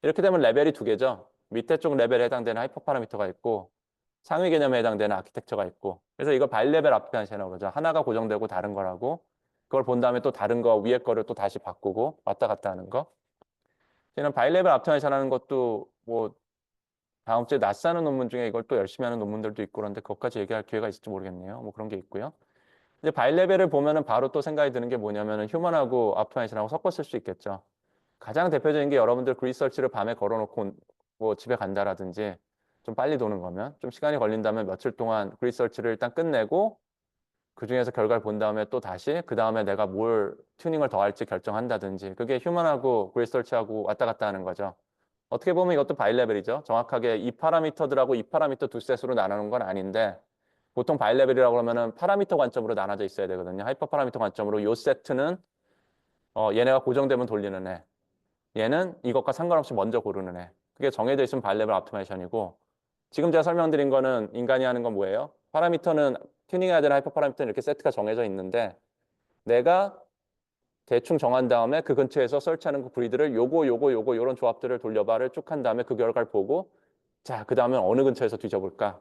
이렇게 되면 레벨이 두 개죠. 밑에 쪽 레벨에 해당되는 하이퍼 파라미터가 있고 상위 개념에 해당되는 아키텍처가 있고, 그래서 이걸 바이레벨 아플리케이션이라고 그러죠. 하나가 고정되고 다른 거라고, 그걸 본 다음에 또 다른 거 위에 거를 또 다시 바꾸고 왔다 갔다 하는 거. 저는 바이레벨 옵티마이제이션 하는 것도 뭐 다음 주에 나스 하는 논문 중에 이걸 또 열심히 하는 논문들도 있고, 그런데 그것까지 얘기할 기회가 있을지 모르겠네요. 뭐 그런 게 있고요. 이제 바이레벨을 보면은 바로 또 생각이 드는 게 뭐냐면은 휴먼하고 옵티마이제이션하고 섞어 쓸 수 있겠죠. 가장 대표적인 게 여러분들 그리서치를 밤에 걸어놓고 뭐 집에 간다라든지 좀 빨리 도는 거면, 좀 시간이 걸린다면 며칠 동안 그리서치를 일단 끝내고 그중에서 결과를 본 다음에 또 다시 그 다음에 내가 뭘 튜닝을 더 할지 결정한다든지, 그게 휴먼하고 그리서치하고 왔다 갔다 하는 거죠. 어떻게 보면 이것도 바이레벨이죠. 정확하게 이 파라미터들하고 이 파라미터 두 셋으로 나누는 건 아닌데, 보통 바이레벨이라고 그러면은 파라미터 관점으로 나눠져 있어야 되거든요. 하이퍼 파라미터 관점으로 요 세트는 얘네가 고정되면 돌리는 애, 얘는 이것과 상관없이 먼저 고르는 애. 그게 정해져 있으면 바이레벨 옵티마이제이션이고 지금 제가 설명드린 거는 인간이 하는 건 뭐예요? 파라미터는 튜닝해야 되는 하이퍼 파라미터는 이렇게 세트가 정해져 있는데 내가 대충 정한 다음에 그 근처에서 설치하는 그 브리드를 요거 요런 조합들을 돌려봐를 쭉 한 다음에 그 결과를 보고 자, 그 다음에 어느 근처에서 뒤져볼까?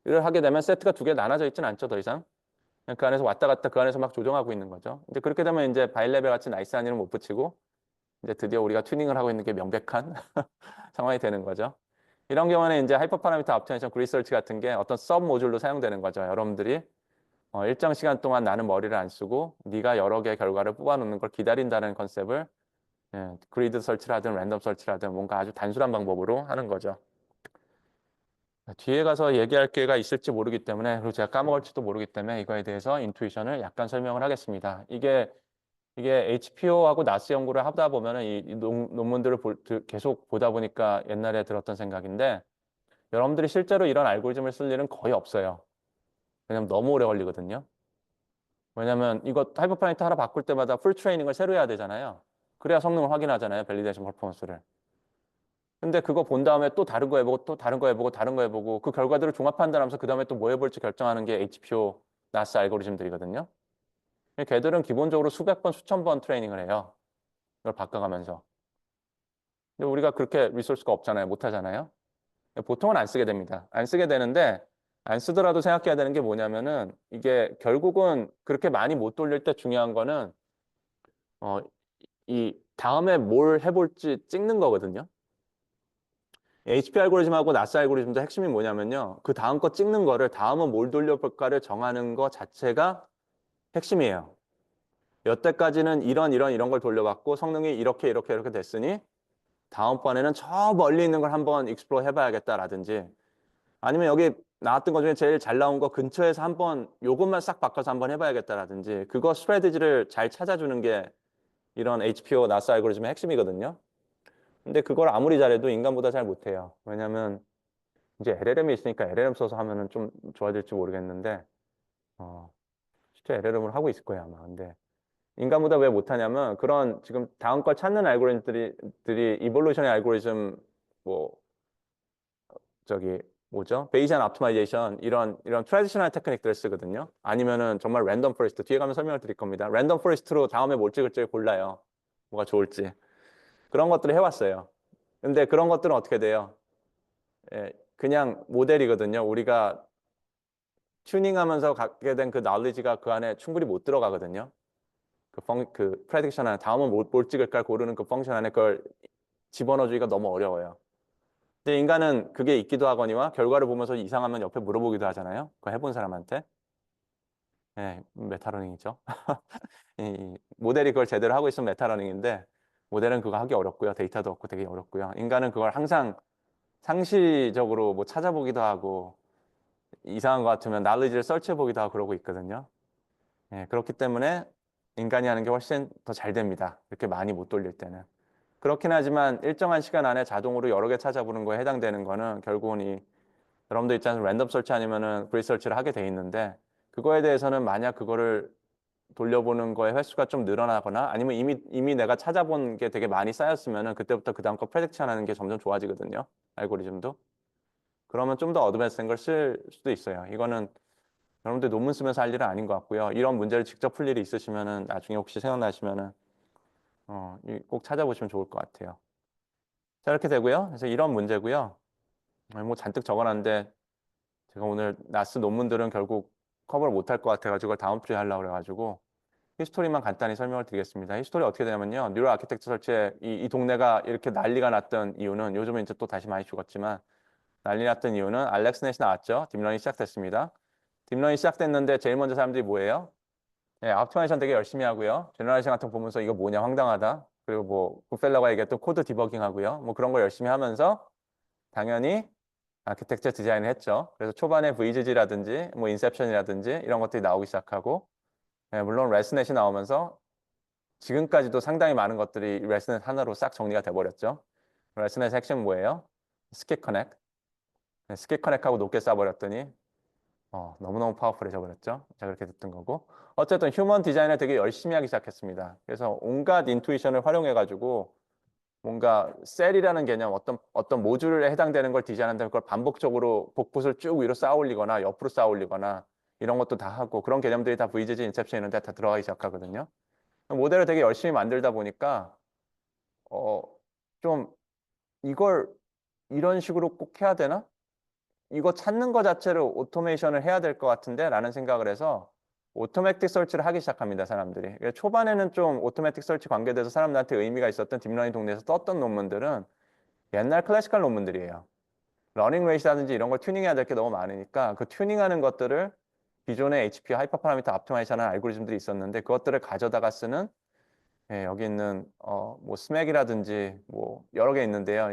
이를 하게 되면 세트가 두 개 나눠져 있진 않죠, 더 이상. 그냥 그 안에서 왔다 갔다 그 안에서 막 조정하고 있는 거죠. 이제 그렇게 되면 이제 바이레벨 같이 나이스한 이름 못 붙이고 이제 드디어 우리가 튜닝을 하고 있는 게 명백한 상황이 되는 거죠. 이런 경우는 이제 하이퍼 파라미터 옵티마이제이션 그리서치 같은 게 어떤 서브 모듈로 사용되는 거죠. 여러분들이 일정 시간 동안 나는 머리를 안 쓰고 네가 여러 개의 결과를 뽑아놓는 걸 기다린다는 컨셉을 그리드 설치를 하든 랜덤 설치를 하든 뭔가 아주 단순한 방법으로 하는 거죠. 뒤에 가서 얘기할 기회가 있을지 모르기 때문에 그리고 제가 까먹을지도 모르기 때문에 이거에 대해서 인투이션을 약간 설명을 하겠습니다. 이게 HPO하고 나스 연구를 하다 보면은 이 논문들을 계속 보다 보니까 옛날에 들었던 생각인데 여러분들이 실제로 이런 알고리즘을 쓸 일은 거의 없어요. 왜냐면 너무 오래 걸리거든요. 왜냐면 이거 하이퍼파라미터 하나 바꿀 때마다 풀 트레이닝을 새로 해야 되잖아요. 그래야 성능을 확인하잖아요. 밸리데이션 퍼포먼스를. 근데 그거 본 다음에 또 다른 거 해보고 또 다른 거 해보고 다른 거 해보고 그 결과들을 종합 판단하면서 그 다음에 또 뭐 해볼지 결정하는 게 HPO, 나스 알고리즘들이거든요. 걔들은 기본적으로 수백 번, 수천 번 트레이닝을 해요. 이걸 바꿔가면서. 근데 우리가 그렇게 리소스가 없잖아요. 못 하잖아요. 보통은 안 쓰게 됩니다. 안 쓰게 되는데 안 쓰더라도 생각해야 되는 게 뭐냐면은 이게 결국은 그렇게 많이 못 돌릴 때 중요한 거는 어, 이 다음에 뭘 해볼지 찍는 거거든요. HP 알고리즘하고 나스 알고리즘도 핵심이 뭐냐면요. 그 다음 거 찍는 거를 다음은 뭘 돌려볼까를 정하는 거 자체가 핵심이에요. 여태까지는 이런 걸 돌려봤고 성능이 이렇게 됐으니 다음번에는 저 멀리 있는 걸 한번 익스플로어 해봐야겠다라든지 아니면 여기 나왔던 것 중에 제일 잘 나온 거 근처에서 한번 요것만 싹 바꿔서 한번 해봐야겠다라든지 그거 스트래티지를 잘 찾아주는 게 이런 HPO, 나스 알고리즘의 핵심이거든요. 근데 그걸 아무리 잘해도 인간보다 잘 못해요. 왜냐면 이제 LLM이 있으니까 LLM 써서 하면은 좀 좋아질지 모르겠는데 실제 LLM을 하고 있을 거예요 아마. 근데 인간보다 왜 못하냐면 그런 지금 다음 걸 찾는 알고리즘들이 이볼루션의 알고리즘 뭐 저기 뭐죠? 베이지안 옵티마이제이션 이런 트래디셔널 테크닉들을 쓰거든요. 아니면은 정말 랜덤 포레스트 뒤에 가면 설명을 드릴 겁니다. 랜덤 포레스트로 다음에 뭘 찍을지 골라요. 뭐가 좋을지. 그런 것들을 해왔어요. 근데 그런 것들은 어떻게 돼요? 그냥 모델이거든요. 우리가 튜닝하면서 갖게 된 그 knowledge가 그 안에 충분히 못 들어가거든요. 그 프레딕션 안에 다음은 뭘 찍을까 고르는 그 펑션 안에 그걸 집어넣어주기가 너무 어려워요. 근데 인간은 그게 있기도 하거니와 결과를 보면서 이상하면 옆에 물어보기도 하잖아요. 그거 해본 사람한테. 메타러닝이죠. 이 모델이 그걸 제대로 하고 있으면 메타러닝인데 모델은 그거 하기 어렵고요. 데이터도 없고 되게 어렵고요. 인간은 그걸 항상 상시적으로 뭐 찾아보기도 하고 이상한 것 같으면 날리지를 설치해보기도 하고 그러고 있거든요. 그렇기 때문에 인간이 하는 게 훨씬 더 잘 됩니다. 이렇게 많이 못 돌릴 때는. 그렇긴 하지만 일정한 시간 안에 자동으로 여러 개 찾아보는 거에 해당되는 거는 결국은 여러분들 있잖아요. 랜덤 설치 아니면은 브릿 설치를 하게 돼 있는데 그거에 대해서는 만약 그거를 돌려보는 거의 횟수가 좀 늘어나거나 아니면 이미 내가 찾아본 게 되게 많이 쌓였으면은 그때부터 그 다음 거 프레딕션 하는 게 점점 좋아지거든요. 알고리즘도. 그러면 좀 더 어드밴스된 걸 쓸 수도 있어요. 이거는 여러분들 논문 쓰면서 할 일은 아닌 것 같고요. 이런 문제를 직접 풀 일이 있으시면은 나중에 혹시 생각나시면은 꼭 찾아보시면 좋을 것 같아요. 자, 이렇게 되고요. 그래서 이런 문제고요. 뭐 잔뜩 적어놨는데 제가 오늘 나스 논문들은 결국 커버를 못할 것 같아가지고 다음 주에 하려고 그래가지고 히스토리만 간단히 설명을 드리겠습니다. 히스토리 어떻게 되냐면요. 뉴럴 아키텍처 설치에 이 동네가 이렇게 난리가 났던 이유는 요즘은 이제 또 다시 많이 죽었지만 난리 났던 이유는 알렉스넷이 나왔죠. 딥러닝이 시작됐습니다. 딥러닝이 시작됐는데 제일 먼저 사람들이 뭐예요? 옵티마이제이션 되게 열심히 하고요. 제너레이션 같은 거 보면서 이거 뭐냐 황당하다. 그리고 뭐 굿펠러가 얘기했던 코드 디버깅 하고요. 뭐 그런 거 열심히 하면서 당연히 아키텍처 디자인을 했죠. 그래서 초반에 VGG라든지 뭐 인셉션이라든지 이런 것들이 나오기 시작하고 물론 레스넷이 나오면서 지금까지도 상당히 많은 것들이 레스넷 하나로 싹 정리가 돼버렸죠. 레스넷의 핵심은 뭐예요? 스킵 커넥. 스킵 커넥하고 높게 쌓아버렸더니 너무너무 파워풀해져 버렸죠. 자, 그렇게 됐던 거고. 어쨌든 휴먼 디자인을 되게 열심히 하기 시작했습니다. 그래서 온갖 인투이션을 활용해가지고 뭔가 셀이라는 개념, 어떤 모듈에 해당되는 걸 디자인한다면 그걸 반복적으로 복붙을 쭉 위로 쌓아 올리거나 옆으로 쌓아 올리거나 이런 것도 다 하고 그런 개념들이 다 VGG, 인셉션 이런 데 다 들어가기 시작하거든요. 모델을 되게 열심히 만들다 보니까 어, 좀 이걸 이런 식으로 꼭 해야 되나? 이거 찾는 거 자체를 오토메이션을 해야 될 것 같은데 라는 생각을 해서 오토매틱 설치를 하기 시작합니다, 사람들이. 그러니까 초반에는 좀 오토매틱 설치 관계돼서 사람들한테 의미가 있었던 딥러닝 동네에서 떴던 논문들은 옛날 클래시컬 논문들이에요. 러닝 레이스라든지 이런 걸 튜닝해야 될 게 너무 많으니까 그 튜닝하는 것들을 기존의 HP 하이퍼 파라미터 옵티마이제이션하는 알고리즘들이 있었는데 그것들을 가져다가 쓰는 예, 여기 있는 뭐 스맥이라든지 뭐 여러 개 있는데요.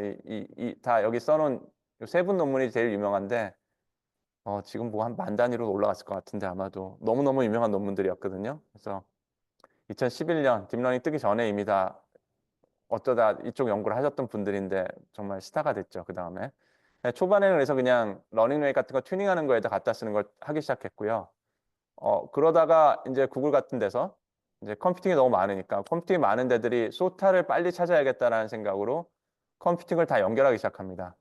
다 여기 써놓은 세 분 논문이 제일 유명한데 지금 뭐 한 만 단위로 올라갔을 것 같은데 아마도 너무너무 유명한 논문들이었거든요. 그래서 2011년 딥러닝 뜨기 전에 이미 다 어쩌다 이쪽 연구를 하셨던 분들인데 정말 스타가 됐죠. 그 다음에 초반에는 그래서 그냥 러닝웨이 같은 거 튜닝하는 거에다 갖다 쓰는 걸 하기 시작했고요. 그러다가 이제 구글 같은 데서 이제 컴퓨팅이 너무 많으니까 컴퓨팅이 많은 데들이 소타를 빨리 찾아야겠다라는 생각으로 컴퓨팅을 다 연결하기 시작합니다.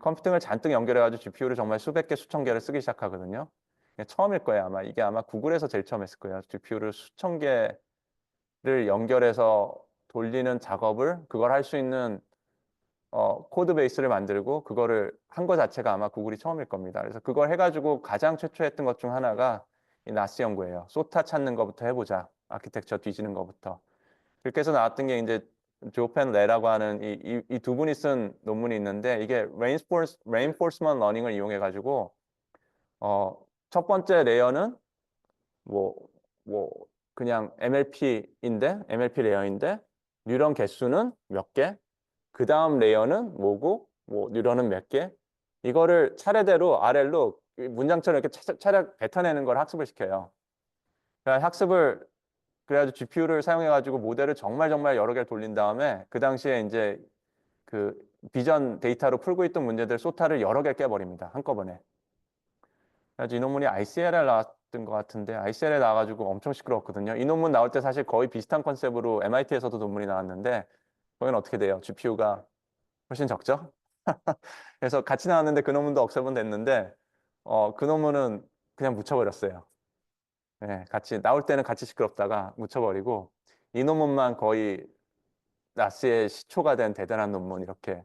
컴퓨팅을 잔뜩 연결해가지고 GPU를 정말 수백 개, 수천 개를 쓰기 시작하거든요. 처음일 거예요, 아마. 이게 아마 구글에서 제일 처음 했을 거예요. GPU를 수천 개를 연결해서 돌리는 작업을 그걸 할 수 있는 코드 베이스를 만들고 그거를 한 거 자체가 아마 구글이 처음일 겁니다. 그래서 그걸 해가지고 가장 최초 했던 것 중 하나가 이 나스 연구예요. 소타 찾는 것부터 해보자. 아키텍처 뒤지는 것부터. 그렇게 해서 나왔던 게 이제 조펜 레라고 하는 이 두 분이 쓴 논문이 있는데 이게 reinforcement learning을 이용해가지고 첫 번째 레이어는 뭐, 뭐 그냥 MLP 레이어인데 뉴런 개수는 몇 개, 그 다음 레이어는 뭐고, 뭐 뉴런은 몇 개, 이거를 차례대로 RL로 문장처럼 이렇게 차례 뱉어내는 걸 학습을 시켜요. 그러니까 학습을 그래가지고 GPU를 사용해가지고 모델을 정말 정말 여러 개를 돌린 다음에 그 당시에 이제 그 비전 데이터로 풀고 있던 문제들 소타를 여러 개 깨버립니다. 한꺼번에. 그래서 이 논문이 ICL에 나왔던 것 같은데 ICL에 나와가지고 엄청 시끄러웠거든요. 이 논문 나올 때 사실 거의 비슷한 컨셉으로 MIT에서도 논문이 나왔는데 거기는 어떻게 돼요? GPU가 훨씬 적죠? 그래서 같이 나왔는데 그 논문도 억세번 됐는데 그 논문은 그냥 묻혀버렸어요. 네, 같이 나올 때는 같이 시끄럽다가 묻혀버리고 이 논문만 거의 나스의 시초가 된 대단한 논문 이렇게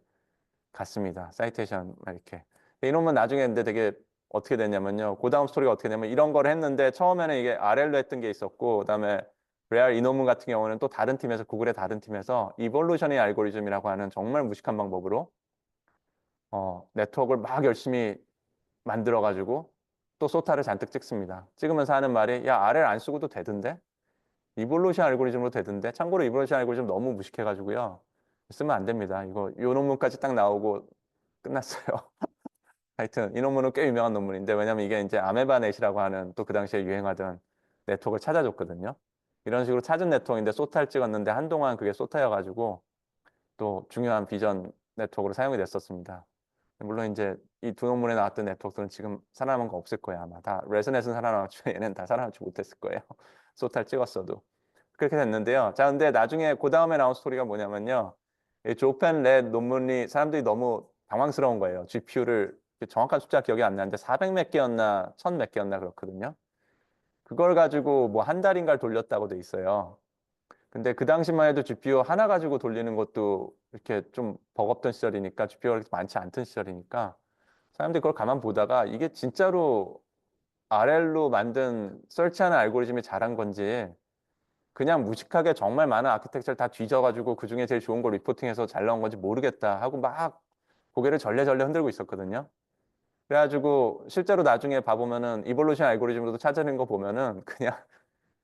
갔습니다. 사이테이션 이렇게. 이 논문 나중에 근데 되게 어떻게 됐냐면요. 그 다음 스토리가 어떻게 되냐면 이런 걸 했는데 처음에는 이게 RL로 했던 게 있었고 그다음에 레알 이 논문 같은 경우는 또 다른 팀에서 구글의 다른 팀에서 이볼루셔너리 알고리즘이라고 하는 정말 무식한 방법으로 네트워크를 막 열심히 만들어 가지고 또 소타를 잔뜩 찍습니다. 찍으면서 하는 말이 야 RL 안 쓰고도 되던데 이볼루션 알고리즘으로 되던데 참고로 이볼루션 알고리즘 너무 무식해 가지고요. 쓰면 안 됩니다. 이거 요 논문까지 딱 나오고 끝났어요. 하여튼 이 논문은 꽤 유명한 논문인데 왜냐면 이게 이제 아메바넷이라고 하는 또 그 당시에 유행하던 네트워크를 찾아줬거든요. 이런 식으로 찾은 네트워크인데 소타를 찍었는데 한동안 그게 소타여가지고 또 중요한 비전 네트워크로 사용이 됐었습니다. 물론 이제 이 두 논문에 나왔던 네트워크들은 지금 살아남은 거 없을 거예요 아마. 다 레스넷은 살아남았지만 얘는 다 살아남지 못했을 거예요. 소타를 찍었어도. 그렇게 됐는데요. 자, 근데 나중에 그 다음에 나온 스토리가 뭐냐면요. 이 조펜 렛 논문이 사람들이 너무 당황스러운 거예요. GPU를 정확한 숫자 기억이 안 나는데 400 몇 개였나 1000 몇 개였나 그렇거든요. 그걸 가지고 뭐 한 달인가를 돌렸다고 돼 있어요. 근데 그 당시만 해도 GPU 하나 가지고 돌리는 것도 이렇게 좀 버겁던 시절이니까 GPU가 그렇게 많지 않던 시절이니까 사람들이 그걸 가만 보다가 이게 진짜로 RL로 만든 설치하는 알고리즘이 잘한 건지 그냥 무식하게 정말 많은 아키텍처를 다 뒤져가지고 그중에 제일 좋은 걸 리포팅해서 잘 나온 건지 모르겠다 하고 막 고개를 절레절레 흔들고 있었거든요. 그래가지고 실제로 나중에 봐보면은 이볼루션 알고리즘으로도 찾아낸 거 보면은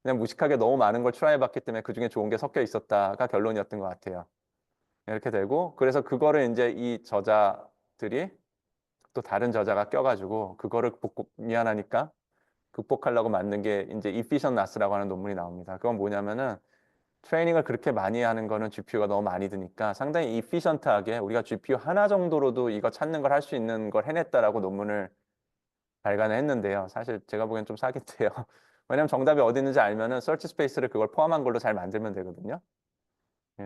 그냥 무식하게 너무 많은 걸 트라이해봤기 때문에 그중에 좋은 게 섞여 있었다가 결론이었던 것 같아요. 이렇게 되고 그래서 그거를 이제 이 저자들이 또 다른 저자가 껴가지고 그거를 미안하니까 극복하려고 만든 게 이제 Efficient NAS라고 하는 논문이 나옵니다. 그건 뭐냐면은 트레이닝을 그렇게 많이 하는 거는 GPU가 너무 많이 드니까 상당히 이피션트하게 우리가 GPU 하나 정도로도 이거 찾는 걸 할 수 있는 걸 해냈다라고 논문을 발간을 했는데요. 사실 제가 보기엔 좀 사기인데요. 왜냐면 정답이 어디 있는지 알면은 서치 스페이스를 그걸 포함한 걸로 잘 만들면 되거든요.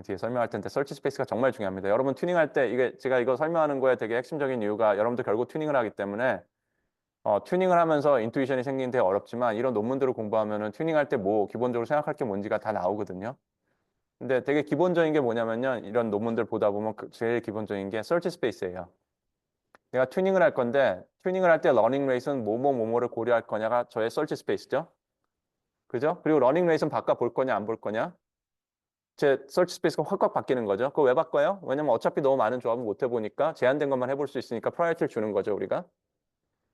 뒤에 설명할 텐데 서치 스페이스가 정말 중요합니다. 여러분 튜닝할 때 이게 제가 이거 설명하는 거에 되게 핵심적인 이유가 여러분도 결국 튜닝을 하기 때문에 튜닝을 하면서 인투이션이 생기는 데 어렵지만 이런 논문들을 공부하면은 튜닝할 때 뭐 기본적으로 생각할 게 뭔지가 다 나오거든요. 근데 되게 기본적인 게 뭐냐면요. 이런 논문들 보다 보면 제일 기본적인 게 서치 스페이스예요. 내가 튜닝을 할 건데 튜닝을 할 때 러닝 레이스는 뭐뭐뭐뭐를 고려할 거냐가 저의 서치 스페이스죠. 그죠? 그리고 러닝 레이스는 바꿔 볼 거냐 안 볼 거냐? 제 서치 스페이스가 확확 바뀌는 거죠. 그거 왜 바꿔요? 왜냐면 어차피 너무 많은 조합을 못 해보니까 제한된 것만 해볼 수 있으니까 프라이어티를 주는 거죠, 우리가.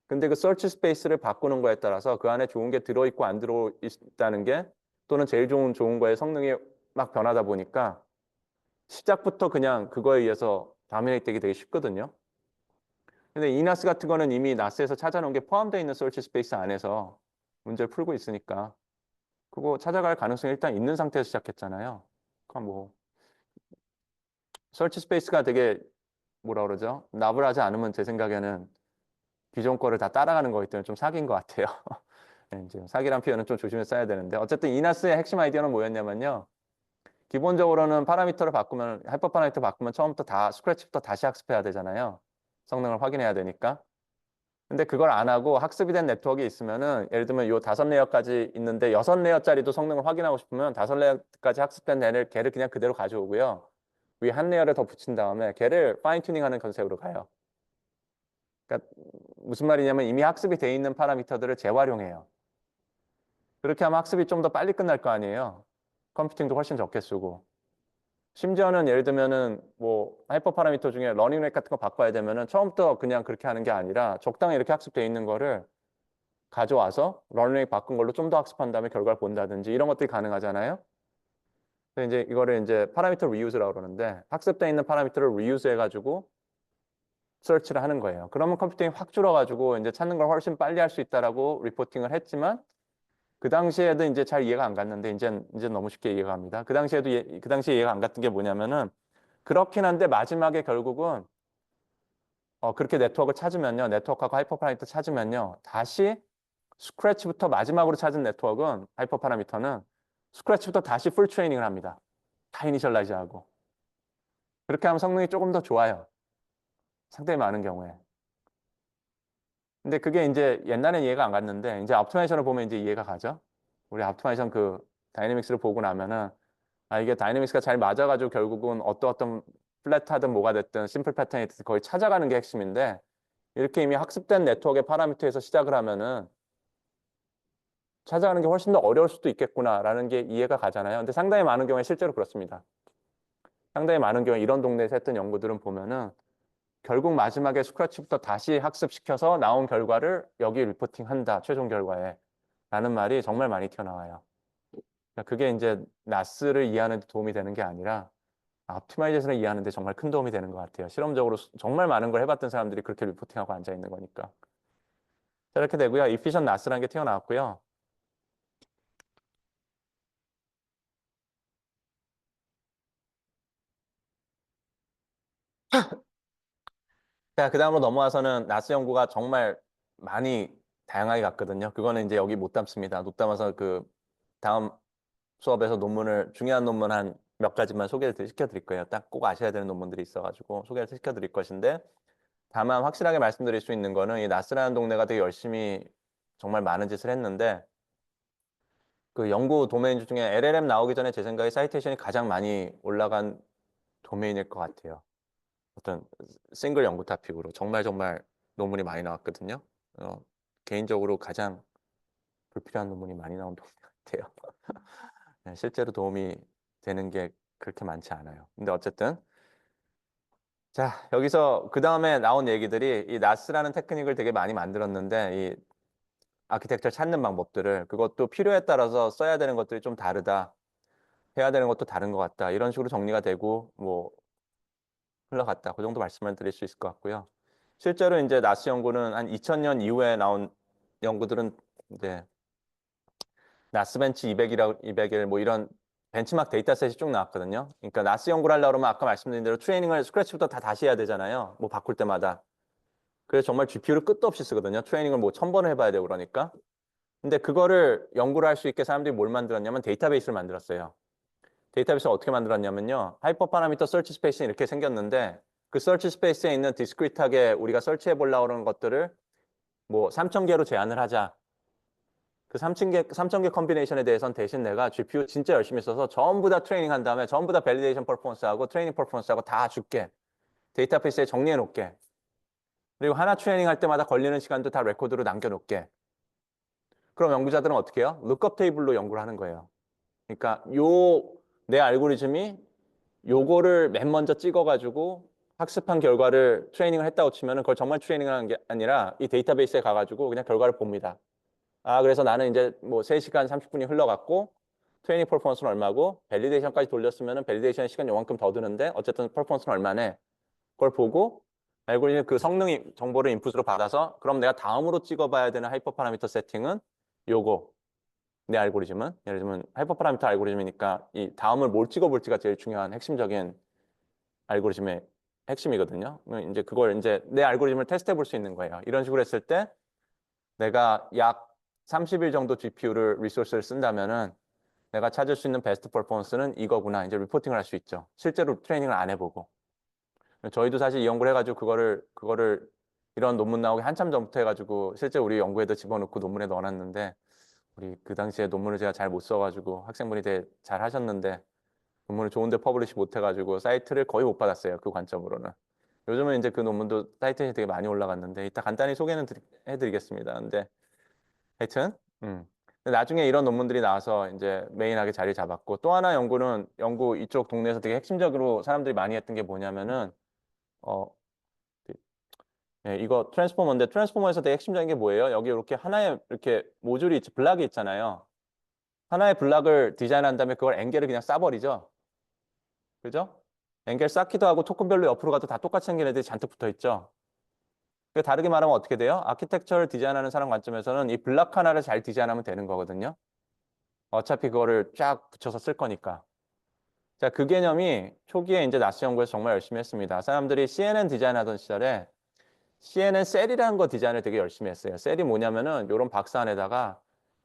근데 그 서치 스페이스를 바꾸는 거에 따라서 그 안에 좋은 게 들어있고 안 들어있다는 게 또는 제일 좋은 거의 성능이 막 변하다 보니까 시작부터 그냥 그거에 의해서 다미네이트 되기 되게 쉽거든요. 근데 이나스 같은 거는 이미 나스에서 찾아놓은 게 포함되어 있는 서치 스페이스 안에서 문제를 풀고 있으니까 그거 찾아갈 가능성이 일단 있는 상태에서 시작했잖아요. 그럼 뭐 서치 스페이스가 되게 뭐라 그러죠? 나불하지 않으면 제 생각에는 기존 거를 다 따라가는 거기 때문에 좀 사기인 것 같아요. 네, 이제 사기란 표현은 좀 조심해서 써야 되는데 어쨌든 이나스의 핵심 아이디어는 뭐였냐면요. 기본적으로는 파라미터를 바꾸면 하이퍼 파라미터 바꾸면 처음부터 다 스크래치부터 다시 학습해야 되잖아요. 성능을 확인해야 되니까. 근데 그걸 안 하고 학습이 된 네트워크가 있으면은 예를 들면 요 5레이어까지 있는데 6레이어짜리도 성능을 확인하고 싶으면 5레이어까지 학습된 걔를 그냥 그대로 가져오고요. 위 한 레이어를 더 붙인 다음에 걔를 파인 튜닝하는 컨셉으로 가요. 그러니까 무슨 말이냐면 이미 학습이 돼 있는 파라미터들을 재활용해요. 그렇게 하면 학습이 좀 더 빨리 끝날 거 아니에요. 컴퓨팅도 훨씬 적게 쓰고. 심지어는 예를 들면은 뭐 하이퍼 파라미터 중에 러닝 레이트 같은 거 바꿔야 되면은 처음부터 그냥 그렇게 하는 게 아니라 적당히 이렇게 학습돼 있는 거를 가져와서 러닝 레이트 바꾼 걸로 좀 더 학습한 다음에 결과를 본다든지 이런 것들이 가능하잖아요. 그래서 이제 이거를 이제 파라미터 리유즈라고 그러는데 학습돼 있는 파라미터를 리유즈 해가지고 서치를 하는 거예요. 그러면 컴퓨팅이 확 줄어가지고 이제 찾는 걸 훨씬 빨리 할 수 있다라고 리포팅을 했지만 그 당시에도 이제 잘 이해가 안 갔는데 이제 너무 쉽게 이해가 갑니다. 그 당시에도 그 당시에 이해가 안 갔던 게 뭐냐면은 그렇긴 한데 마지막에 결국은 그렇게 네트워크를 찾으면요. 네트워크하고 하이퍼 파라미터 찾으면요. 다시 스크래치부터 마지막으로 찾은 네트워크는 하이퍼 파라미터는 스크래치부터 다시 풀 트레이닝을 합니다. 다 이니셜라이즈하고. 그렇게 하면 성능이 조금 더 좋아요. 상당히 많은 경우에. 근데 그게 이제 옛날엔 이해가 안 갔는데 이제 옵티마이제이션을 보면 이제 이해가 가죠. 우리 옵티마이제이션 그 다이내믹스를 보고 나면은 이게 다이내믹스가 잘 맞아가지고 결국은 어떤 플랫하든 뭐가 됐든 심플 패턴이 됐든 거의 찾아가는 게 핵심인데 이렇게 이미 학습된 네트워크의 파라미터에서 시작을 하면은 찾아가는 게 훨씬 더 어려울 수도 있겠구나라는 게 이해가 가잖아요. 근데 상당히 많은 경우에 실제로 그렇습니다. 상당히 많은 경우에 이런 동네에서 했던 연구들은 보면은 결국 마지막에 스크래치부터 다시 학습시켜서 나온 결과를 여기 리포팅한다. 최종 결과에. 라는 말이 정말 많이 튀어나와요. 그러니까 그게 이제 나스를 이해하는 데 도움이 되는 게 아니라 옵티마이제이션을 이해하는 데 정말 큰 도움이 되는 것 같아요. 실험적으로 정말 많은 걸 해봤던 사람들이 그렇게 리포팅하고 앉아 있는 거니까. 자, 이렇게 되고요. 이피션 나스라는 게 튀어나왔고요. 자, 그 다음으로 넘어와서는 나스 연구가 정말 많이 다양하게 갔거든요. 그거는 이제 여기 못 담습니다. 못 담아서 그 다음 수업에서 중요한 논문 한 몇 가지만 소개를 시켜드릴 거예요. 딱 꼭 아셔야 되는 논문들이 있어가지고 소개를 시켜드릴 것인데 다만 확실하게 말씀드릴 수 있는 거는 이 나스라는 동네가 되게 열심히 정말 많은 짓을 했는데 그 연구 도메인 중에 LLM 나오기 전에 제 생각에 사이테이션이 가장 많이 올라간 도메인일 것 같아요. 어떤 싱글 연구 토픽으로 정말 논문이 많이 나왔거든요. 개인적으로 가장 불필요한 논문이 많이 나온 동네 같아요. 네, 실제로 도움이 되는 게 그렇게 많지 않아요. 근데 어쨌든 자 여기서 그 다음에 나온 얘기들이 이 나스라는 테크닉을 되게 많이 만들었는데 이 아키텍처 찾는 방법들을 그것도 필요에 따라서 써야 되는 것들이 좀 다르다. 해야 되는 것도 다른 것 같다. 이런 식으로 정리가 되고 뭐 흘러갔다. 그 정도 말씀을 드릴 수 있을 것 같고요. 실제로 이제 나스 연구는 한 2000년 이후에 나온 연구들은 이제 나스벤치 200일 뭐 이런 벤치마크 데이터셋이 쭉 나왔거든요. 그러니까 나스 연구를 하려고 그러면 아까 말씀드린 대로 트레이닝을 스크래치부터 다 다시 해야 되잖아요. 뭐 바꿀 때마다. 그래서 정말 GPU를 끝도 없이 쓰거든요. 트레이닝을 뭐 1000번을 해봐야 되고 그러니까. 근데 그거를 연구를 할 수 있게 사람들이 뭘 만들었냐면 데이터베이스를 만들었어요. 데이터베이스를 어떻게 만들었냐면요. 하이퍼 파라미터 설치 스페이스는 이렇게 생겼는데 그 설치 스페이스에 있는 디스크리트하게 우리가 설치해 보려고 하는 것들을 뭐 3,000개로 제한을 하자. 그 3,000개 컴비네이션에 대해서는 대신 내가 GPU 진짜 열심히 써서 전부 다 트레이닝 한 다음에 전부 다 밸리데이션 퍼포먼스하고 트레이닝 퍼포먼스하고 다 줄게. 데이터베이스에 정리해 놓을게. 그리고 하나 트레이닝 할 때마다 걸리는 시간도 다 레코드로 남겨 놓을게. 그럼 연구자들은 어떻게 해요? 룩업 테이블로 연구를 하는 거예요. 그러니까 내 알고리즘이 요거를 맨 먼저 찍어가지고 학습한 결과를 트레이닝을 했다고 치면은 그걸 정말 트레이닝을 하는 게 아니라 이 데이터베이스에 가가지고 그냥 결과를 봅니다. 아, 그래서 나는 이제 뭐 3시간 30분이 흘러갔고 트레이닝 퍼포먼스는 얼마고 밸리데이션까지 돌렸으면은 밸리데이션 시간 요만큼 더 드는데 어쨌든 퍼포먼스는 얼마네. 그걸 보고 알고리즘 그 성능 정보를 인풋으로 받아서 그럼 내가 다음으로 찍어봐야 되는 하이퍼 파라미터 세팅은 요거. 내 알고리즘은 예를 들면 하이퍼 파라미터 알고리즘이니까 이 다음을 뭘 찍어볼지가 제일 중요한 핵심적인 알고리즘의 핵심이거든요. 이제 그걸 이제 내 알고리즘을 테스트해 볼 수 있는 거예요. 이런 식으로 했을 때 내가 약 30일 정도 GPU를 리소스를 쓴다면은 내가 찾을 수 있는 베스트 퍼포먼스는 이거구나. 이제 리포팅을 할 수 있죠. 실제로 트레이닝을 안 해보고. 저희도 사실 이 연구를 해가지고 그거를 이런 논문 나오기 한참 전부터 해가지고 실제 우리 연구에도 집어넣고 논문에 넣어놨는데 우리 그 당시에 논문을 제가 잘 못 써가지고 학생분이 되게 잘 하셨는데 논문을 좋은데 퍼블리시 못 해가지고 사이트를 거의 못 받았어요. 그 관점으로는. 요즘은 이제 그 논문도 사이트에 되게 많이 올라갔는데 이따 간단히 소개는 해드리겠습니다. 근데 하여튼 근데 나중에 이런 논문들이 나와서 이제 메인하게 자리 잡았고 또 하나 연구 이쪽 동네에서 되게 핵심적으로 사람들이 많이 했던 게 뭐냐면은 어 예, 이거 트랜스포머인데 트랜스포머에서 되게 핵심적인 게 뭐예요? 여기 이렇게 하나의 이렇게 모듈이 블락이 있잖아요. 하나의 블락을 디자인한 다음에 그걸 엥겔을 그냥 싸버리죠. 그죠? 엥겔 쌓기도 하고 토큰별로 옆으로 가도 다 똑같이 생긴 애들이 잔뜩 붙어 있죠. 그 다르게 말하면 어떻게 돼요? 아키텍처를 디자인하는 사람 관점에서는 이 블락 하나를 잘 디자인하면 되는 거거든요. 어차피 그거를 쫙 붙여서 쓸 거니까. 자, 그 개념이 초기에 이제 나스 연구에서 정말 열심히 했습니다. 사람들이 CNN 디자인하던 시절에 CNN 셀이라는 거 디자인을 되게 열심히 했어요. 셀이 뭐냐면은 이런 박스 안에다가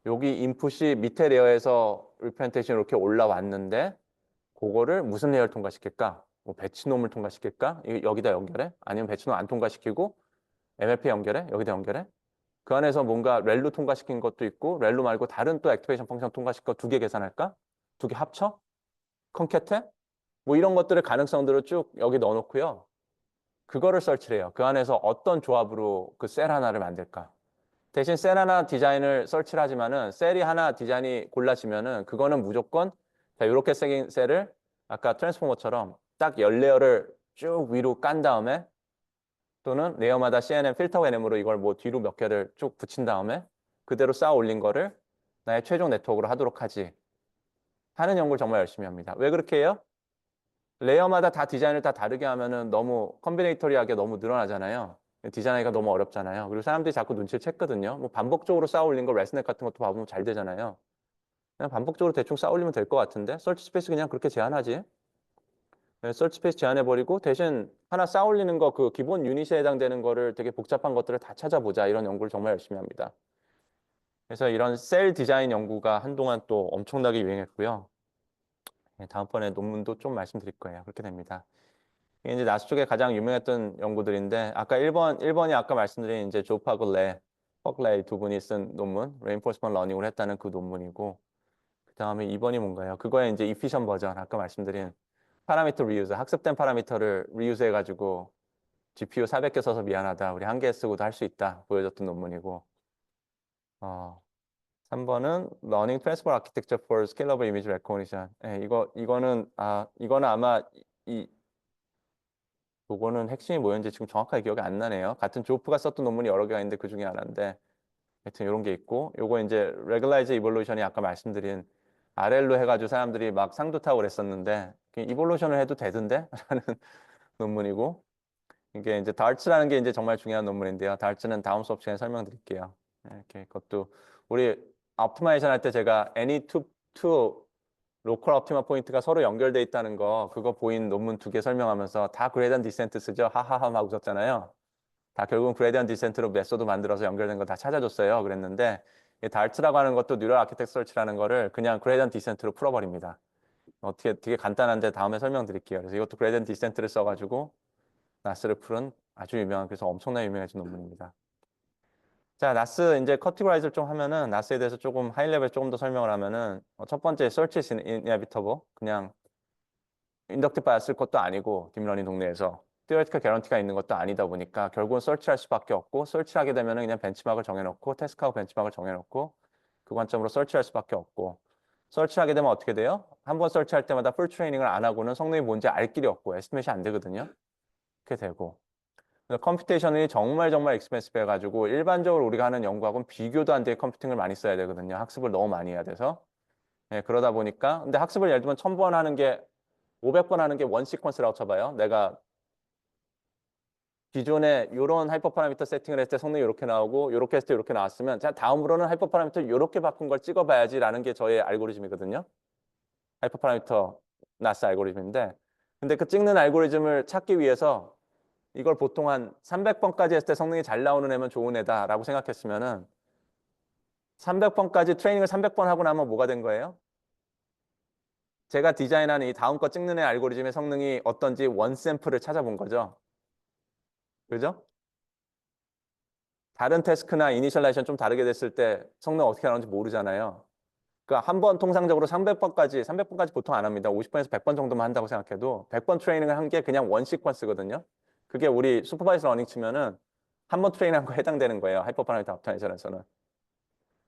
여기 인풋이 밑에 레어에서 리프레젠테이션 이렇게 올라왔는데 그거를 무슨 레이어를 통과시킬까? 뭐 배치놈을 통과시킬까? 여기다 연결해? 아니면 배치놈 안 통과시키고 MLP 연결해? 여기다 연결해? 그 안에서 뭔가 렐로 통과시킨 것도 있고 렐로 말고 다른 또 액티베이션 펑션 통과시킨 거 두 개 계산할까? 두 개 합쳐? 컨캣해? 뭐 이런 것들의 가능성들을 쭉 여기 넣어놓고요. 그거를 설치를 해요. 그 안에서 어떤 조합으로 그 셀 하나를 만들까? 대신 셀 하나 디자인을 설치를 하지만은 셀이 하나 디자인이 골라지면은 그거는 무조건 자, 이렇게 생긴 셀을 아까 트랜스포머처럼 딱 10레어를 쭉 위로 깐 다음에 또는 레이어마다 CNN 필터 NM으로 이걸 뭐 뒤로 몇 개를 쭉 붙인 다음에 그대로 쌓아 올린 거를 나의 최종 네트워크로 하도록 하지 하는 연구를 정말 열심히 합니다. 왜 그렇게 해요? 레이어마다 다 디자인을 다 다르게 하면은 너무 컨비네이터리하게 너무 늘어나잖아요. 디자인하기가 너무 어렵잖아요. 그리고 사람들이 자꾸 눈치를 챘거든요. 뭐 반복적으로 쌓아 올린 거 레스넷 같은 것도 봐보면 잘 되잖아요. 그냥 반복적으로 대충 쌓아 올리면 될 것 같은데 설치 스페이스 그냥 그렇게 제한하지. 네, 설치 스페이스 제한해버리고 대신 하나 쌓아 올리는 거 그 기본 유닛에 해당되는 거를 되게 복잡한 것들을 다 찾아보자 이런 연구를 정말 열심히 합니다. 그래서 이런 셀 디자인 연구가 한동안 또 엄청나게 유행했고요. 네, 다음번에 논문도 좀 말씀드릴 거예요. 그렇게 됩니다. 이게 이제 나스 쪽에 가장 유명했던 연구들인데 아까 1번이 아까 말씀드린 이제 조파고 퍽레이 두 분이 쓴 논문, Reinforcement Learning을 했다는 그 논문이고 그다음에 2번이 뭔가요? 그거에 이제 efficient 버전 아까 말씀드린 파라미터 리유즈, 학습된 파라미터를 리유즈 해가지고 GPU 400개 써서 미안하다. 우리 한 개 쓰고도 할 수 있다. 보여줬던 논문이고 3번은 Learning Transfer Architecture for Scalable Image Recognition. 예, 이거는 아마 요거는 핵심이 뭐였는지 지금 정확하게 기억이 안 나네요. 같은 조프가 썼던 논문이 여러 개가 있는데 그 중에 하나인데 하여튼 이런 게 있고 요거 이제 Regularized Evolution이 아까 말씀드린 RL로 해가지고 사람들이 막 상도 타고 그랬었는데 이볼루션을 해도 되던데? 라는 논문이고 이게 이제 달츠라는 게 이제 정말 중요한 논문인데요. 달츠는 다음 수업 시간에 설명드릴게요. 이렇게 그것도 우리 옵티마이제이션 할 때 제가 any 로컬 옵티마 포인트가 서로 연결돼 있다는 거 그거 보인 논문 2개 설명하면서 다 그레디언트 디센트 쓰죠. 하하하 막 웃었잖아요. 다 결국은 그레디언트 디센트로 메소드 만들어서 연결된 거 다 찾아줬어요. 그랬는데 이 달츠라고 하는 것도 뉴럴 아키텍처 설치라는 거를 그냥 그레디언트 디센트로 풀어버립니다. 어떻게 되게 간단한데 다음에 설명드릴게요. 그래서 이것도 그레디언트 디센트를 써가지고 나스를 풀은 아주 유명한, 그래서 엄청나게 유명해진 논문입니다. 자, 나스 이제 커티고라이즈를 좀 하면은 나스에 대해서 조금 하이 레벨 조금 더 설명을 하면은 첫 번째 search is inevitable. 그냥 인덕티브 바이어스일 것도 아니고 딥러닝 동네에서 theoretical guarantee가 있는 것도 아니다 보니까 결국은 설치할 수밖에 없고, 설치하게 되면은 그냥 벤치마크를 정해놓고 테스크하고 벤치마크를 정해놓고 그 관점으로 설치할 수밖에 없고, 설치하게 되면 어떻게 돼요? 한번 설치할 때마다 풀 트레이닝을 안 하고는 성능이 뭔지 알 길이 없고 에스티메이션이 안 되거든요. 그렇게 되고, 컴퓨테이션이 정말 정말 익스펜시브 해가지고 일반적으로 우리가 하는 연구하고는 비교도 안 되게 컴퓨팅을 많이 써야 되거든요. 학습을 너무 많이 해야 돼서. 예, 그러다 보니까, 근데 학습을 예를 들면 1000번 하는 게 500번 하는 게 원 시퀀스라고 쳐봐요. 내가 기존에 이런 하이퍼 파라미터 세팅을 했을 때 성능이 이렇게 나오고 이렇게 했을 때 이렇게 나왔으면 자, 다음으로는 하이퍼 파라미터 이렇게 바꾼 걸 찍어봐야지라는 게 저의 알고리즘이거든요. 하이퍼 파라미터 나스 알고리즘인데, 근데 그 찍는 알고리즘을 찾기 위해서 이걸 보통 한 300번까지 했을 때 성능이 잘 나오는 애면 좋은 애다라고 생각했으면은 300번까지 트레이닝을 300번 하고 나면 뭐가 된 거예요? 제가 디자인하는 이 다음 거 찍는 애 알고리즘의 성능이 어떤지 원 샘플을 찾아본 거죠. 그죠? 다른 태스크나 이니셜라이제이션 좀 다르게 됐을 때 성능 어떻게 나오는지 모르잖아요. 그러니까 한 번 통상적으로 300번까지 보통 안 합니다. 50번에서 100번 정도만 한다고 생각해도 100번 트레이닝을 한 게 그냥 원 시퀀스거든요. 그게 우리 슈퍼바이저 러닝 치면은 한 번 트레이닝한 거 해당되는 거예요. 하이퍼 파라미터 옵티마이제이션에서는.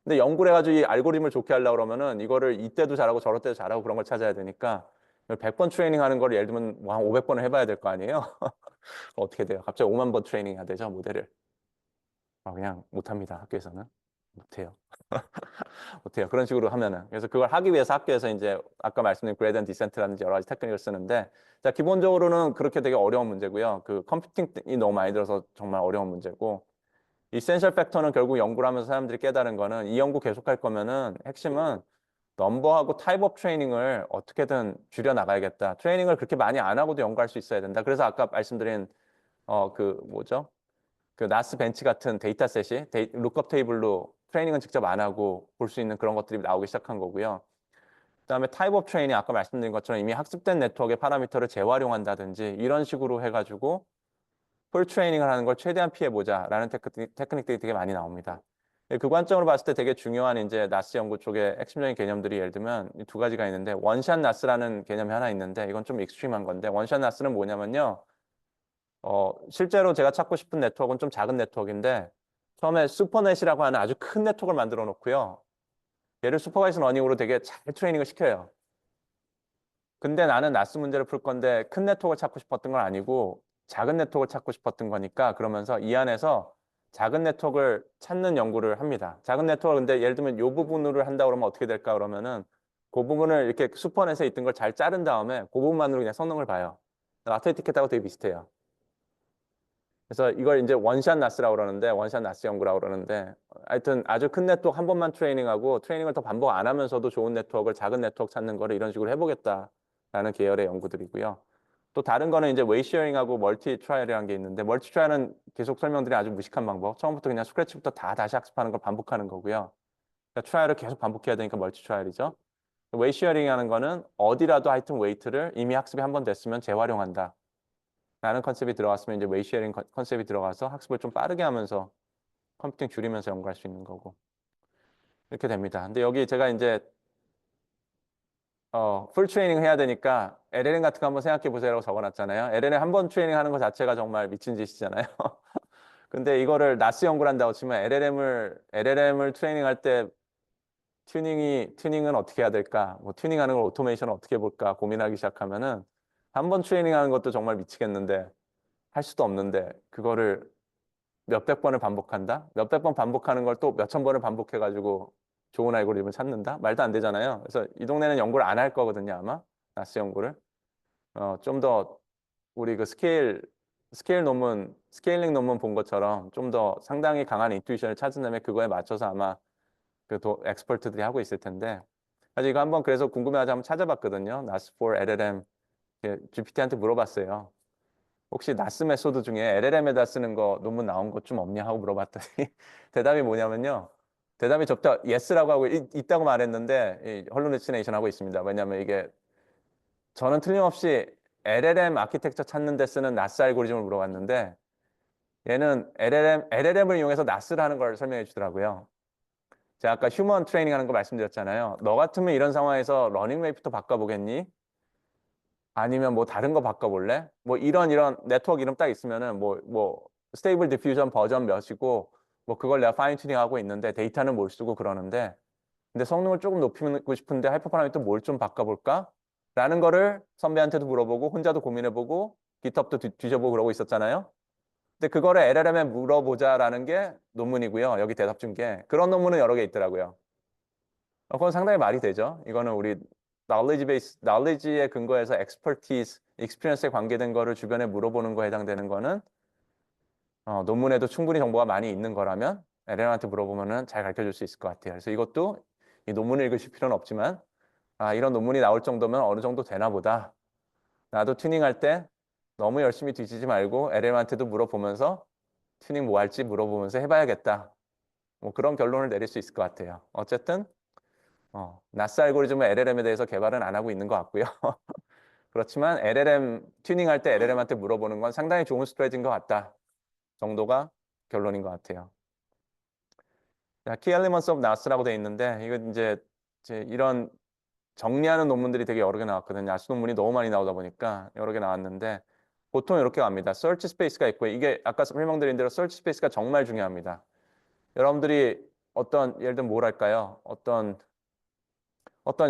근데 연구를 해가지고 이 알고리즘을 좋게 하려고 그러면은 이거를 이때도 잘하고 저럴 때도 잘하고 그런 걸 찾아야 되니까 100번 트레이닝 하는 걸 예를 들면 뭐한 500번을 해봐야 될 거 아니에요? 어떻게 돼요? 갑자기 5만 번 트레이닝 해야 되죠, 모델을. 그냥 못합니다, 학교에서는. 못해요. 못해요. 그런 식으로 하면은. 그래서 그걸 하기 위해서 학교에서 이제 아까 말씀드린 그레디언트 디센트라든지 여러 가지 테크닉을 쓰는데, 자, 기본적으로는 그렇게 되게 어려운 문제고요. 그 컴퓨팅이 너무 많이 들어서 정말 어려운 문제고, 이센셜 팩터는 결국 연구를 하면서 사람들이 깨달은 거는, 이 연구 계속할 거면은 핵심은 넘버하고 타입 업 트레이닝을 어떻게든 줄여 나가야겠다. 트레이닝을 그렇게 많이 안 하고도 연구할 수 있어야 된다. 그래서 아까 말씀드린 그 뭐죠? 그 나스 벤치 같은 데이터셋이 룩업 테이블로 트레이닝은 직접 안 하고 볼 수 있는 그런 것들이 나오기 시작한 거고요. 그다음에 타입 업 트레이닝, 아까 말씀드린 것처럼 이미 학습된 네트워크의 파라미터를 재활용한다든지 이런 식으로 해가지고 풀 트레이닝을 하는 걸 최대한 피해보자라는 테크닉들이 되게 많이 나옵니다. 그 관점으로 봤을 때 되게 중요한 이제 나스 연구 쪽의 핵심적인 개념들이 예를 들면 이 두 가지가 있는데, 원샷 나스라는 개념이 하나 있는데 이건 좀 익스트림한 건데, 원샷 나스는 뭐냐면요. 실제로 제가 찾고 싶은 네트워크는 좀 작은 네트워크인데 처음에 슈퍼넷이라고 하는 아주 큰 네트워크를 만들어 놓고요. 얘를 슈퍼바이저 러닝으로 되게 잘 트레이닝을 시켜요. 근데 나는 나스 문제를 풀 건데 큰 네트워크를 찾고 싶었던 건 아니고 작은 네트워크를 찾고 싶었던 거니까, 그러면서 이 안에서 작은 네트워크를 찾는 연구를 합니다. 작은 네트워크, 근데 예를 들면 이 부분으로 한다 그러면 어떻게 될까 그러면은 그 부분을 이렇게 슈퍼넷에 있던 걸 잘 자른 다음에 그 부분만으로 그냥 성능을 봐요. 라테이 티켓하고 되게 비슷해요. 그래서 이걸 이제 원샷 나스라고 그러는데, 원샷 나스 연구라고 그러는데, 하여튼 아주 큰 네트워크 한 번만 트레이닝하고 트레이닝을 더 반복 안 하면서도 좋은 네트워크를, 작은 네트워크 찾는 거를 이런 식으로 해보겠다라는 계열의 연구들이고요. 또 다른 거는 이제 웨이 쉐어링하고 멀티 트라이얼이라는 게 있는데, 멀티 트라이얼은 계속 설명드린 아주 무식한 방법. 처음부터 그냥 스크래치부터 다 다시 학습하는 걸 반복하는 거고요. 그러니까 트라이얼을 계속 반복해야 되니까 멀티 트라이얼이죠. 웨이 쉐어링 하는 거는 어디라도 하여튼 웨이트를 이미 학습이 한 번 됐으면 재활용한다 라는 컨셉이 들어갔으면 이제 웨이 쉐어링 컨셉이 들어가서 학습을 좀 빠르게 하면서 컴퓨팅 줄이면서 연구할 수 있는 거고, 이렇게 됩니다. 근데 여기 제가 이제 풀 트레이닝 해야 되니까 LLM 같은 거 한번 생각해 보세요라고 적어놨잖아요. LLM 한 번 트레이닝 하는 것 자체가 정말 미친 짓이잖아요. 근데 이거를 나스 연구를 한다고 치면 LLM을 트레이닝 할 때 튜닝은 어떻게 해야 될까? 뭐 튜닝하는 걸 오토메이션을 어떻게 해볼까 고민하기 시작하면은 한 번 트레이닝 하는 것도 정말 미치겠는데, 할 수도 없는데 그거를 몇백 번을 반복한다? 몇백 번 반복하는 걸 또 몇천 번을 반복해가지고 좋은 알고리즘을 찾는다? 말도 안 되잖아요. 그래서 이 동네는 연구를 안 할 거거든요, 아마. 나스 연구를. 좀 더 우리 그 스케일링 논문 본 것처럼 좀 더 상당히 강한 인투이션을 찾은 다음에 그거에 맞춰서 아마 그 엑스퍼트들이 하고 있을 텐데. 사실 이거 한번 그래서 궁금해가지고 한번 찾아봤거든요. 나스 for LLM. GPT한테 물어봤어요. 혹시 나스 메소드 중에 LLM에다 쓰는 거 논문 나온 것 좀 없냐 하고 물어봤더니 대답이 뭐냐면요. 대답이 접다 yes라고 하고 있다고 말했는데 이 헐루시네이션 하고 있습니다. 왜냐하면 이게 저는 틀림없이 LLM 아키텍처 찾는 데 쓰는 나스 알고리즘을 물어봤는데 얘는 LLM을 이용해서 나스를 하는 걸 설명해 주더라고요. 제가 아까 휴먼 트레이닝 하는 거 말씀드렸잖아요. 너 같으면 이런 상황에서 러닝 레이트부터 바꿔보겠니? 아니면 뭐 다른 거 바꿔볼래? 뭐 이런 네트워크 이름 딱 있으면은 뭐 스테이블 디퓨전 버전 몇이고 뭐 그걸 내가 파인 튜닝 하고 있는데 데이터는 뭘 쓰고 그러는데 근데 성능을 조금 높이고 싶은데 하이퍼 파라미터 뭘 좀 바꿔볼까? 라는 거를 선배한테도 물어보고 혼자도 고민해보고 GitHub도 뒤져보고 그러고 있었잖아요. 근데 그거를 LLM에 물어보자라는 게 논문이고요. 여기 대답 준 게. 그런 논문은 여러 개 있더라고요. 그건 상당히 말이 되죠. 이거는 우리 knowledge base, knowledge에 근거해서 expertise, experience에 관계된 거를 주변에 물어보는 거에 해당되는 거는 논문에도 충분히 정보가 많이 있는 거라면 LLM한테 물어보면은 잘 가르쳐 줄 수 있을 것 같아요. 그래서 이것도 이 논문을 읽으실 필요는 없지만 이런 논문이 나올 정도면 어느 정도 되나 보다. 나도 튜닝할 때 너무 열심히 뒤지지 말고 LLM한테도 물어보면서 튜닝 뭐 할지 물어보면서 해봐야겠다. 뭐 그런 결론을 내릴 수 있을 것 같아요. 어쨌든 나스 알고리즘은 LLM에 대해서 개발은 안 하고 있는 것 같고요. 그렇지만 LLM 튜닝할 때 LLM한테 물어보는 건 상당히 좋은 스트레지인 것 같다 정도가 결론인 것 같아요. Key Elements of NAS라고 돼 있는데 이거 이제 이런 정리하는 논문들이 되게 여러 개 나왔거든요. 야수 논문이 너무 많이 나오다 보니까 여러 개 나왔는데 보통 이렇게 갑니다. Search Space가 있고요. 이게 아까 설명드린 대로 Search Space가 정말 중요합니다. 여러분들이 예를 들면 뭘 할까요? 어떤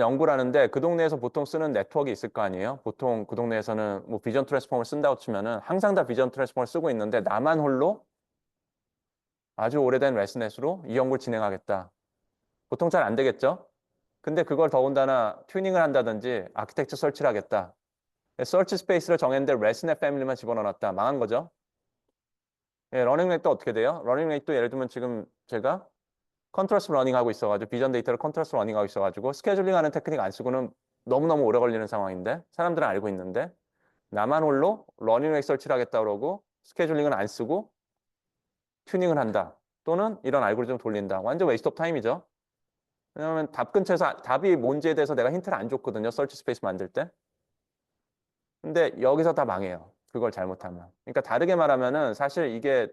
연구를 하는데 그 동네에서 보통 쓰는 네트워크 있을 거 아니에요? 보통 그 동네에서는 뭐 비전 트랜스포머를 쓴다고 치면은 항상 다 비전 트랜스포머를 쓰고 있는데 나만 홀로 아주 오래된 레슨넷으로 이 연구를 진행하겠다. 보통 잘 안 되겠죠? 근데 그걸 더군다나 튜닝을 한다든지 아키텍처 설치를 하겠다. 서치 스페이스를 정했는데 레슨넷 패밀리만 집어넣었다. 망한 거죠. 예, 러닝 레이트 어떻게 돼요? 러닝 레이트 예를 들면 지금 제가 컨트러스 러닝 하고 있어가지고 비전 데이터를 컨트러스 러닝 하고 있어가지고 스케줄링 하는 테크닉 안 쓰고는 너무너무 오래 걸리는 상황인데 사람들은 알고 있는데 나만 홀로 러닝 웨이 설치를 하겠다 그러고 스케줄링은 안 쓰고 튜닝을 한다. 또는 이런 알고리즘 돌린다. 완전 웨이스트 오브 타임이죠. 왜냐하면 답 근처에서 답이 뭔지에 대해서 내가 힌트를 안 줬거든요. 설치 스페이스 만들 때. 근데 여기서 다 망해요. 그걸 잘못하면. 그러니까 다르게 말하면은 사실 이게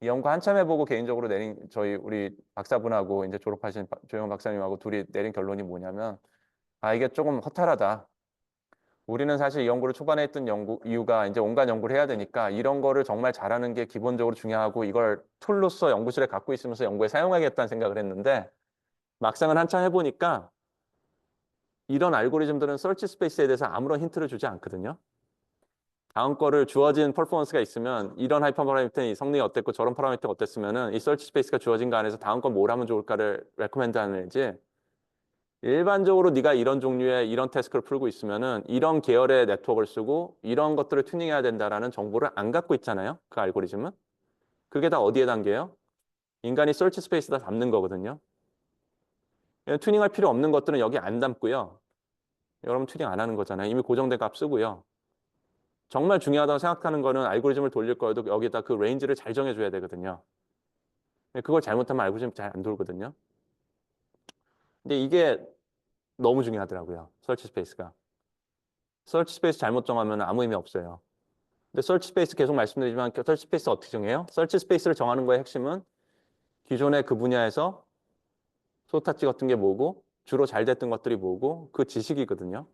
이 연구 한참 해보고 개인적으로 내린 우리 박사분하고 이제 졸업하신 조영 박사님하고 둘이 내린 결론이 뭐냐면 이게 조금 허탈하다. 우리는 사실 이 연구를 초반에 했던 이유가 이제 온갖 연구를 해야 되니까 이런 거를 정말 잘하는 게 기본적으로 중요하고 이걸 툴로서 연구실에 갖고 있으면서 연구에 사용하겠다는 생각을 했는데 막상은 한참 해보니까 이런 알고리즘들은 서치 스페이스에 대해서 아무런 힌트를 주지 않거든요. 다음 거를 주어진 퍼포먼스가 있으면 이런 하이퍼 파라미터의 성능이 어땠고 저런 파라미터가 어땠으면은 이 서치 스페이스가 주어진 거 안에서 다음 건 뭘 하면 좋을까를 레코멘드 하는 애지. 일반적으로 네가 이런 종류의 이런 태스크를 풀고 있으면은 이런 계열의 네트워크를 쓰고 이런 것들을 튜닝해야 된다라는 정보를 안 갖고 있잖아요. 그 알고리즘은. 그게 다 어디에 담겨요? 인간이 서치 스페이스에다 담는 거거든요. 튜닝할 필요 없는 것들은 여기 안 담고요. 여러분 튜닝 안 하는 거잖아요. 이미 고정된 값 쓰고요. 정말 중요하다고 생각하는 거는 알고리즘을 돌릴 거여도 여기다 그 레인지를 잘 정해줘야 되거든요. 그걸 잘못하면 알고리즘 잘 안 돌거든요. 근데 이게 너무 중요하더라고요. 설치 스페이스가. 설치 스페이스 잘못 정하면 아무 의미 없어요. 근데 설치 스페이스 계속 말씀드리지만 설치 스페이스 어떻게 정해요? 설치 스페이스를 정하는 거의 핵심은 기존의 그 분야에서 소타치 같은 게 뭐고 주로 잘 됐던 것들이 뭐고 그 지식이거든요.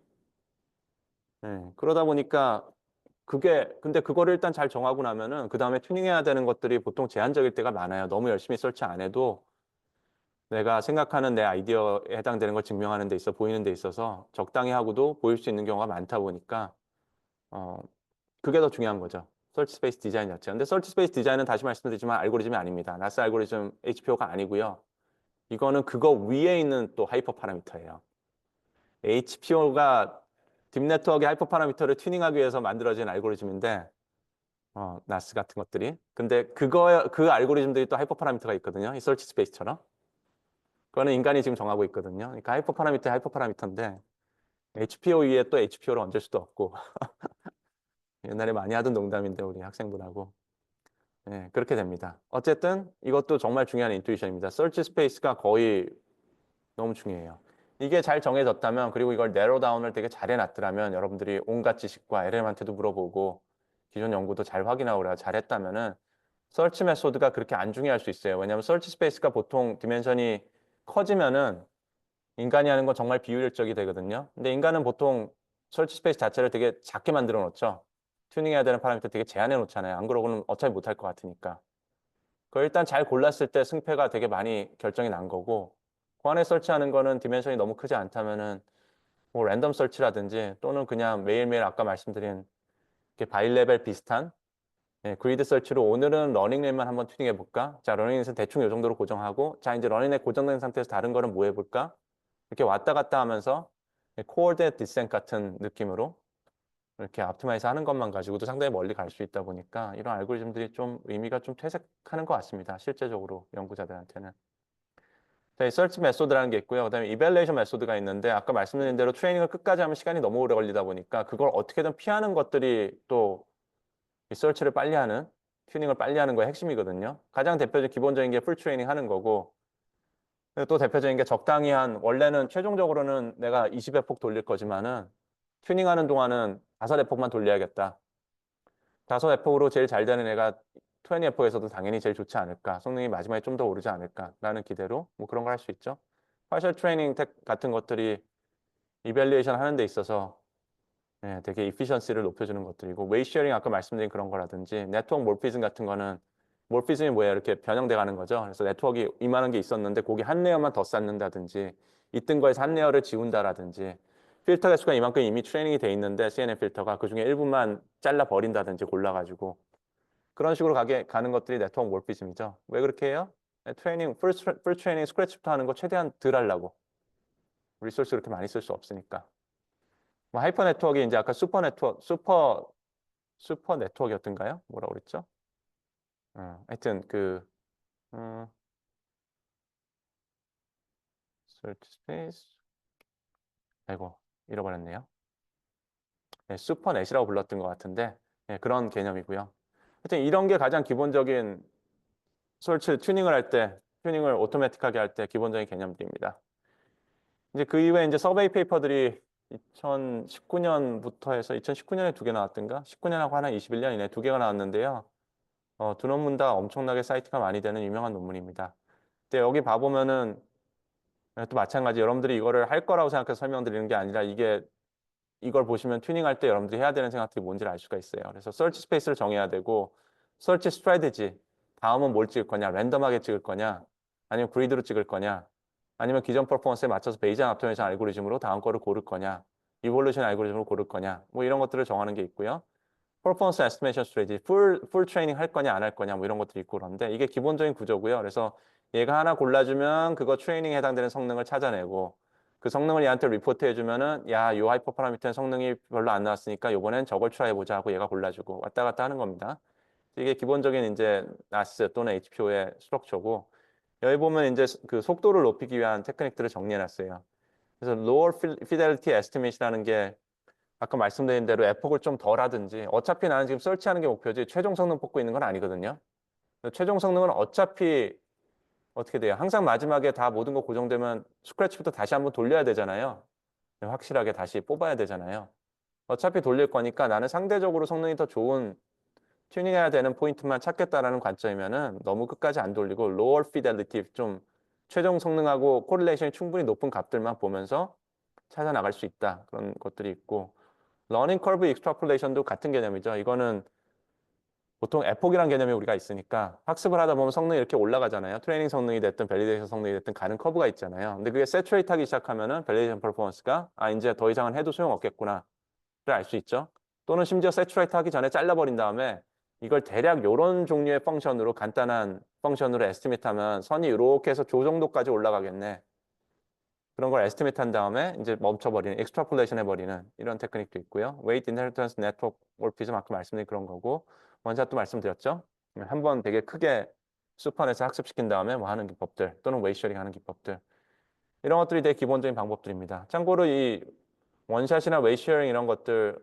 네, 그러다 보니까 근데 그거를 일단 잘 정하고 나면은 그 다음에 튜닝해야 되는 것들이 보통 제한적일 때가 많아요. 너무 열심히 설치 안 해도 내가 생각하는 내 아이디어에 해당되는 걸 증명하는 데 있어 보이는 데 있어서 적당히 하고도 보일 수 있는 경우가 많다 보니까 어, 그게 더 중요한 거죠. 설치 스페이스 디자인 자체. 근데 설치 스페이스 디자인은 다시 말씀드리지만 알고리즘이 아닙니다. 나스 알고리즘 HPO가 아니고요. 이거는 그거 위에 있는 또 하이퍼 파라미터예요. HPO가 딥 네트워크의 하이퍼 파라미터를 튜닝하기 위해서 만들어진 알고리즘인데 나스 같은 것들이. 근데 그 알고리즘들이 또 하이퍼 파라미터가 있거든요. 이 설치 스페이스처럼. 그거는 인간이 지금 정하고 있거든요. 그러니까 하이퍼 파라미터인데 HPO 위에 또 HPO를 얹을 수도 없고 옛날에 많이 하던 농담인데 우리 학생분하고 네, 그렇게 됩니다. 어쨌든 이것도 정말 중요한 인투이션입니다. 서치 스페이스가 거의 너무 중요해요. 이게 잘 정해졌다면 그리고 이걸 내로 다운을 되게 잘 해놨더라면 여러분들이 온갖 지식과 LLM한테도 물어보고 기존 연구도 잘 확인하고 그래 잘했다면은 서치 메소드가 그렇게 안 중요할 수 있어요. 왜냐하면 서치 스페이스가 보통 디멘션이 커지면은 인간이 하는 건 정말 비효율적이 되거든요. 근데 인간은 보통 서치 스페이스 자체를 되게 작게 만들어 놓죠. 튜닝해야 되는 파라미터 되게 제한해 놓잖아요. 안 그러고는 어차피 못할 것 같으니까. 그걸 일단 잘 골랐을 때 승패가 되게 많이 결정이 난 거고 그 안에 설치하는 거는 디멘션이 너무 크지 않다면은 뭐 랜덤 설치라든지 또는 그냥 매일매일 아까 말씀드린 이렇게 바이 레벨 비슷한 그리드 설치로 오늘은 러닝넷만 한번 튜닝해 볼까? 자, 러닝넷은 대충 이 정도로 고정하고 자, 이제 러닝넷 고정된 상태에서 다른 거는 뭐 해볼까? 이렇게 왔다 갔다 하면서 코어디네이트 디센트 같은 느낌으로 이렇게 옵티마이즈 하는 것만 가지고도 상당히 멀리 갈 수 있다 보니까 이런 알고리즘들이 좀 의미가 좀 퇴색하는 것 같습니다. 실제적으로 연구자들한테는. 자, 이 서치 메소드라는 게 있고요. 그다음에 이밸리에이션 메소드가 있는데 아까 말씀드린 대로 트레이닝을 끝까지 하면 시간이 너무 오래 걸리다 보니까 그걸 어떻게든 피하는 것들이 또 이 서치를 빨리 하는 튜닝을 빨리 하는 거의 핵심이거든요. 가장 대표적인 기본적인 게 풀 트레이닝 하는 거고 또 대표적인 게 적당히 한 원래는 최종적으로는 내가 20회 폭 돌릴 거지만은 튜닝하는 동안은 5회 폭만 돌려야겠다. 5회 폭으로 제일 잘 되는 애가 20회 폭에서도 당연히 제일 좋지 않을까. 성능이 마지막에 좀 더 오르지 않을까라는 기대로 뭐 그런 걸 할 수 있죠. 파셜 트레이닝 텍 같은 것들이 이밸리에이션 하는 데 있어서 되게 이피션시를 높여주는 것들이고 웨이 쉐어링 아까 말씀드린 그런 거라든지 네트워크 몰피즘 같은 거는 몰피즘이 뭐예요? 이렇게 변형돼 가는 거죠. 그래서 네트워크가 이만한 게 있었는데 거기 한 레이어만 더 쌓는다든지 있던 거에서 한 레이어를 지운다라든지 필터 개수가 이만큼 이미 트레이닝이 돼 있는데 CNN 필터가 그중에 일부만 잘라 버린다든지 골라가지고 그런 식으로 가는 것들이 네트워크 몰피즘이죠. 왜 그렇게 해요? 트레이닝, 풀 트레이닝 스크래치부터 하는 거 최대한 덜 하려고. 리소스 그렇게 많이 쓸 수 없으니까. 뭐 하이퍼 네트워크 이제 아까 슈퍼 네트워크였던가요? 뭐라고 그랬죠? 하여튼 음, search space 아이고 잃어버렸네요. 네, 슈퍼넷이라고 불렀던 것 같은데 그런 개념이고요. 하여튼 이런 게 가장 기본적인 설치 튜닝을 할 때 튜닝을 오토매틱하게 할 때 기본적인 개념들입니다. 이제 그 이후에 이제 서베이 페이퍼들이 2019년부터 해서 2019년에 2개 나왔던가? 19년하고 하나 21년 이내 2개가 나왔는데요. 두 논문 다 엄청나게 사이트가 많이 되는 유명한 논문입니다. 근데 여기 봐보면은 또 마찬가지 여러분들이 이거를 할 거라고 생각해서 설명드리는 게 아니라 이걸 보시면 튜닝할 때 여러분들이 해야 되는 생각들이 뭔지를 알 수가 있어요. 그래서 서치 스페이스를 정해야 되고 서치 스트래티지 다음은 뭘 찍을 거냐 랜덤하게 찍을 거냐 아니면 그리드로 찍을 거냐 아니면 기존 퍼포먼스에 맞춰서 베이지안 옵티마이제이션 알고리즘으로 다음 거를 고를 거냐 이볼루션 알고리즘으로 고를 거냐 뭐 이런 것들을 정하는 게 있고요. 퍼포먼스 에스티메이션 스트레이지 풀 트레이닝 할 거냐 안 할 거냐 뭐 이런 것들이 있고 그런데 이게 기본적인 구조고요. 그래서 얘가 하나 골라주면 그거 트레이닝에 해당되는 성능을 찾아내고 그 성능을 얘한테 리포트 해주면은 야, 요 하이퍼 파라미터의 성능이 별로 안 나왔으니까 요번엔 저걸 트라이 해보자 하고 얘가 골라주고 왔다 갔다 하는 겁니다. 이게 기본적인 이제 NAS 또는 HPO의 스트럭처고 여기 보면 이제 그 속도를 높이기 위한 테크닉들을 정리해놨어요. 그래서 Lower Fidelity Estimate이라는 게 아까 말씀드린 대로 에폭을 좀 덜 하든지 어차피 나는 지금 설치하는 게 목표지 최종 성능 뽑고 있는 건 아니거든요. 최종 성능은 어차피 어떻게 돼요? 항상 마지막에 다 모든 거 고정되면 스크래치부터 다시 한번 돌려야 되잖아요. 확실하게 다시 뽑아야 되잖아요. 어차피 돌릴 거니까 나는 상대적으로 성능이 더 좋은 튜닝해야 되는 포인트만 찾겠다라는 관점이면은 너무 끝까지 안 돌리고 lower fidelity 좀 최종 성능하고 코릴레이션이 충분히 높은 값들만 보면서 찾아 나갈 수 있다. 그런 것들이 있고 러닝 커브 익스트라폴레이션도 같은 개념이죠. 이거는 보통 에폭이라는 개념이 우리가 있으니까 학습을 하다 보면 성능이 이렇게 올라가잖아요. 트레이닝 성능이 됐든 밸리데이션 성능이 됐든 가는 커브가 있잖아요. 근데 그게 세츄레이트 하기 시작하면은 밸리데이션 퍼포먼스가 이제 더 이상은 해도 소용없겠구나를 알 수 있죠. 또는 심지어 세츄레이트 하기 전에 잘라버린 다음에 이걸 대략 이런 종류의 펑션으로 간단한 펑션으로 에스티메이트 하면 선이 이렇게 해서 조 정도까지 올라가겠네. 그런 걸 에스티메이트 한 다음에 이제 멈춰버리는, 익스트라폴레이션 해버리는 이런 테크닉도 있고요. 웨이트 인헤리턴스 네트워크 몰피즘 아까 말씀드린 그런 거고 원샷 또 말씀드렸죠. 한번 되게 크게 수판에서 학습시킨 다음에 뭐 하는 기법들 또는 웨이트 쉐어링 하는 기법들 이런 것들이 되게 기본적인 방법들입니다. 참고로 이 원샷이나 웨이트 쉐어링 이런 것들,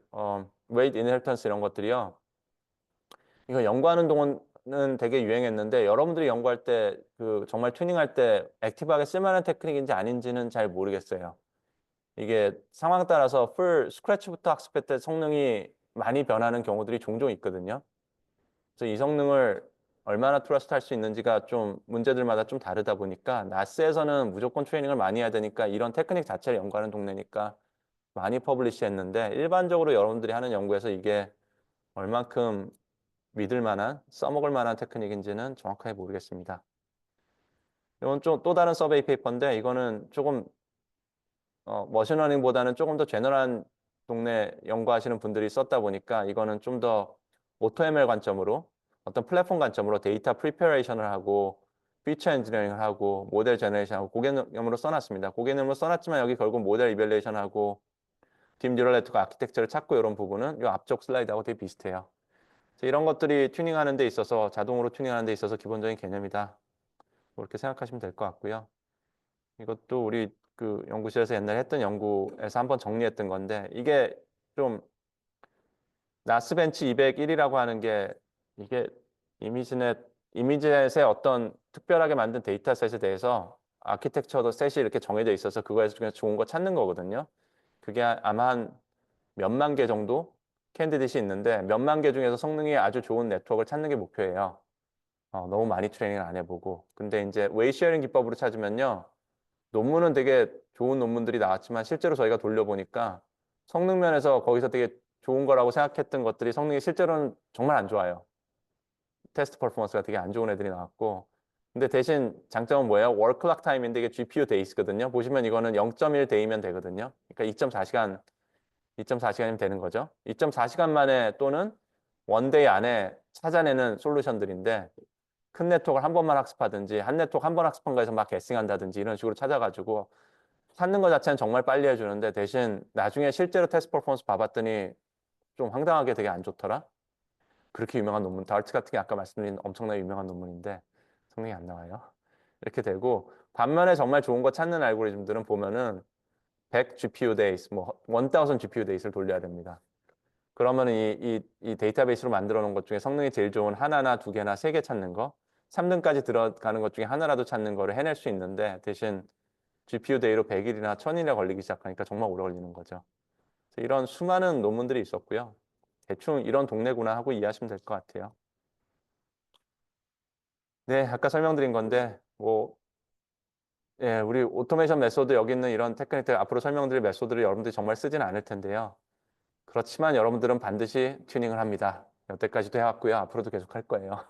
웨이트 인헤리턴스 이런 것들이요. 이거 연구하는 동안 되게 유행했는데 여러분들이 연구할 때 그 정말 튜닝할 때 액티브하게 쓸만한 테크닉인지 아닌지는 잘 모르겠어요. 이게 상황 따라서 풀 스크래치부터 학습할 때 성능이 많이 변하는 경우들이 종종 있거든요. 그래서 이 성능을 얼마나 트러스트 할 수 있는지가 좀 문제들마다 좀 다르다 보니까 나스에서는 무조건 트레이닝을 많이 해야 되니까 이런 테크닉 자체를 연구하는 동네니까 많이 퍼블리시 했는데 일반적으로 여러분들이 하는 연구에서 이게 얼만큼 믿을 만한, 써먹을 만한 테크닉인지는 정확하게 모르겠습니다. 이건 좀 또 다른 서베이 페이퍼인데 이거는 조금 머신러닝보다는 조금 더 제너럴한 동네 연구하시는 분들이 썼다 보니까 이거는 좀 더 AutoML 관점으로 어떤 플랫폼 관점으로 데이터 프리퍼레이션을 하고 피처 엔지니어링을 하고 모델 제너레이션하고 그 개념으로 써놨습니다. 그 개념으로 써놨지만 여기 결국 모델 이밸리에이션하고 딥 뉴럴 네트워크 아키텍처를 찾고 이런 부분은 이 앞쪽 슬라이드하고 되게 비슷해요. 그래서 이런 것들이 튜닝하는 데 있어서 자동으로 튜닝하는 데 있어서 기본적인 개념이다. 그렇게 생각하시면 될 것 같고요. 이것도 우리 그 연구실에서 옛날에 했던 연구에서 한번 정리했던 건데 이게 좀 나스벤치 201이라고 하는 게 이게 이미지넷의 어떤 특별하게 만든 데이터셋에 대해서 아키텍처도 셋이 이렇게 정해져 있어서 그거에서 중에 좋은 거 찾는 거거든요. 그게 아마 한 몇만 개 정도 캔디데이트이 있는데 몇만 개 중에서 성능이 아주 좋은 네트워크를 찾는 게 목표예요. 너무 많이 트레이닝을 안 해보고. 근데 이제 웨이 쉐어링 기법으로 찾으면요. 논문은 되게 좋은 논문들이 나왔지만 실제로 저희가 돌려보니까 성능 면에서 거기서 되게 좋은 거라고 생각했던 것들이 성능이 실제로는 정말 안 좋아요. 테스트 퍼포먼스가 되게 안 좋은 애들이 나왔고. 근데 대신 장점은 뭐예요? 워크락 타임인데 이게 GPU 데이스거든요. 보시면 이거는 0.1 데이면 되거든요. 그러니까 2.4시간이면 되는 거죠. 2.4시간 만에 또는 원데이 안에 찾아내는 솔루션들인데 큰 네트워크를 한 번만 학습하든지 한 네트워크 한 번 학습한 거에서 막 개싱한다든지 이런 식으로 찾아가지고 찾는 것 자체는 정말 빨리 해주는데 대신 나중에 실제로 테스트 퍼포먼스 봐봤더니 좀 황당하게 되게 안 좋더라. 그렇게 유명한 논문, 다르트 같은 게 아까 말씀드린 엄청나게 유명한 논문인데 성능이 안 나와요. 이렇게 되고 반면에 정말 좋은 거 찾는 알고리즘들은 보면은 100 GPU days, 뭐 1000 GPU days를 돌려야 됩니다. 그러면 이 데이터베이스로 만들어 놓은 것 중에 성능이 제일 좋은 하나나 두 개나 세 개 찾는 거, 3등까지 들어가는 것 중에 하나라도 찾는 거를 해낼 수 있는데 대신 GPU 데이로 100일이나 1000일이나 걸리기 시작하니까 정말 오래 걸리는 거죠. 그래서 이런 수많은 논문들이 있었고요. 대충 이런 동네구나 하고 이해하시면 될 것 같아요. 네, 아까 설명드린 건데 뭐 예, 우리 오토메이션 메소드 여기 있는 이런 테크닉들 앞으로 설명드릴 메소드를 여러분들이 정말 쓰지는 않을 텐데요. 그렇지만 여러분들은 반드시 튜닝을 합니다. 여태까지도 해왔고요. 앞으로도 계속 할 거예요.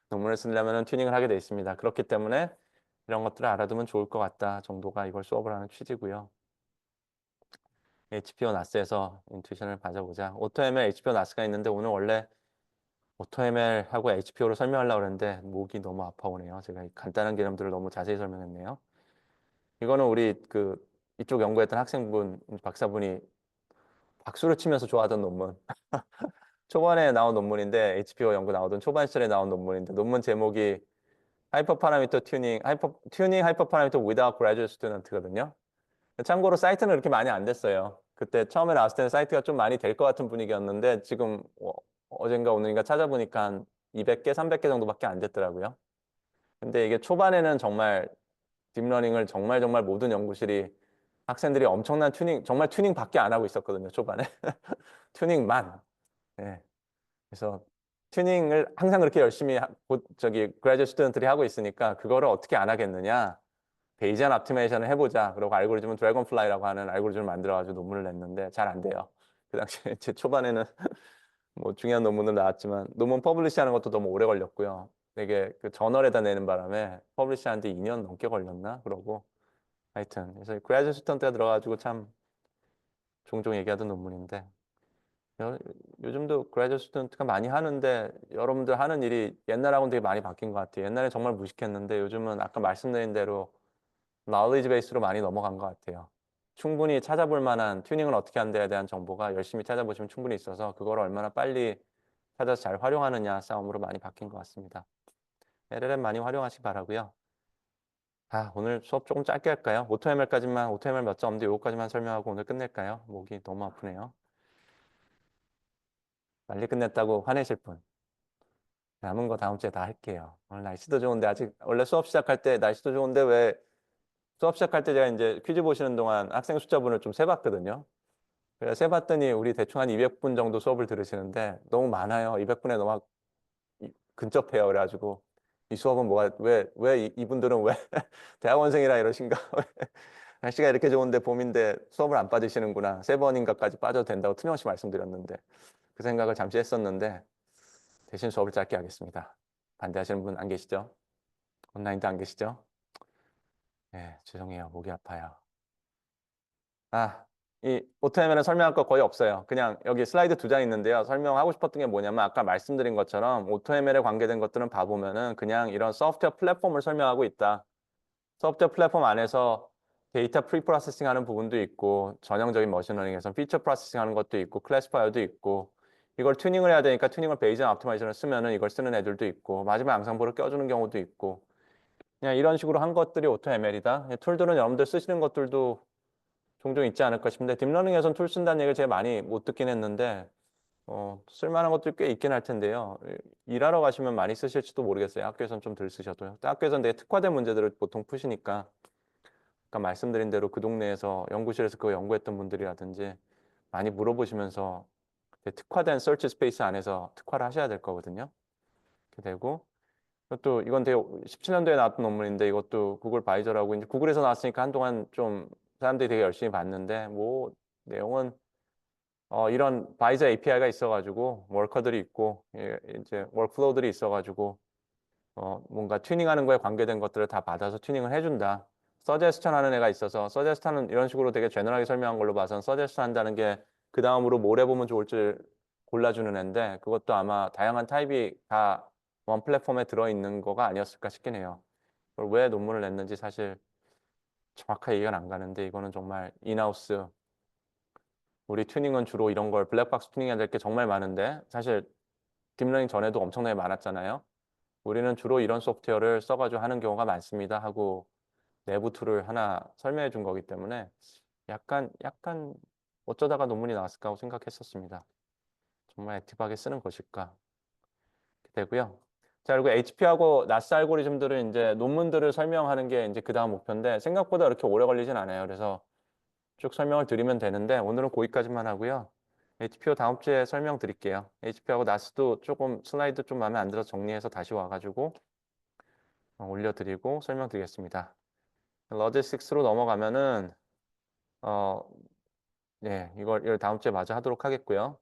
논문을 쓰려면 튜닝을 하게 돼 있습니다. 그렇기 때문에 이런 것들을 알아두면 좋을 것 같다 정도가 이걸 수업을 하는 취지고요. HPO 나스에서 인투이션을 가져보자. 오토ML, HPO 나스가 있는데 오늘 원래 오토ML하고 HPO를 설명하려고 했는데 목이 너무 아파오네요. 제가 간단한 개념들을 너무 자세히 설명했네요. 이거는 우리 그 이쪽 연구했던 학생분, 박사분이 박수를 치면서 좋아하던 논문. 초반에 나온 논문인데 HPO 연구 나오던 초반 시절에 나온 논문인데 논문 제목이 하이퍼 파라미터 튜닝 하이퍼 파라미터 without graduate student거든요. 참고로 사이트는 그렇게 많이 안 됐어요. 그때 처음에 나왔을 때는 사이트가 좀 많이 될 것 같은 분위기였는데 지금 어젠가 오늘인가 찾아보니까 한 200개, 300개 정도밖에 안 됐더라고요. 근데 이게 초반에는 정말 딥러닝을 정말 모든 연구실이 학생들이 엄청난 정말 튜닝밖에 안 하고 있었거든요. 초반에. 튜닝만. 예. 그래서 튜닝을 항상 그렇게 열심히 그라듀에이트 스튜던트들이 하고 있으니까 그거를 어떻게 안 하겠느냐. 베이지안 옵티메이션을 해보자. 그리고 알고리즘은 드래곤플라이라고 하는 알고리즘을 만들어가지고 논문을 냈는데 잘 안 돼요. 그 당시에 제 초반에는 뭐 중요한 논문은 나왔지만 논문 퍼블리시하는 것도 너무 오래 걸렸고요. 되게 그 저널에다 내는 바람에 퍼블리시하는데 2년 넘게 걸렸나? 그러고 하여튼 그래서 그라듀에이트 스튜던트가 들어가지고 참 종종 얘기하던 논문인데 요, 요즘도 그라듀에이트 스튜던트가 많이 하는데 여러분들 하는 일이 옛날하고는 되게 많이 바뀐 것 같아요. 옛날에 정말 무식했는데 요즘은 아까 말씀드린 대로 knowledge base로 많이 넘어간 것 같아요. 충분히 찾아볼 만한 튜닝을 어떻게 한다에 대한 정보가 열심히 찾아보시면 충분히 있어서 그걸 얼마나 빨리 찾아서 잘 활용하느냐 싸움으로 많이 바뀐 것 같습니다. LLM 많이 활용하시기 바라고요. 오늘 수업 조금 짧게 할까요? 오토ML 몇 점 없는데 요거까지만 설명하고 오늘 끝낼까요? 목이 너무 아프네요. 빨리 끝냈다고 화내실 분. 남은 거 다음 주에 다 할게요. 오늘 날씨도 좋은데 아직 원래 수업 시작할 때 날씨도 좋은데 왜 수업 시작할 때 제가 이제 퀴즈 보시는 동안 학생 숫자분을 좀 세봤거든요. 그래서 세봤더니 우리 대충 한 200분 정도 수업을 들으시는데 너무 많아요. 200분에 너무 근접해요. 그래가지고 이 수업은 뭐가 왜 이분들은 왜 대학원생이라 이러신가? 날씨가 이렇게 좋은데 봄인데 수업을 안 빠지시는구나. 3번인가까지 빠져도 된다고 틀림없이 말씀드렸는데 그 생각을 잠시 했었는데 대신 수업을 짧게 하겠습니다. 반대하시는 분 안 계시죠? 온라인도 안 계시죠? 네, 죄송해요. 목이 아파요. 이 오토ML은 설명할 거 거의 없어요. 그냥 여기 슬라이드 2장 있는데요. 설명하고 싶었던 게 뭐냐면 아까 말씀드린 것처럼 오토ML에 관계된 것들은 봐보면은 그냥 이런 소프트웨어 플랫폼을 설명하고 있다. 소프트웨어 플랫폼 안에서 데이터 프리프로세싱 하는 부분도 있고 전형적인 머신러닝에서 피처 프로세싱 하는 것도 있고 클래시파이어도 있고 이걸 튜닝을 해야 되니까 튜닝을 베이지언 옵티마이저를 쓰면은 이걸 쓰는 애들도 있고 마지막 앙상블을 껴주는 경우도 있고 그냥 이런 식으로 한 것들이 오토ML이다. 툴들은 여러분들 쓰시는 것들도 종종 있지 않을까 싶은데 딥러닝에선 툴 쓴다는 얘기를 제가 많이 못 듣긴 했는데 쓸만한 것들이 꽤 있긴 할 텐데요. 일하러 가시면 많이 쓰실지도 모르겠어요. 학교에선 좀 덜 쓰셔도요. 학교에선 되게 특화된 문제들을 보통 푸시니까 아까 말씀드린 대로 그 동네에서 연구실에서 그거 연구했던 분들이라든지 많이 물어보시면서 특화된 서치 스페이스 안에서 특화를 하셔야 될 거거든요. 이렇게 되고 또 이건 되게 17년도에 나왔던 논문인데 이것도 구글 바이저라고 이제 구글에서 나왔으니까 한동안 좀 사람들이 되게 열심히 봤는데 뭐 내용은 이런 바이저 API가 있어가지고 워커들이 있고 이제 워크플로우들이 있어가지고 뭔가 튜닝하는 거에 관계된 것들을 다 받아서 튜닝을 해준다. 서제스천 하는 애가 있어서 서제스천은 이런 식으로 되게 제너럴하게 설명한 걸로 봐선 서제스천 한다는 게 그 다음으로 뭘 해보면 좋을지 골라주는 애인데 그것도 아마 다양한 타입이 다 원 플랫폼에 들어있는 거가 아니었을까 싶긴 해요. 그걸 왜 논문을 냈는지 사실 정확하게 이해가 안 가는데 이거는 정말 인하우스 우리 튜닝은 주로 이런 걸 블랙박스 튜닝해야 될 게 정말 많은데 사실 딥러닝 전에도 엄청나게 많았잖아요. 우리는 주로 이런 소프트웨어를 써가지고 하는 경우가 많습니다 하고 내부 툴을 하나 설명해 준 거기 때문에 약간 어쩌다가 논문이 나왔을까 하고 생각했었습니다. 정말 액티브하게 쓰는 것일까 되고요. 자, 그리고 HP하고 나스 알고리즘들은 이제 논문들을 설명하는 게 이제 그 다음 목표인데 생각보다 그렇게 오래 걸리진 않아요. 그래서 쭉 설명을 드리면 되는데 오늘은 거기까지만 하고요. HPO 다음 주에 설명드릴게요. HP하고 나스도 조금 슬라이드 좀 마음에 안 들어서 정리해서 다시 와가지고 올려드리고 설명드리겠습니다. 로지스틱스로 넘어가면은 어, 예, 이걸 다음 주에 마저 하도록 하겠고요.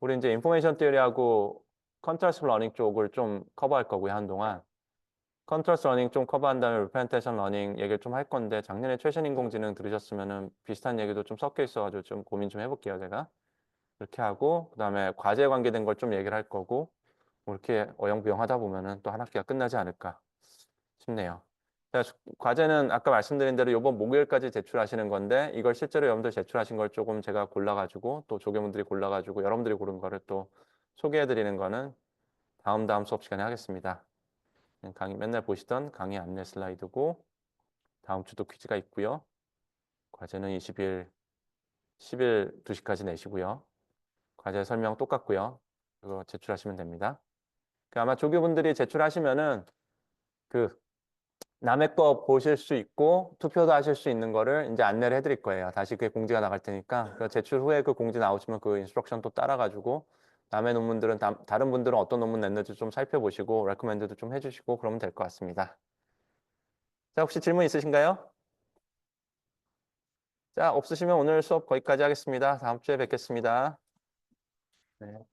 우리 이제 인포메이션 티어리하고 컨트라스트 러닝 쪽을 좀 커버할 거고요, 한동안. 컨트라스트 러닝 좀 커버한 다음에 리프레젠테이션 러닝 얘기를 좀 할 건데 작년에 최신 인공지능 들으셨으면은 비슷한 얘기도 좀 섞여 있어가지고 좀 고민 좀 해볼게요, 제가. 이렇게 하고 그다음에 과제에 관계된 걸 좀 얘기를 할 거고 뭐 이렇게 어영부영 하다 보면은 또 한 학기가 끝나지 않을까 싶네요. 자, 과제는 아까 말씀드린 대로 이번 목요일까지 제출하시는 건데 이걸 실제로 여러분들 제출하신 걸 조금 제가 골라가지고 또 조교분들이 골라가지고 여러분들이 고른 거를 또 소개해드리는 거는 다음 수업 시간에 하겠습니다. 강의 맨날 보시던 강의 안내 슬라이드고 다음 주도 퀴즈가 있고요. 과제는 10일 2시까지 내시고요. 과제 설명 똑같고요. 그거 제출하시면 됩니다. 아마 조교분들이 제출하시면은 그 남의 거 보실 수 있고 투표도 하실 수 있는 거를 이제 안내를 해드릴 거예요. 다시 그게 공지가 나갈 테니까 그 제출 후에 그 공지 나오시면 그 인스트럭션 또 따라가지고 남의 논문들은 다른 분들은 어떤 논문 냈는지 좀 살펴보시고 레코멘드도 좀 해주시고 그러면 될 것 같습니다. 자, 혹시 질문 있으신가요? 자, 없으시면 오늘 수업 거기까지 하겠습니다. 다음 주에 뵙겠습니다. 네.